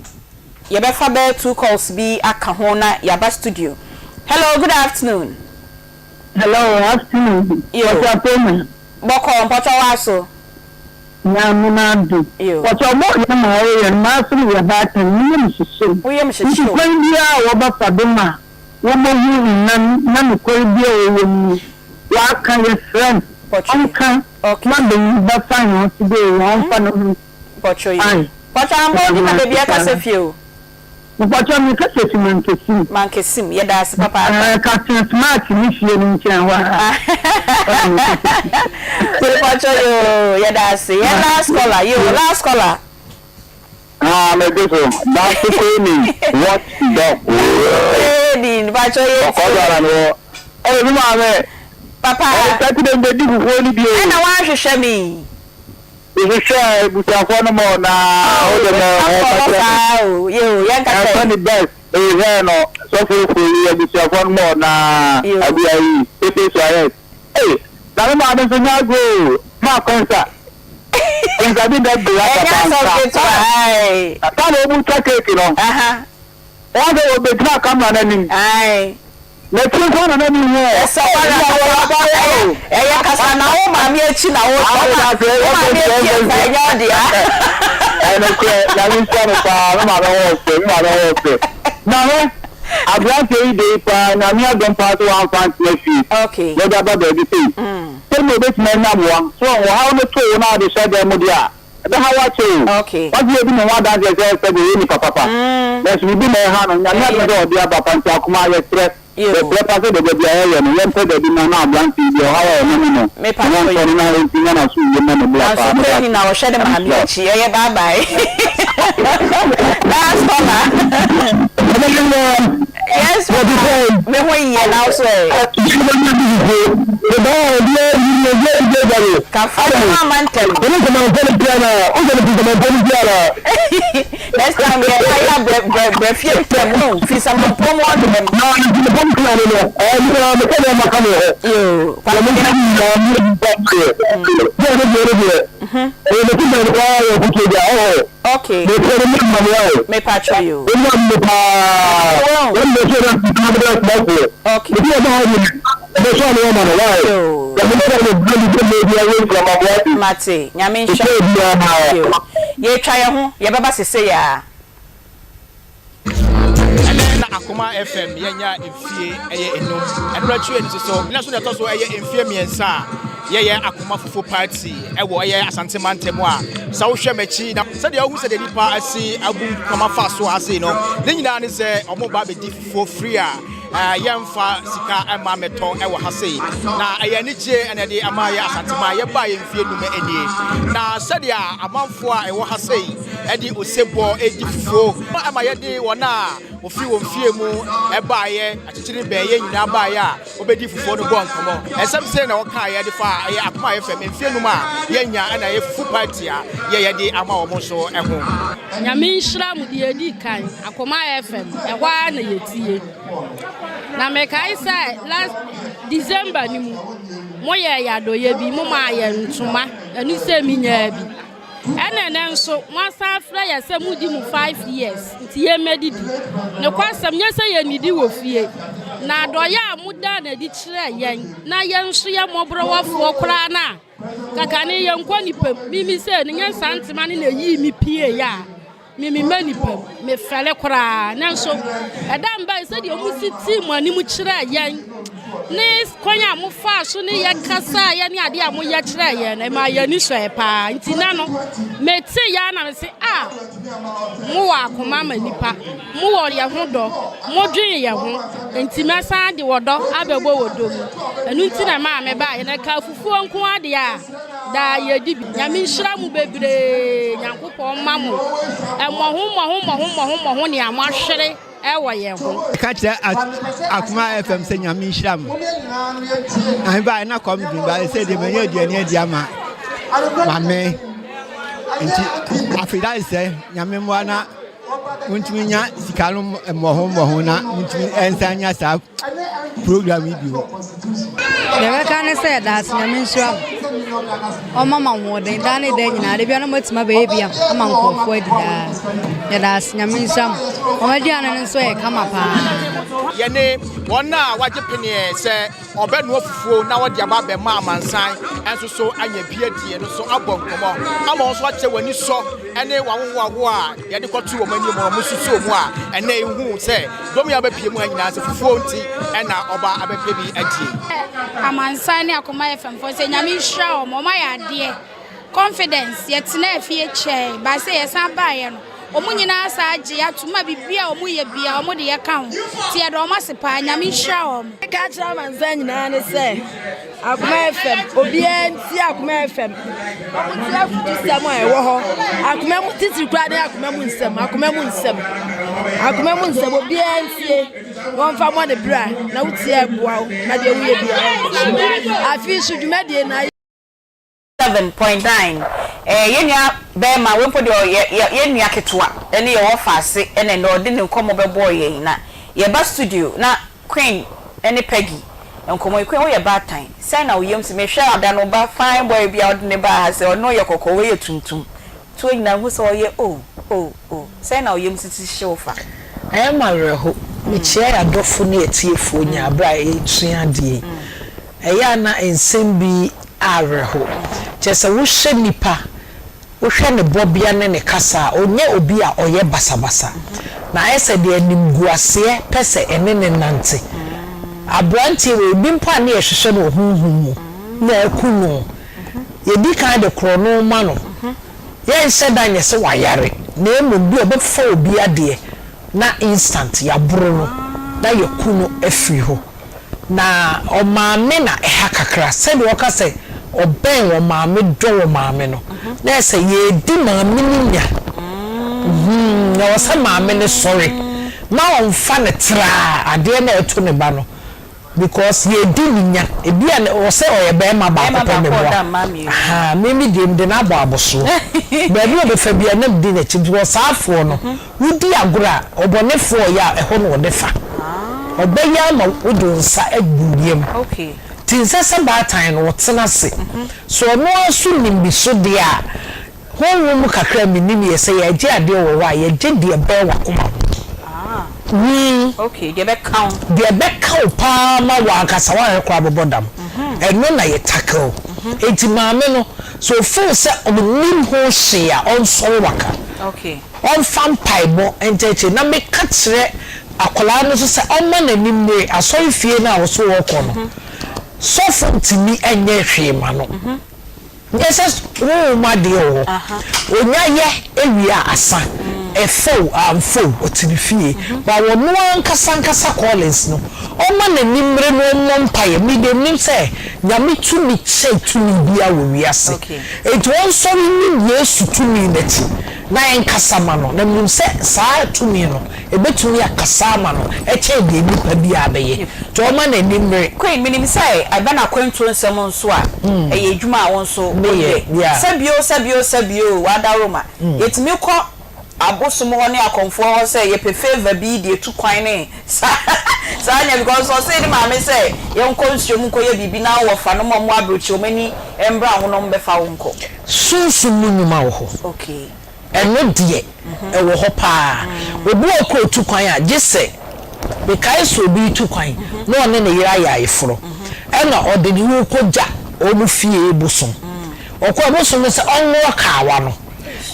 Yabefa bear 2 calls be at Kahona, Yaba Studio. Hello, good afternoon. Hello, afternoon. What's your payment? Boko on Potawaso. Namunadu. What's your more than my and master your back and William should show. Wabafaduma. Woman, none could be a what kind of friend? Okay, Monday, but fine today, one fun of Pocho. But I'm holding my baby as a few. But I'm a monkey sim, yeah, that's Papa. Captain Smart, initiating Pocho, yeah, that's it. Last caller, you last caller. My beautiful, that's the meaning. What the Pacho, oh, Papa, and I want to show me. You share with your phone more now. You funny best. No, so with your phone more now. It is right. Hey, that man is not good. My concert. And I did that. I can't take it, you know. All the way back, come on, and aye. Let's go on anywhere. So, okay. What do you do? What does the papa? Let's be my hand and the other Akoma stress. The purpose of the area and one for the banana blank in your hour. May pass in our shadow. Bye bye. Last caller. Yes, what you say? Me when you now say. Next time we have breath. Some okay. Me patch you. Okay. Mate, Yamin ye try ho ye baba sese ya. Akoma FM yenya efie eye enum enrachu eni so na so to so eye enfie miensa ye Akoma fufo party ewo ye asante mantem a sa wo hwe machi na se de hu se de nipa asi abu kama fa so ase no ne nyina ne se omo ba be di fufo free a yemfa sika ama meton ewo hase na eye ni je ene de ama ye asante ma ye ba ye enfie num enie na se de amanfo a ewo hase edi osebo edi fufo ama ye de wona ofi won fie mu ebaaye achichiri beye nyina baaye a obedi fufo no bon komo esem se na woka ye de fa ye Akoma FM mfie no ma ye nya na ye fufu party a ye de ama wo mo so eho nyame nhira mu de edi kan Akoma FM ehwa na yetie na me kai sai last December ni mu mo ye yado ye bi mo ma ye ntuma enu se mi nya bi enen so mo sa fra ya se mu di mu 5 years nti ye medidi ne kwasam nya se ye nidi wo fie na doya muda na di kire yen na yen so ye mobrowafo kra na kaka ne yen kwani pam mimi se ne nya santima ne na yi mi pie ya mimi mani pam me fele kra na so edam ba se di omusi ti mu ani mu kire yen ne konya mu fa so ne ye kasa ye ne ade a mu ye kire ye na ma ye ni so e pa nti na no me ti ya na me se mo wa Akoma manipa mo wo ye ho do mo dwen ye ho ntima san de wodo abebo wodo mu enu ntina ma me ba ye na ka fufuo nko ade a da ye di bi nyame nhira mu bebre nyankopon ma mo mo ne amahwere ewo ye ho ka kire Akoma FM se nyame nhira mu an ba na kom bi ba se de menye aduane adi ama mame nti afida ise nyame mo na untimi nya sikalo mo na untimi ensanya sa program bi o Never can I say that nyame nhira o mama wo den da ne den nyina de bia no matima baby am ankofo adi da ya da nyame nhira o ma di anan so e kama pa yene wona waje pene se obenu ofufuo na wode aba be ma amansan enso so anya piadie no so abon komo ama so ache wani so ene wawo a yede kotu wo mani mo mususu mu a ene ehu se domi abapie mu anyina se fufuo nti ena oba abape bi agie amansan ne Akoma FM for se nyame nhira o mo ma ya de confidence yetena afie che ba se yesan ba ye no omunyina asa age atuma bibia omuye bia omude ye kan ti e do masepa nyame nhira o ka tra manzan nyina ne se Akoma FM obi enti Akoma FM omuti afuti samo e wo ho Akoma mu titiri kwa de Akoma mu nsem obi enti won fa mo de bra na wuti e boa na de wuye bia afi su dwumade na 7.9 yenya bema wempo de yenya ketwa ene ye ofase ene no de ne nkomo bebo ye na ye ba studio na Queen ene Peggy nkomo Queen wo ye ba tan sai na wo yem se me hwa ada no ba fine boy bia ode ne ba ha se ono ye kokko we ye tuntum to nyina hu so ye sai na wo yem se ti shofa I ma reho me chia ya dofo ne etiefo nya bra e tua de eya na ensem bi areho chese wo hwe nipa wo hwe ne bobia ne kasa onye obi a oye basabasa na ese de animguase pese ene ne nante abranti we bi mpa ne ehwehwe no hunhum na akuno ye di kan de krono ma no ye nse da nye se wayare na emom bi obefo obi ade na instant ya buru no na yakuno afiri ho na o maame na eha kakra se de woka se oben wo maame do wo maame no na se ye di maame nya na wo se maame ne sorry na on fa ne tra ade na eto ne ba no because ye di nya ebia ne wo se oye be ma ba ko ne bo ha mimi di na abo aboso ba bi obefa bia na di na chi wo saafo no wudi agora obonefo ya eho no de fa obeya ma udunsa aguriem okay tinsese ba tan no tena se so no asu nimbi so de a honwo mu kakra minimi ye se ye age ade wo wa ye je de be wa koma okay de be count pa ma wa kasa wa kwa bobodam eno na ye tackle enti maame no so feel se onim ho hia on so waka okay on fan paibo enteche na me ka kire akola no so se on ma nanimre asori fie na wo so wo kono so from timi enye hwe ma no yes wo ma de o onya ye ewia asa efo amfo otini fie ba wo no ankasa collins no o ma nanimre no mompaye mi de nim se nyame tumi che tumi bia wo wiase eto on so ni yesu tumi neti na enkasa ma no na nim se saa tumi no ebetumi akasa ma no eche de nipa bia beye to o ma nanimre Queen minim sai abana kwantu nsem nso a eye dwuma a won so sabio wadaroma yetimi ko abosom ho ne akonfo ho say ye pe favor bi de tu kwan ne sa nya because so say ni maame say ye nko nsuom ko ye bibi na wo fa no mo abrochi omani embra ho no mbefa wo nko sunsun munuma wo ho okay eno die e wo ho pa obi okro tu kwan a gese be kai so bi tu kwan no ne ne yira ya ifuro ena ode ni wo koja o mu fie ebusun okwa ebusun se onwo kawa no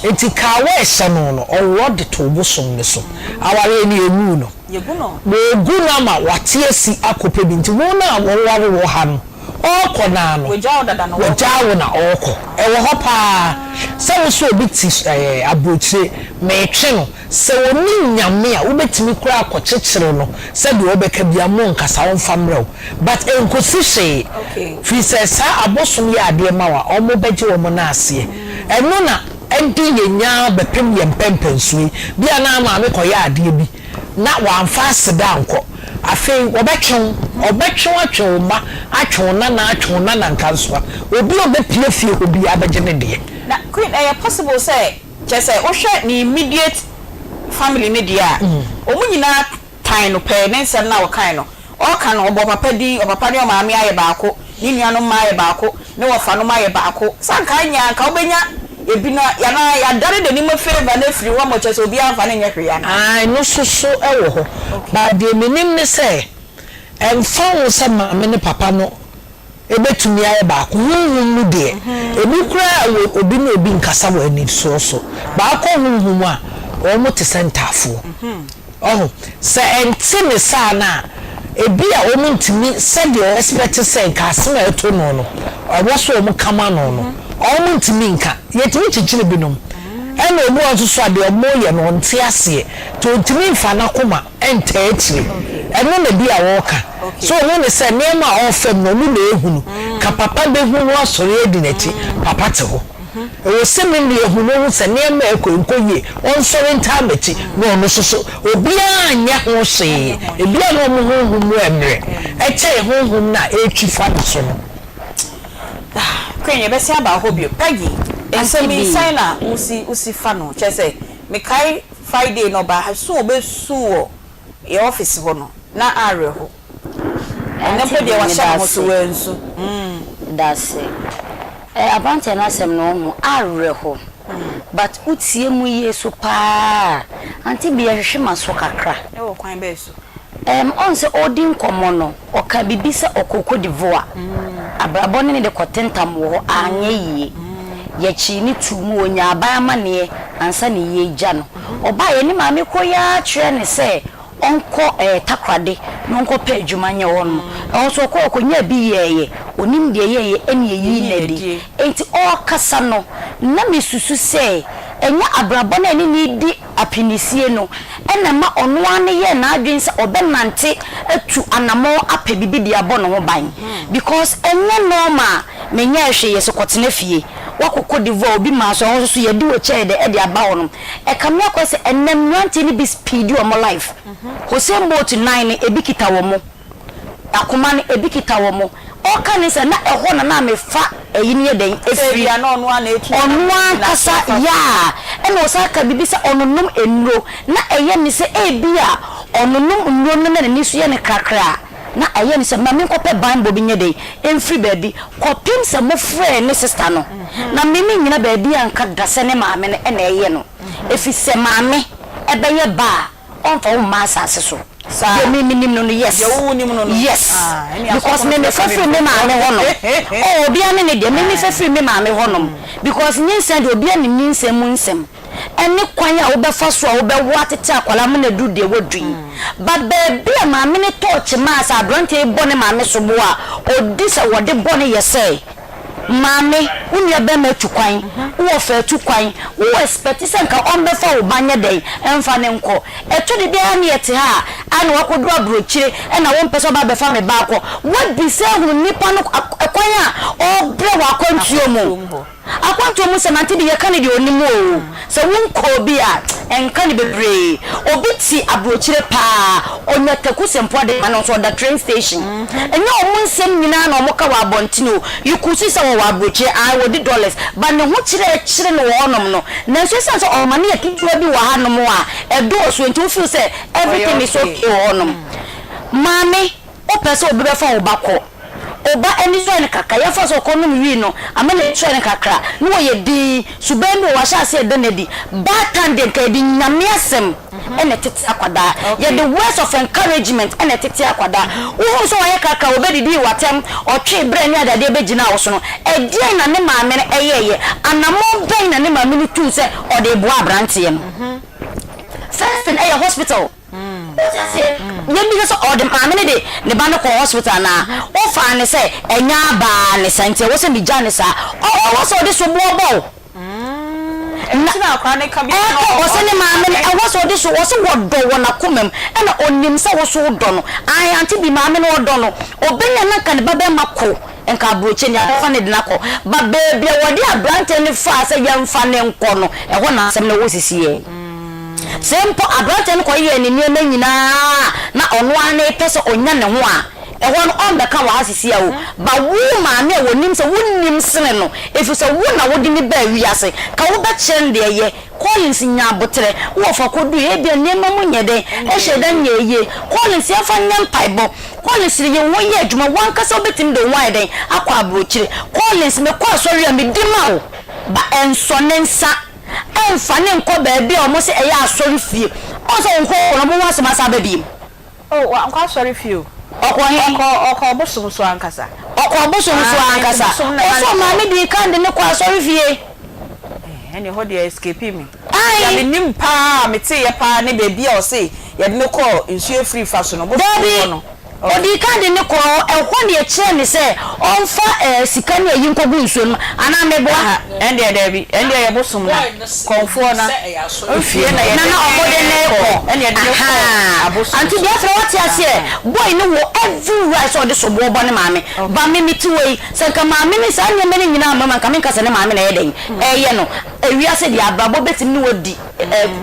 enti kawa ehye no owo de to obusun ne so aware ni emu no yeguno ma wate asi akope bi nti wo na wo ware wo ha no okọ na no wejawo na okọ e wo ho pa se wo so obi ti abrochire me twe no se woni nyame a wo betimi kura akɔkyekyere no se de wo beka bia mo nkasa wo famrew but enkosi hye fi se sa abosom ya ade ma wa omo beje wo mo na ase eno na enti yenya bepem ye mpempensui bia na ma me koya ade bi na wamfa aseda anko afei obetwe atwe ma atwe na nkanso obi obepie fie obi abeje ne de na queen possible say just say o hwe ni immediate family ne dia omunyina tan no pe ne nsem na wo kan no o kan no obo papa di o papa ne o maame aye baako ni nuanu ma aye baako ne wo fa no ma aye baako sanka nya ka obenya ebina ya dare de ni mo favor na free wa mo chese obi anfa ne nya hwe ya ai no soso ewo ho ba de menim ne say emfa wo se maame ne papa no ebetumi aye baako hunhun mu de ebi kura obi na obi nkasa wo ani so baako hunhun a o mo te sentafo se enti ne sa na ebi a o mo ntimi se de o expect se nka asema eto no o so o mo kama no o mo ntimi nka yetimi chichire binom ena omu onso ade o mo ye no nte ase to ntimi mfa na koma enta etire eno na bi a wo ka so no ne se nema o fam no mu na ehunu ka papa behu wo sori edinati papa te ho o se me ne ehunu se nema ekoye on sori ntamati no no so obi anya ho se ebi a no mo ho mu emre eche ho na etwi fa so no kwenye besi aba hobio pagi ensemi signa usi fano chese me kai Friday no ba so obesu e office ho no na are ho enempe de wa sha mo so wensu that's abante na sem no ho are ho but utie mu yesu pa anti bia hwehwe maso kakra e wo kwan be so onse odin komono oka bibisa okoko divoa abrabone ne de kotentam wo anye yi ye chi ni tumu onya abama ne ansa ne ye gya no oba ye ni maame koya kire ne se onko takrade no onko pe adwuma nye won onso ko okonya bi yeye onim de yeye eni yi na di enti o kasa no na mesusu se enya abrabone ni di apinisie no ena ma ono ane ye na adwen se obenante atu anamo apɛ bibi dia bɔ no ho ban because enya normal menya hwe ye so kotena fie wakoko divo obi ma so ho so ye di wo che de e de aba ho no e kam ya kwese enam nante ni bi speed wo mo life ho se mbo to 9 ebi kita wo mo akoma ne ebi kita wo mo o kan se na e ho na me fa eyini eden efiri na ono ana etu ono akasa ya e no saka bibi se ononum enro na eye ni se ebia ononum enro no na ni so ye ne kakra na eye ni se ma me kope bible bi nye de emfiri baabi kopim se mo frɛ ne sister no na me nyina baabi anka dase ne maame ne na eye no efi se maame ebe ye ba onfa wo ma asase so ye minim no yes yes because me fefiri me maame hono oh bia ne de me fefiri me maame hono because nyinsa de obia ne nyinsa mu nsem ene kwan a wo be fa so a wo be wo atete akwala me na du de wodui but be bia maame ne touch ma sa adronte bo ne maame so bo a odi se wo de bo ne yesai mame unya be ma tukwan wo fa tukwan wo expect se nka on be fa wo banye den emfa ne nko eto de bia na yete ha ana wakodu abrochire na wo mpese ba be fa me ba ko what be say hu nipa no kwan a o bre wa kwantuo mu akwantuo mu se nante de ye ka ne de onimu o se wonko bi a enka ne bebre obi ti abrochire pa onya taku sempo de ma no so da train station enya o mu nsem nyina na o moka wa abontino yukusi se wa abrochire I would $, but no ho chire no wonom no na so say o ma ne yakitwa bi wa hanom a edo so nti o feel say everything is okay wonom mame o pese obi be fa wo bako oba eni so ne kaka ya fa so kono wi no amene so ne kakra no wo ye di subenu wa sha se de nedi batande ka di nyame asem ene tete akwada ye the words of encouragement ene tete akwada wo so wa ye kaka obe di watem o twe bre ni adade be gina wo so no e die na ne maame ne eyeye anamo ben na ne maame ni tu se o de bo abrante no first in a hospital so all the maame de ne ba no ko hospital na o fa ne say enya ba ne sente wo se mi ja ne sa o wo so de so bo na akwa ne ka bi o se ne maame ne e wo so de so wo se wo do wo na komam e na onim se wo so do no ai anti bi maame ne wo do no obenya na ka ne baba mako enka abroche ne afa ne de nako ba bebia wo de abrante ne fa se yemfa ne nko no e ho na asem na wo sisiye sempo abrante ne ko ye ne ne nyina na ono ane pese onya ne ho a e won on be ka wa asisi a wo ba wo maame a wonim se wonnim sene no efi se wo na wo de ni ba wiase ka wo be chen de ye Collins nya botre wo fa kodu e bia nema munye den e shedan nyeye Collins ya fa nyam paibo Collins ye wo ye adwuma wan kasa obetim de wan den akwa abrochire Collins me kwa sori a me dima wo ba enso ne nsa emfa ne nko ba bia o mo se e ya asori fie o so nko no mo wase masa ba bi oh wa nko asori fie ọkọ bosom so ankasa eso ma me di kan de ne kwa sorry fie ene ho de escape me ya me nim pa me te ye pa ne bebi a o se ye de ne call nsuo free fashion no bo no odi kan de ne ko ehwo ne e kire ne se onfa sika ne yi nkogu nsuo no ana me boa ende ye bosom na konfo na ofie na ye na omode ne ko ende ye de ko abosom anti bia fra what ya se boy no wo everywhere so de so bo ne maame ba me miti wei se ka maame ne sa nya me ne nyina mama ka me nka se ne maame na ye den ye no ewia se dia brabo betim ne wodi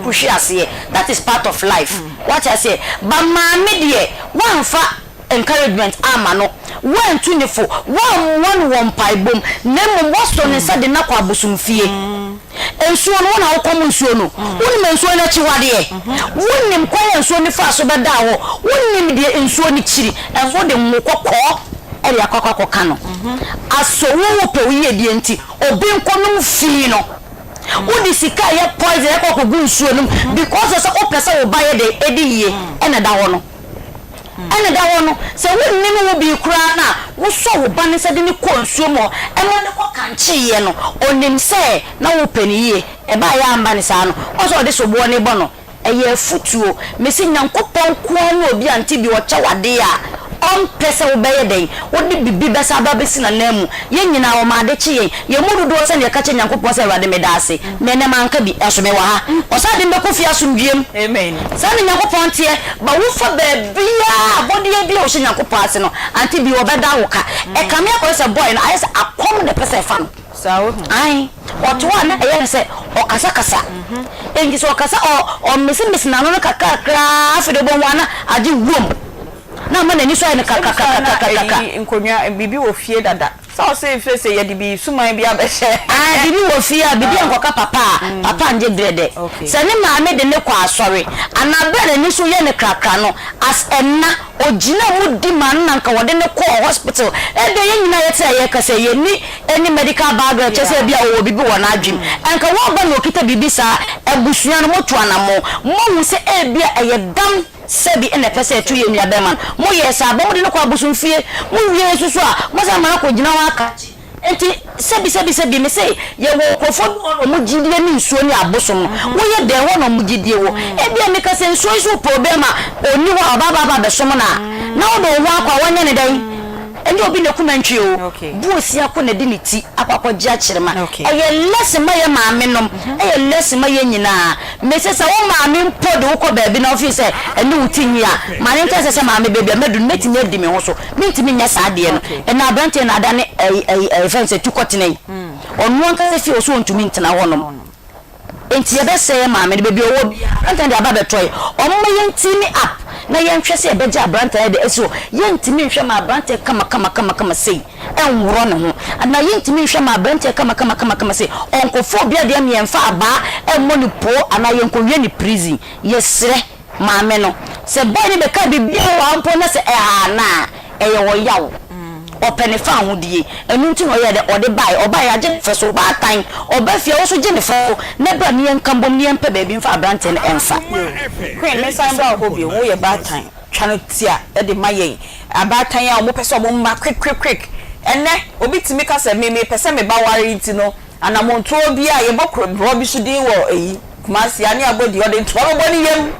kuhwe ase that is part of life what ya say ba maame de wanfa encouragement amano wan tunifo wan paibom nemo wosto ne sade na kwa busumfie ensuo no na wokom nsuo no wonim ensuo na chiwade wonim kwa ensuo ni fa so beda ho wonim de ensuo ni chiri enso de mmokokọ eri akokọ kano aso wo pe wiye die enti obi nkonom fi no wodi sika ye poison e kokọ gu nsuo no because so opese wo baye de ediye ena da ho no ene da wono se wonni no wo bi kura na wo so wo bane se de ne konsuo mo eno ne ko kanche ye no onim se na wo paniye e ba ya amba ne sa no o so de so bo ne bo no eye futuo mesi nyankopon ko no obi anti bi wo cha wade a on pese wo beye den wo de bibi besa ba besi na namu ye nyina wo ma de chi ye mudu do se ne ka che nyankopon se wade me da ase me ne manka bi eso me wa ha o sa de mbeko fi asomdiem amen sa ne nyankopon tie ba wo fa ba bia body e bi o se nyankopon ase no anti bi wo beda wo ka e ka me ko se boy no aye se akom de pese fa no sawo ai oto na e se o kasa kasa engi so kasa o mesi na no kakakra afede bon wana agi wom na mana ni so ene kaka nkonya bibi wo fie dada so se face ye di bi suman bi abehye bibi wo fie bibi enkoka papa nje drede se ne maame de ne kwa asori anabere ni so ye ne kaka no as enna ogina mu di man na nka wode ne ko hospital e de ye nyina ye te ye kase ye ni any medical background chese bia wo bibi wo na adwim enka wo ba no kita bibi sa ebusua no moto anamo mo hu se e bia eye dam sebi ene pese tu ye nua beman mo ye sa bo mo de no kwa busumfie mo wie susu a mo sa mara ko gina wa aka enti sebi me say ye wo kofo mo gidie ni nsuo ni abosom wo ye de wo no mo gidie wo e bia me ka se nsuo isu problem a oni wo baba be som na wo do wo akwa wonye ne dan eni obi ne kumantwi o buosi akọ de ne ti akwakọ ji akirema eye less ma ye maame nom eye less ma ye nyina me se sa wo maame mpodo wo kọ baabi na office eni utinyi a mane nka se maame baabi medu metimi adi me ho so mentimi nya sa ade no ena abante na ada ne fence tukotene onu anka se fi o so ntumi ntena ho nom enti ye be se maame baabi owo bi anta de aba betoy o mo ye ntimi app na yenhwe se ebeje abranta de eso yentimi nhwe ma abranta kama sei enworo ne ho na yentimi nhwe ma abranta kama sei onkofo bia de miemfa aba emmoni po ana yenkowie ni prison yesre maame no se bani be ka bibia wa mpo na se na eye wo yawo opene fa hodie enu nti no ye de ode bai obai age feso ba tan obafia wo so je ne fa na bra ne yankambom ne yampa baabi mfa abrante ne enfa queen me san bra ho bi wo ye ba tan twano tia e de mayen abatan a mo pese mo ma quick enne obi timi ka se me pese me ba ware nti no anamonto obi a ye bokro bro bi so din wo eyi kumasi ani abodi ode ntwa boni yem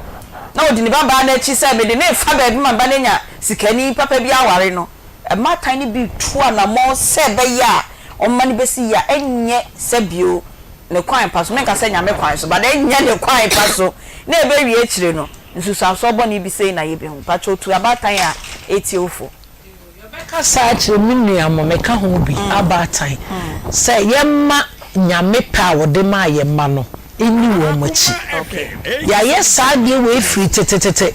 na odi ni baba na chi se me de ne fa baabi ma ba nya sikani papa bi aware no ma tiny bi to na mo se be ya o mani be si ya enye se bio ne kwan pa so menka se nyame kwan so but enya ne kwan pa so na ebe wie chire no nsusuaso bo ne bi sei na ye be ho pa cho tu abatan a etiofo ka sa chire minnu amomeka ho bi abatan se yemma nyame pa wode ma yemma no eni wo machi ya yesa de we free tetetete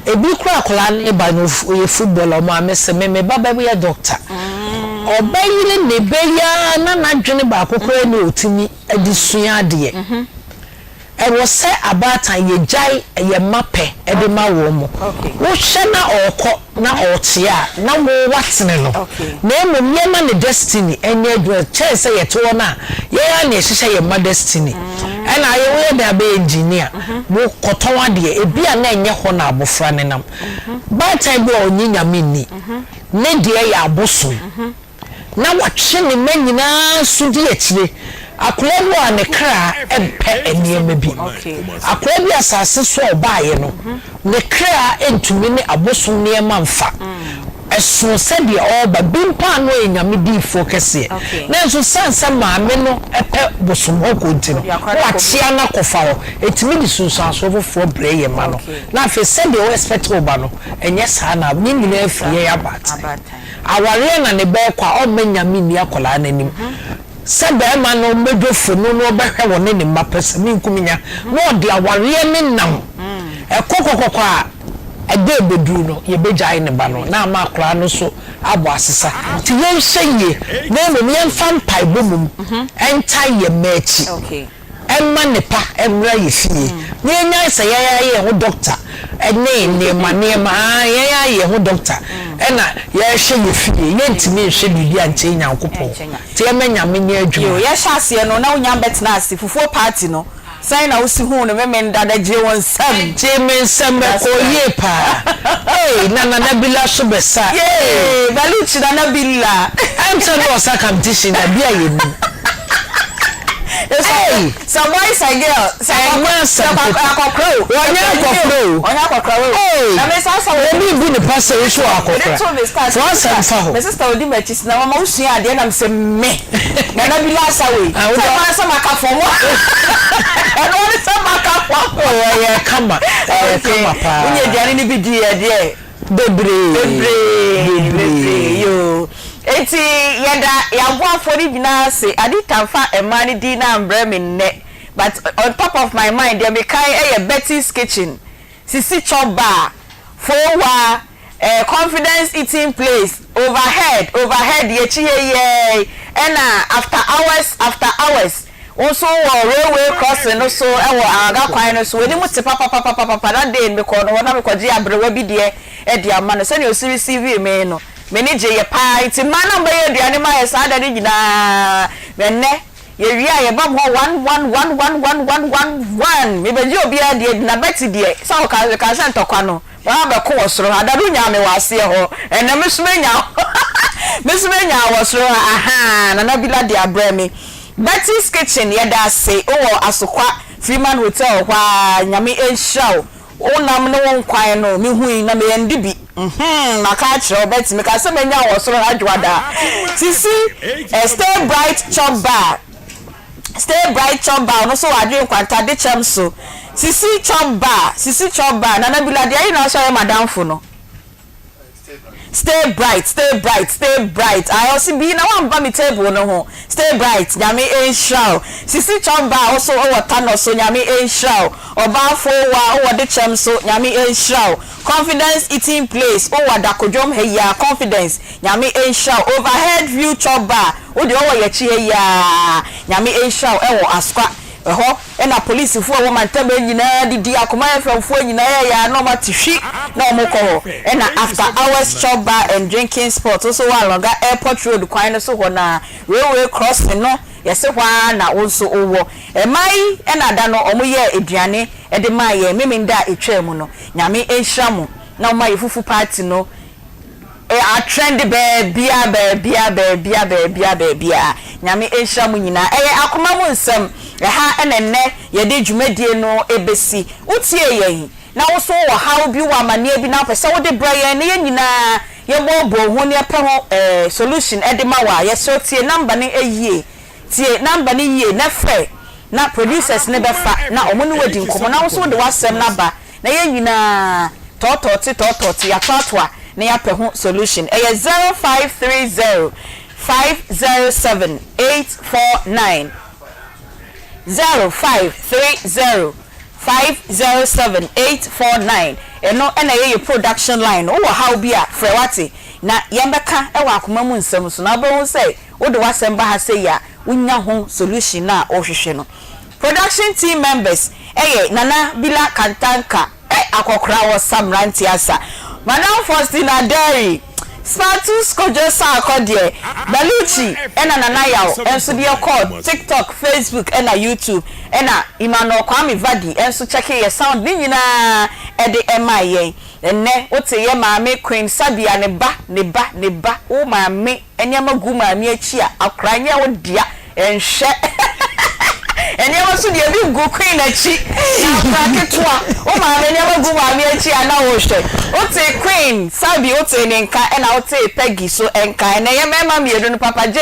ebi kura akola ne ba no football o ma mese me baba be doctor obayile ne beya na nadwene ba kokora ne otimi adisua ade e wo se abatan ye jai ye mape e de ma wo mo wo hye na okọ na otia na wo watene no na emom ye ma ne destiny enye do che se ye to na ye ya na ehye ye ma destiny e na ye wo da be engineer wo koton ade e bia na enye ho na abofra ne nam batan bi onyinya minni ne de ya aboso na watwe ne manyina sudi etire akwabu ane kra empe eniema bi akwabu asase so obaaye no ne kra entumi ne aboso niema mfa eso se de oba bimpa no enyame di focus na nso sansa maame no epe bosom hokonti no watia na kofa ho etimi di sunsanso fofo breye ma no na fe se de o expect oba no enye sa na nyina afiye ya bat aware na ne be kwa o menyame ni akola nanim sebe ma no medofo no obehwe woni ne mapese mi nkuminya no de aware ne nam ekokokoko a ede beduru no ye bejai ne ba no na ma akora no so abo asesa ti yen hye na me yen fan pai bomum entai ye mechi emma ne pa emra ye fie ni enya se ye ho doctor ene ne ma ye ho doctor ena ye hye ye fie ye ntimi hye bibi ante nyankopo ti e menya me ne adwuma ye hye ase no na unya betna ase fufuo party no sai na usi hu no me ndada je won sam je me sam ko ye pa na bila so besa baluchi na bila anta no sa competition na bia ye ni some boys and girls some akokro na me sa we bi ni pastor we show akokro for some me sister odi matches na mama usua ade na me se me na bila sa we sa maka for mo and only some maka for yeah kama pa unye diani ni bi di e bebre yo eti yeda yabo afori bina se aditamfa emani di na ambremi nne but on top of my mind there be kai Betty's kitchen sisi chop bar fowa confidence eating place overhead ye chiye and after hours also railway crossing no so aga kwan no so we mu te papa that day me ko no na me ko ji abrewa bi de e dia ma no se ne o receive me no me ni je ye pa ti ma na be ye duane ma ye sa da ni gina me ne ye wi a ye ba mo 1 me be ji obi a de na beti de sa o ka se ntokwa no ba be ko wosoro adadu nya me wase ho ene me sumenya wosoro aha na bila de abremi Betty's kitchen yeda say asokwa Freeman Hotel kwa nyame enhraw onam no won kwan no me hui na me yandi bi na ka kire Betty me ka se menya wosoro adwada sisi Stay Bright Chop Bar no so adwen kwanta de chem so sisi chop bar na bila de ayi na so madam fo no Stay bright. I also be na one me table no ho. Stay bright. Nyame enhraw. Sisi chomba also water no so nyame enhraw. Oba fo wa de chem so nyame enhraw. Confidence eating place. Da kodwom heya confidence. Nyame enhraw. Overhead view chomba. De ye chi heya. Nyame enhraw askwa. Na police fu wo mantaba nyina didi Akoma FM fu nyina ya no matihwi na omoko na after hours chop bar and drinking spot also along airport road kwan so ho na railway crossing no yese hwa na also owo mai na da no omoye eduane de maye meminda etwa mu no nyame enhra mu na omaye fufu party no a trend bia nyame enhra mu nyina Akoma mu nsem ha enenne ye de dwumadie no ebesi utie yen na wo so wo ha obi wa mane bi na pese wo de braye ne ye nyina ye bobo ho ne pe ho solution e de ma wa ye so tie number ne eyie tie number ne yie na fe na producers ne befa na omo ne wadi nkomo na wo so de wasem na ba na ye nyina tototi ya twatwa na ya pɛ ho solution 0530 507 849 0530 507 849 eno na ye production line wo how bia frewati na yembeka e wa akoma mu nsem so na bo say wo de wasem ba ha say ya unya ho solution na ohwehwe no production team members nana bila kantanka akokra wo samranti asa madam Faustina Derry Spartus Kojosa akodie Baluchi nana yawo enso de call TikTok Facebook na YouTube na Emmanuel Kwame Vadi enso check your sound ni nyina de emaye enne wote ye maame Queen Sabia ne ba o maame enyama gu maame achi a akranya wo dia enhwe enyama so de bi gu Queen achi akraketwa o maame enyama gu maame achi ana wo hwe wote Queen Sabi wote ne nka na wote Peggy so enka na ye mema miedu no Papa J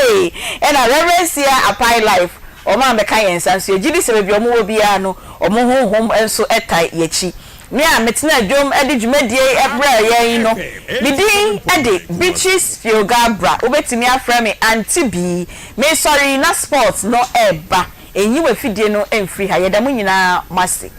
na Reverend Apai Life o ma me kan yensa so ejidi se bi omo wo bia no omo honhom enso etai yechi me a metina dwom edi dwumadie ebra yen no bidin edi Beaches Fiogabra obetimi afra me Aunty B me sorry na sports no eba enyi we fidie no emfiri ha yeda mu nyina masi